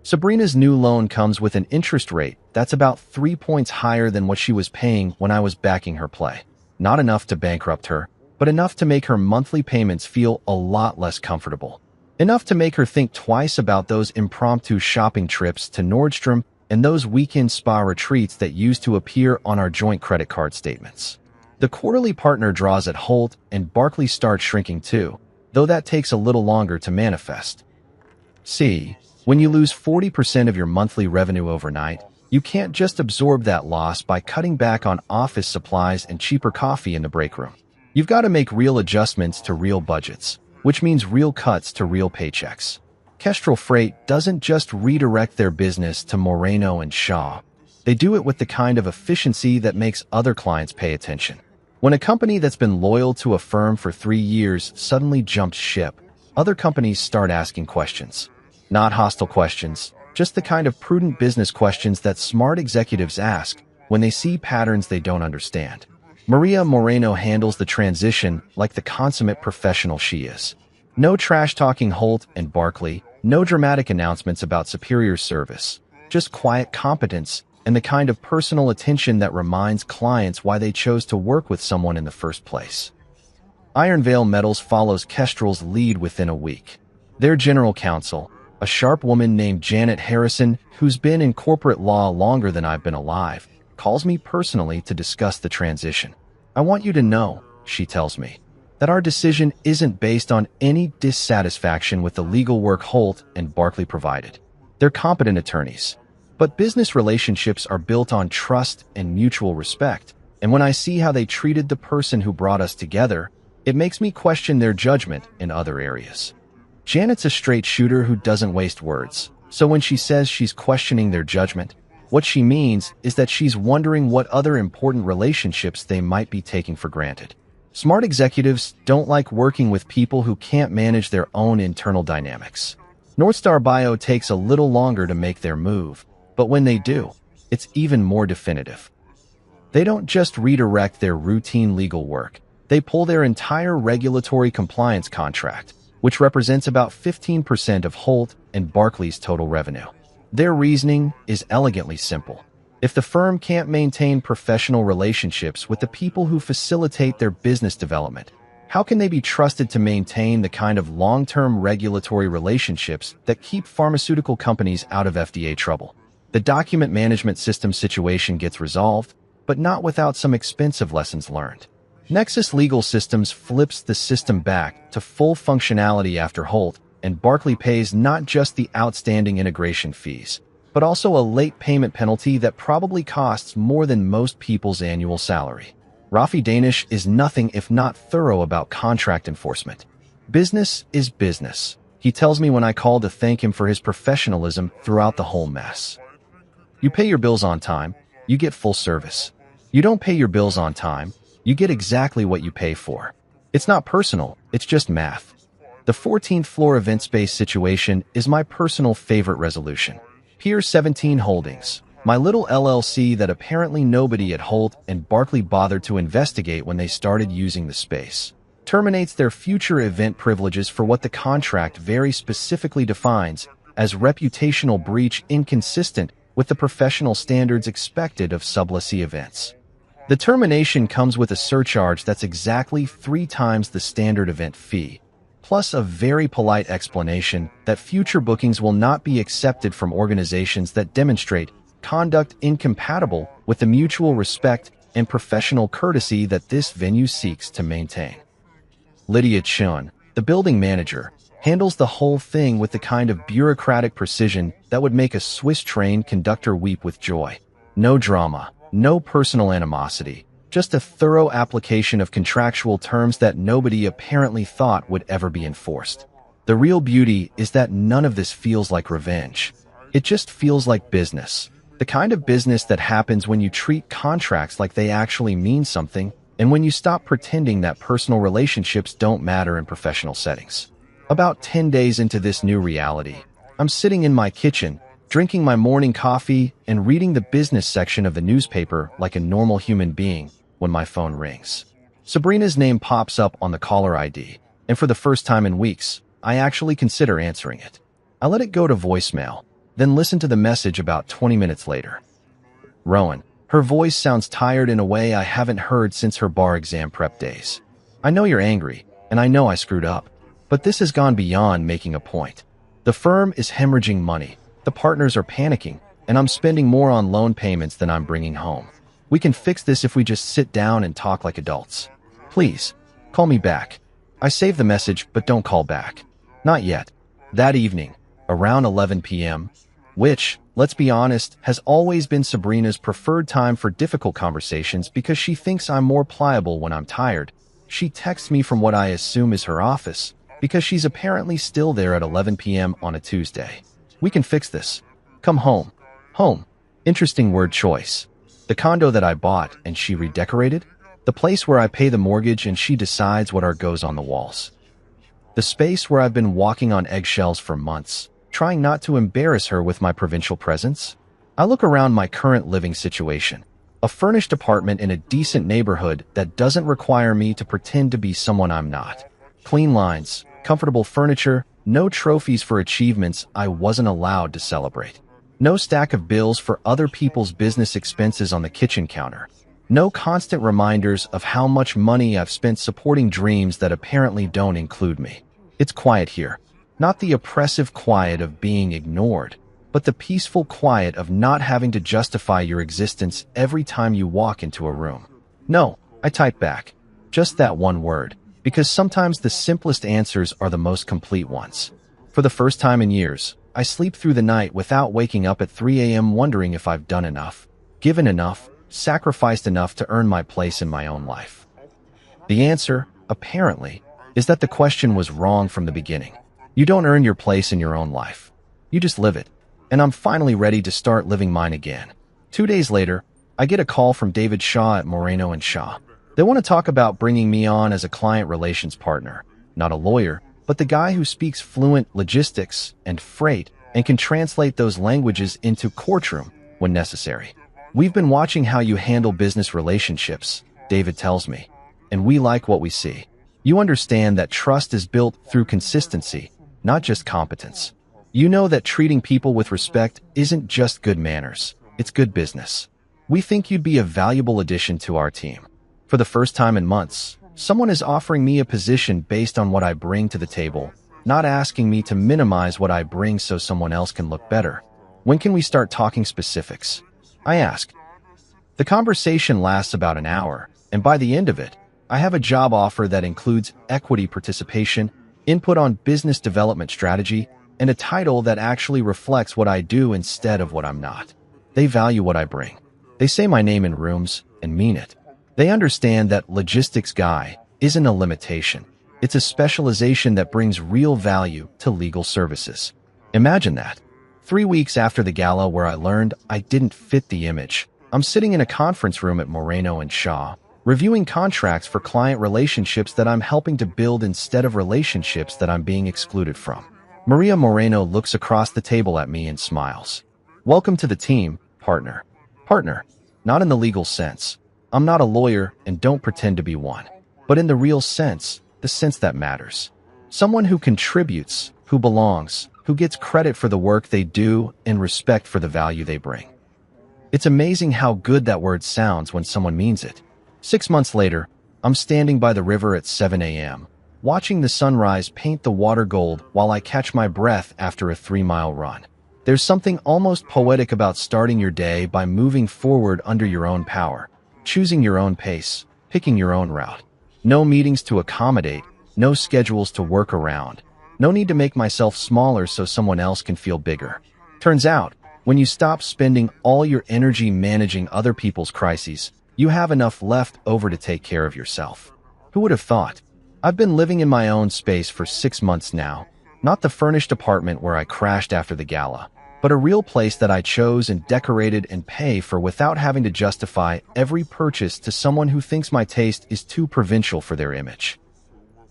Sabrina's new loan comes with an interest rate that's about 3 points higher than what she was paying when I was backing her play. Not enough to bankrupt her, but enough to make her monthly payments feel a lot less comfortable. Enough to make her think twice about those impromptu shopping trips to Nordstrom and those weekend spa retreats that used to appear on our joint credit card statements. The quarterly partner draws at Holt and Barclays start shrinking too, though that takes a little longer to manifest. See, when you lose 40% of your monthly revenue overnight, you can't just absorb that loss by cutting back on office supplies and cheaper coffee in the break room. You've got to make real adjustments to real budgets, which means real cuts to real paychecks. Kestrel Freight doesn't just redirect their business to Moreno and Shaw. They do it with the kind of efficiency that makes other clients pay attention. When a company that's been loyal to a firm for 3 years suddenly jumps ship, other companies start asking questions. Not hostile questions, just the kind of prudent business questions that smart executives ask when they see patterns they don't understand. Maria Moreno handles the transition like the consummate professional she is. No trash-talking Holt and Barclay, no dramatic announcements about superior service, just quiet competence and the kind of personal attention that reminds clients why they chose to work with someone in the first place. Ironvale Metals follows Kestrel's lead within a week. Their general counsel, a sharp woman named Janet Harrison, who's been in corporate law longer than I've been alive, calls me personally to discuss the transition. I want you to know, she tells me, that our decision isn't based on any dissatisfaction with the legal work Holt and Barclay provided. They're competent attorneys. But business relationships are built on trust and mutual respect, and when I see how they treated the person who brought us together, it makes me question their judgment in other areas. Janet's a straight shooter who doesn't waste words, so when she says she's questioning their judgment, what she means is that she's wondering what other important relationships they might be taking for granted. Smart executives don't like working with people who can't manage their own internal dynamics. Northstar Bio takes a little longer to make their move, but when they do, it's even more definitive. They don't just redirect their routine legal work. They pull their entire regulatory compliance contract, which represents about 15% of Holt and Barclay's total revenue. Their reasoning is elegantly simple. If the firm can't maintain professional relationships with the people who facilitate their business development, how can they be trusted to maintain the kind of long-term regulatory relationships that keep pharmaceutical companies out of FDA trouble? The document management system situation gets resolved, but not without some expensive lessons learned. Nexus Legal Systems flips the system back to full functionality after Holt, and Barclay pays not just the outstanding integration fees, but also a late payment penalty that probably costs more than most people's annual salary. Rafi Danish is nothing if not thorough about contract enforcement. Business is business. He tells me when I call to thank him for his professionalism throughout the whole mess. You pay your bills on time, you get full service. You don't pay your bills on time, you get exactly what you pay for. It's not personal, it's just math. The 14th floor event space situation is my personal favorite resolution. Pier 17 Holdings, my little LLC that apparently nobody at Holt and Barclay bothered to investigate when they started using the space, terminates their future event privileges for what the contract very specifically defines as reputational breach inconsistent with the professional standards expected of sublessee events. The termination comes with a surcharge that's exactly 3 times the standard event fee, plus a very polite explanation that future bookings will not be accepted from organizations that demonstrate conduct incompatible with the mutual respect and professional courtesy that this venue seeks to maintain. Lydia Chun, the building manager, handles the whole thing with the kind of bureaucratic precision that would make a Swiss-trained conductor weep with joy. No drama, no personal animosity, just a thorough application of contractual terms that nobody apparently thought would ever be enforced. The real beauty is that none of this feels like revenge. It just feels like business. The kind of business that happens when you treat contracts like they actually mean something, and when you stop pretending that personal relationships don't matter in professional settings. About 10 days into this new reality, I'm sitting in my kitchen, drinking my morning coffee and reading the business section of the newspaper like a normal human being when my phone rings. Sabrina's name pops up on the caller ID, and for the first time in weeks, I actually consider answering it. I let it go to voicemail, then listen to the message about 20 minutes later. Rowan. Her voice sounds tired in a way I haven't heard since her bar exam prep days. I know you're angry, and I know I screwed up. But this has gone beyond making a point. The firm is hemorrhaging money, the partners are panicking, and I'm spending more on loan payments than I'm bringing home. We can fix this if we just sit down and talk like adults. Please, call me back. I saved the message, but don't call back. Not yet. That evening, around 11 p.m., which, let's be honest, has always been Sabrina's preferred time for difficult conversations because she thinks I'm more pliable when I'm tired, she texts me from what I assume is her office, because she's apparently still there at 11 p.m. on a Tuesday. We can fix this. Come home. Home. Interesting word choice. The condo that I bought and she redecorated? The place where I pay the mortgage and she decides what art goes on the walls. The space where I've been walking on eggshells for months, trying not to embarrass her with my provincial presence? I look around my current living situation. A furnished apartment in a decent neighborhood that doesn't require me to pretend to be someone I'm not. Clean lines, comfortable furniture, no trophies for achievements I wasn't allowed to celebrate. No stack of bills for other people's business expenses on the kitchen counter. No constant reminders of how much money I've spent supporting dreams that apparently don't include me. It's quiet here. Not the oppressive quiet of being ignored, but the peaceful quiet of not having to justify your existence every time you walk into a room. No, I type back. Just that one word. Because sometimes the simplest answers are the most complete ones. For the first time in years, I sleep through the night without waking up at 3 a.m. wondering if I've done enough, given enough, sacrificed enough to earn my place in my own life. The answer, apparently, is that the question was wrong from the beginning. You don't earn your place in your own life. You just live it. And I'm finally ready to start living mine again. 2 days later, I get a call from David Shaw at Moreno & Shaw. They want to talk about bringing me on as a client relations partner, not a lawyer, but the guy who speaks fluent logistics and freight and can translate those languages into courtroom when necessary. We've been watching how you handle business relationships, David tells me, and we like what we see. You understand that trust is built through consistency, not just competence. You know that treating people with respect isn't just good manners, it's good business. We think you'd be a valuable addition to our team. For the first time in months, someone is offering me a position based on what I bring to the table, not asking me to minimize what I bring so someone else can look better. When can we start talking specifics? I ask. The conversation lasts about an hour, and by the end of it, I have a job offer that includes equity participation, input on business development strategy, and a title that actually reflects what I do instead of what I'm not. They value what I bring. They say my name in rooms and mean it. They understand that logistics guy isn't a limitation. It's a specialization that brings real value to legal services. Imagine that. 3 weeks after the gala where I learned I didn't fit the image, I'm sitting in a conference room at Moreno and Shaw, reviewing contracts for client relationships that I'm helping to build instead of relationships that I'm being excluded from. Maria Moreno looks across the table at me and smiles. Welcome to the team, partner. Partner, not in the legal sense. I'm not a lawyer and don't pretend to be one. But in the real sense, the sense that matters. Someone who contributes, who belongs, who gets credit for the work they do and respect for the value they bring. It's amazing how good that word sounds when someone means it. 6 months later, I'm standing by the river at 7 a.m., watching the sunrise paint the water gold while I catch my breath after a 3-mile run. There's something almost poetic about starting your day by moving forward under your own power, choosing your own pace, picking your own route. No meetings to accommodate, no schedules to work around, no need to make myself smaller so someone else can feel bigger. Turns out, when you stop spending all your energy managing other people's crises, you have enough left over to take care of yourself. Who would have thought? I've been living in my own space for 6 months now, not the furnished apartment where I crashed after the gala, but a real place that I chose and decorated and pay for without having to justify every purchase to someone who thinks my taste is too provincial for their image.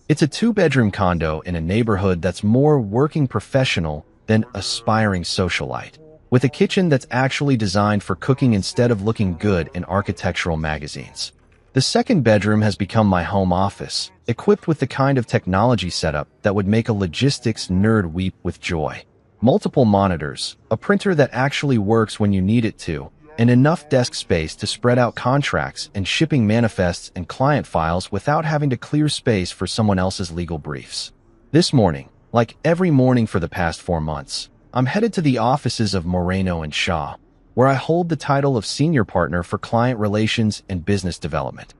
It's a 2-bedroom condo in a neighborhood that's more working professional than aspiring socialite, with a kitchen that's actually designed for cooking instead of looking good in architectural magazines. The second bedroom has become my home office, equipped with the kind of technology setup that would make a logistics nerd weep with joy. Multiple monitors, a printer that actually works when you need it to, and enough desk space to spread out contracts and shipping manifests and client files without having to clear space for someone else's legal briefs. This morning, like every morning for the past 4 months, I'm headed to the offices of Moreno and Shaw, where I hold the title of Senior Partner for Client Relations and Business Development.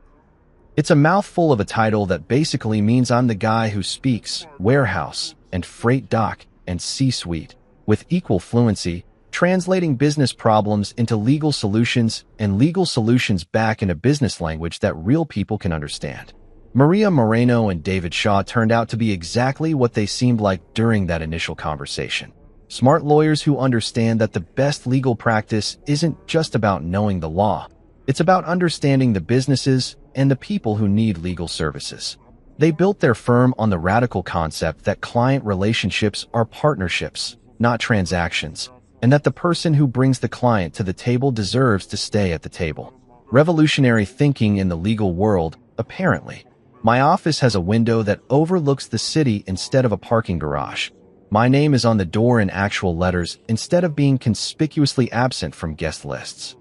It's a mouthful of a title that basically means I'm the guy who speaks warehouse and freight dock and C-suite with equal fluency, translating business problems into legal solutions and legal solutions back into business language that real people can understand. Maria Moreno and David Shaw turned out to be exactly what they seemed like during that initial conversation. Smart lawyers who understand that the best legal practice isn't just about knowing the law. It's about understanding the businesses and the people who need legal services. They built their firm on the radical concept that client relationships are partnerships, not transactions, and that the person who brings the client to the table deserves to stay at the table. Revolutionary thinking in the legal world, apparently. My office has a window that overlooks the city instead of a parking garage. My name is on the door in actual letters instead of being conspicuously absent from guest lists.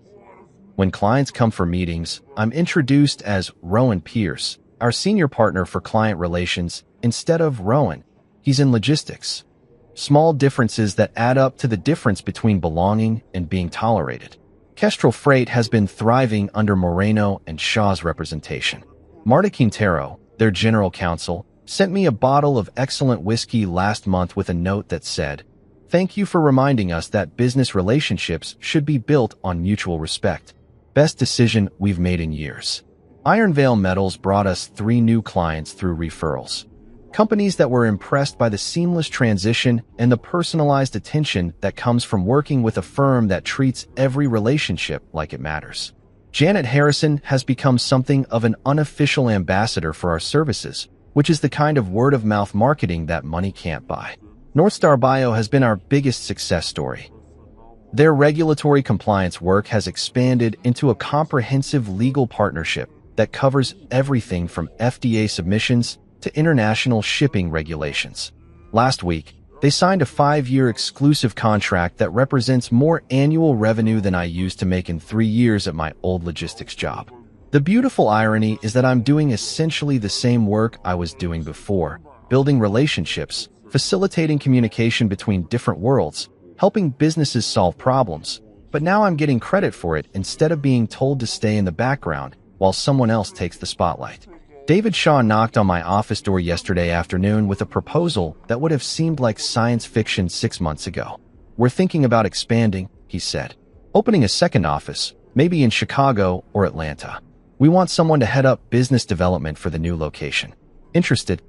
When clients come for meetings, I'm introduced as Rowan Pierce, our senior partner for client relations, instead of Rowan. He's in logistics. Small differences that add up to the difference between belonging and being tolerated. Kestrel Freight has been thriving under Moreno and Shaw's representation. Marta Quintero, their general counsel, sent me a bottle of excellent whiskey last month with a note that said, "Thank you for reminding us that business relationships should be built on mutual respect. Best decision we've made in years." Iron Veil Metals brought us 3 new clients through referrals. Companies that were impressed by the seamless transition and the personalized attention that comes from working with a firm that treats every relationship like it matters. Janet Harrison has become something of an unofficial ambassador for our services, which is the kind of word-of-mouth marketing that money can't buy. Northstar Bio has been our biggest success story. Their regulatory compliance work has expanded into a comprehensive legal partnership that covers everything from FDA submissions to international shipping regulations. Last week, they signed a 5-year exclusive contract that represents more annual revenue than I used to make in 3 years at my old logistics job. The beautiful irony is that I'm doing essentially the same work I was doing before, building relationships, facilitating communication between different worlds, helping businesses solve problems, but now I'm getting credit for it instead of being told to stay in the background while someone else takes the spotlight. David Shaw knocked on my office door yesterday afternoon with a proposal that would have seemed like science fiction 6 months ago. We're thinking about expanding, he said. Opening a second office, maybe in Chicago or Atlanta. We want someone to head up business development for the new location. Interested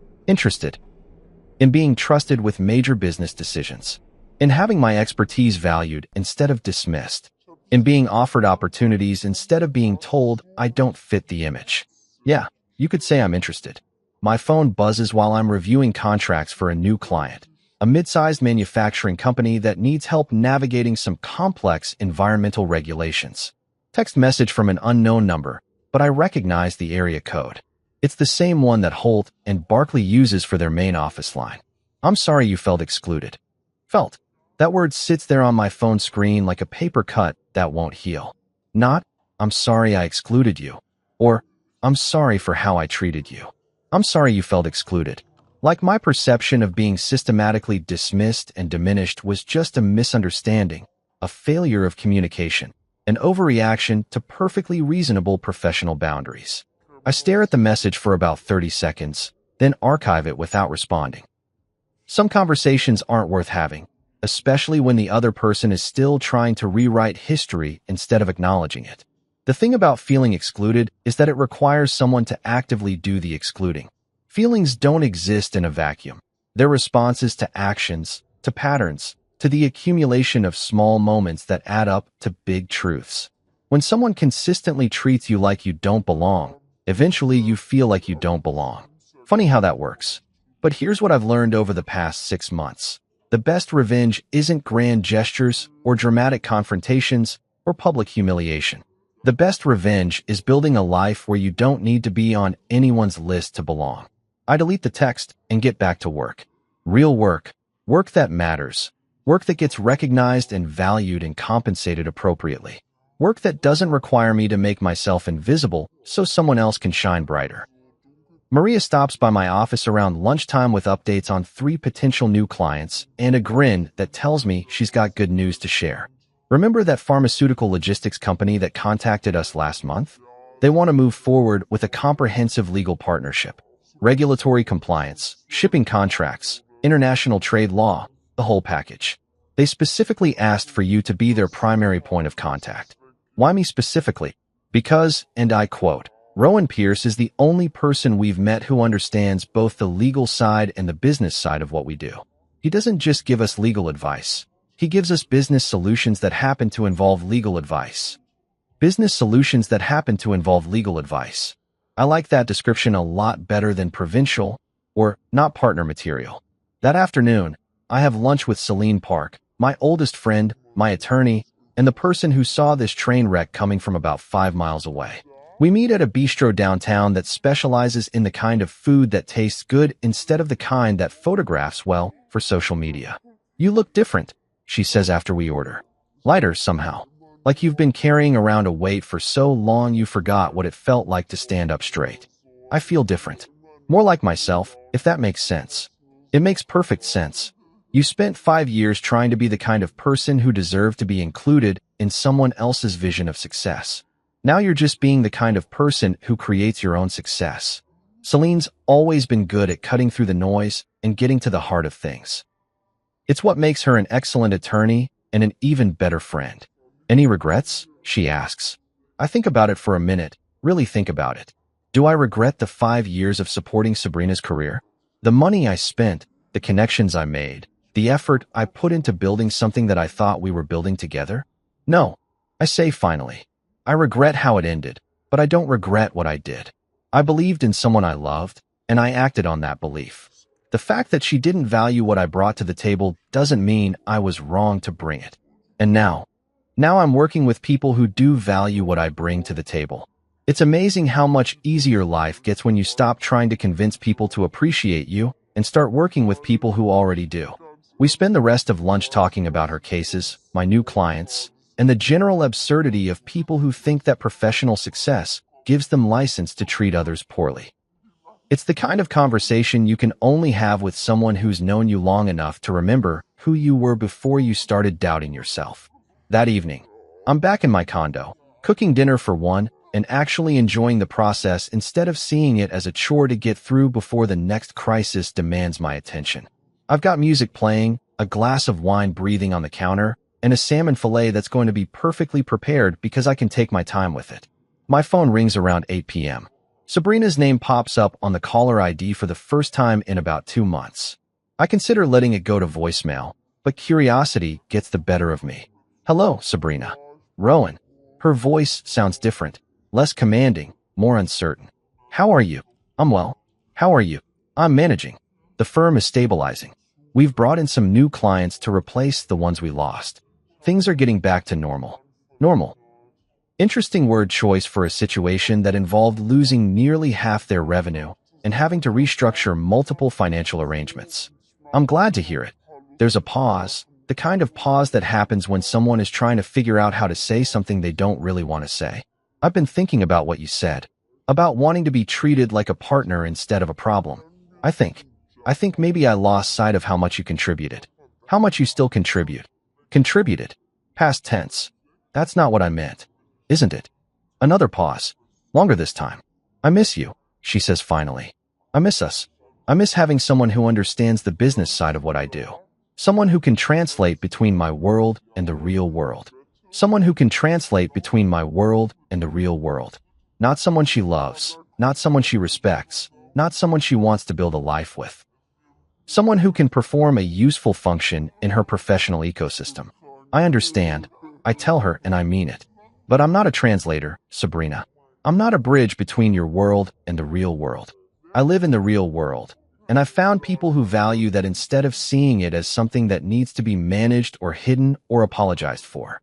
in being trusted with major business decisions. In having my expertise valued instead of dismissed. In being offered opportunities instead of being told I don't fit the image. Yeah, you could say I'm interested. My phone buzzes while I'm reviewing contracts for a new client, a mid-sized manufacturing company that needs help navigating some complex environmental regulations. Text message from an unknown number, but I recognize the area code. It's the same one that Holt and Barclay uses for their main office line. I'm sorry you felt excluded. Felt. That word sits there on my phone screen like a paper cut that won't heal. Not, I'm sorry I excluded you. Or, I'm sorry for how I treated you. I'm sorry you felt excluded. Like my perception of being systematically dismissed and diminished was just a misunderstanding, a failure of communication, an overreaction to perfectly reasonable professional boundaries. I stare at the message for about 30 seconds, then archive it without responding. Some conversations aren't worth having, especially when the other person is still trying to rewrite history instead of acknowledging it. The thing about feeling excluded is that it requires someone to actively do the excluding. Feelings don't exist in a vacuum. They're responses to actions, to patterns, to the accumulation of small moments that add up to big truths. When someone consistently treats you like you don't belong, eventually you feel like you don't belong. Funny how that works. But here's what I've learned over the past 6 months. The best revenge isn't grand gestures or dramatic confrontations or public humiliation. The best revenge is building a life where you don't need to be on anyone's list to belong. I delete the text and get back to work. Real work. Work that matters. Work that gets recognized and valued and compensated appropriately. Work that doesn't require me to make myself invisible so someone else can shine brighter. Maria stops by my office around lunchtime with updates on 3 potential new clients and a grin that tells me she's got good news to share. Remember that pharmaceutical logistics company that contacted us last month? They want to move forward with a comprehensive legal partnership. Regulatory compliance, shipping contracts, international trade law, the whole package. They specifically asked for you to be their primary point of contact. Why me specifically? Because, and I quote, Rowan Pierce is the only person we've met who understands both the legal side and the business side of what we do. He doesn't just give us legal advice. He gives us business solutions that happen to involve legal advice. Business solutions that happen to involve legal advice. I like that description a lot better than provincial or not partner material. That afternoon, I have lunch with Celine Park, my oldest friend, my attorney, and the person who saw this train wreck coming from about 5 miles away. We meet at a bistro downtown that specializes in the kind of food that tastes good instead of the kind that photographs well for social media. You look different, she says after we order. Lighter somehow. Like you've been carrying around a weight for so long you forgot what it felt like to stand up straight. I feel different. More like myself, if that makes sense. It makes perfect sense. You spent 5 years trying to be the kind of person who deserved to be included in someone else's vision of success. Now you're just being the kind of person who creates your own success. Celine's always been good at cutting through the noise and getting to the heart of things. It's what makes her an excellent attorney and an even better friend. Any regrets? She asks. I think about it for a minute, really think about it. Do I regret the 5 years of supporting Sabrina's career? The money I spent, the connections I made, the effort I put into building something that I thought we were building together? No. I say finally. I regret how it ended, but I don't regret what I did. I believed in someone I loved, and I acted on that belief. The fact that she didn't value what I brought to the table doesn't mean I was wrong to bring it. And now I'm working with people who do value what I bring to the table. It's amazing how much easier life gets when you stop trying to convince people to appreciate you and start working with people who already do. We spend the rest of lunch talking about her cases, my new clients, and the general absurdity of people who think that professional success gives them license to treat others poorly. It's the kind of conversation you can only have with someone who's known you long enough to remember who you were before you started doubting yourself. That evening, I'm back in my condo, cooking dinner for one and actually enjoying the process instead of seeing it as a chore to get through before the next crisis demands my attention. I've got music playing, a glass of wine breathing on the counter, and a salmon fillet that's going to be perfectly prepared because I can take my time with it. My phone rings around 8 p.m. Sabrina's name pops up on the caller ID for the first time in about 2 months. I consider letting it go to voicemail, but curiosity gets the better of me. Hello, Sabrina. Rowan. Her voice sounds different, less commanding, more uncertain. How are you? I'm well. How are you? I'm managing. The firm is stabilizing. We've brought in some new clients to replace the ones we lost. Things are getting back to normal. Normal. Interesting word choice for a situation that involved losing nearly half their revenue and having to restructure multiple financial arrangements. I'm glad to hear it. There's a pause, the kind of pause that happens when someone is trying to figure out how to say something they don't really want to say. I've been thinking about what you said, about wanting to be treated like a partner instead of a problem. I think maybe I lost sight of how much you contributed. How much you still contribute. Contributed. Past tense. That's not what I meant. Isn't it? Another pause. Longer this time. I miss you, she says finally. I miss us. I miss having someone who understands the business side of what I do. Someone who can translate between my world and the real world. Someone who can translate between my world and the real world. Not someone she loves, not someone she respects, not someone she wants to build a life with. Someone who can perform a useful function in her professional ecosystem. I understand. I tell her and I mean it. But I'm not a translator, Sabrina. I'm not a bridge between your world and the real world. I live in the real world, and I've found people who value that instead of seeing it as something that needs to be managed or hidden or apologized for.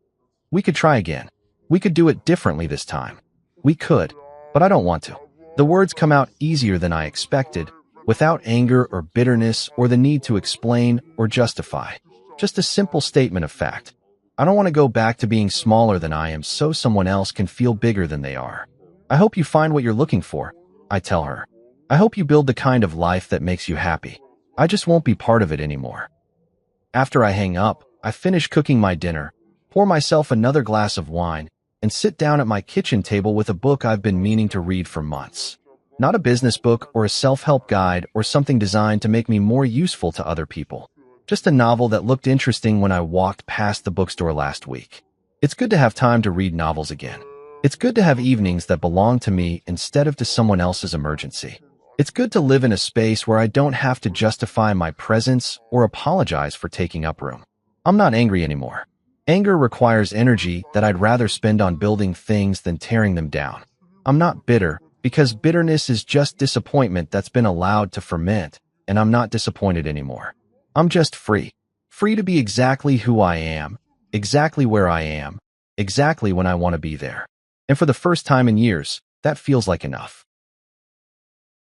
We could try again. We could do it differently this time. We could, but I don't want to. The words come out easier than I expected, without anger or bitterness or the need to explain or justify. Just a simple statement of fact. I don't want to go back to being smaller than I am so someone else can feel bigger than they are. I hope you find what you're looking for, I tell her. I hope you build the kind of life that makes you happy. I just won't be part of it anymore. After I hang up, I finish cooking my dinner, pour myself another glass of wine, and sit down at my kitchen table with a book I've been meaning to read for months. Not a business book or a self-help guide or something designed to make me more useful to other people. Just a novel that looked interesting when I walked past the bookstore last week. It's good to have time to read novels again. It's good to have evenings that belong to me instead of to someone else's emergency. It's good to live in a space where I don't have to justify my presence or apologize for taking up room. I'm not angry anymore. Anger requires energy that I'd rather spend on building things than tearing them down. I'm not bitter, because bitterness is just disappointment that's been allowed to ferment, and I'm not disappointed anymore. I'm just free. Free to be exactly who I am, exactly where I am, exactly when I want to be there. And for the first time in years, that feels like enough.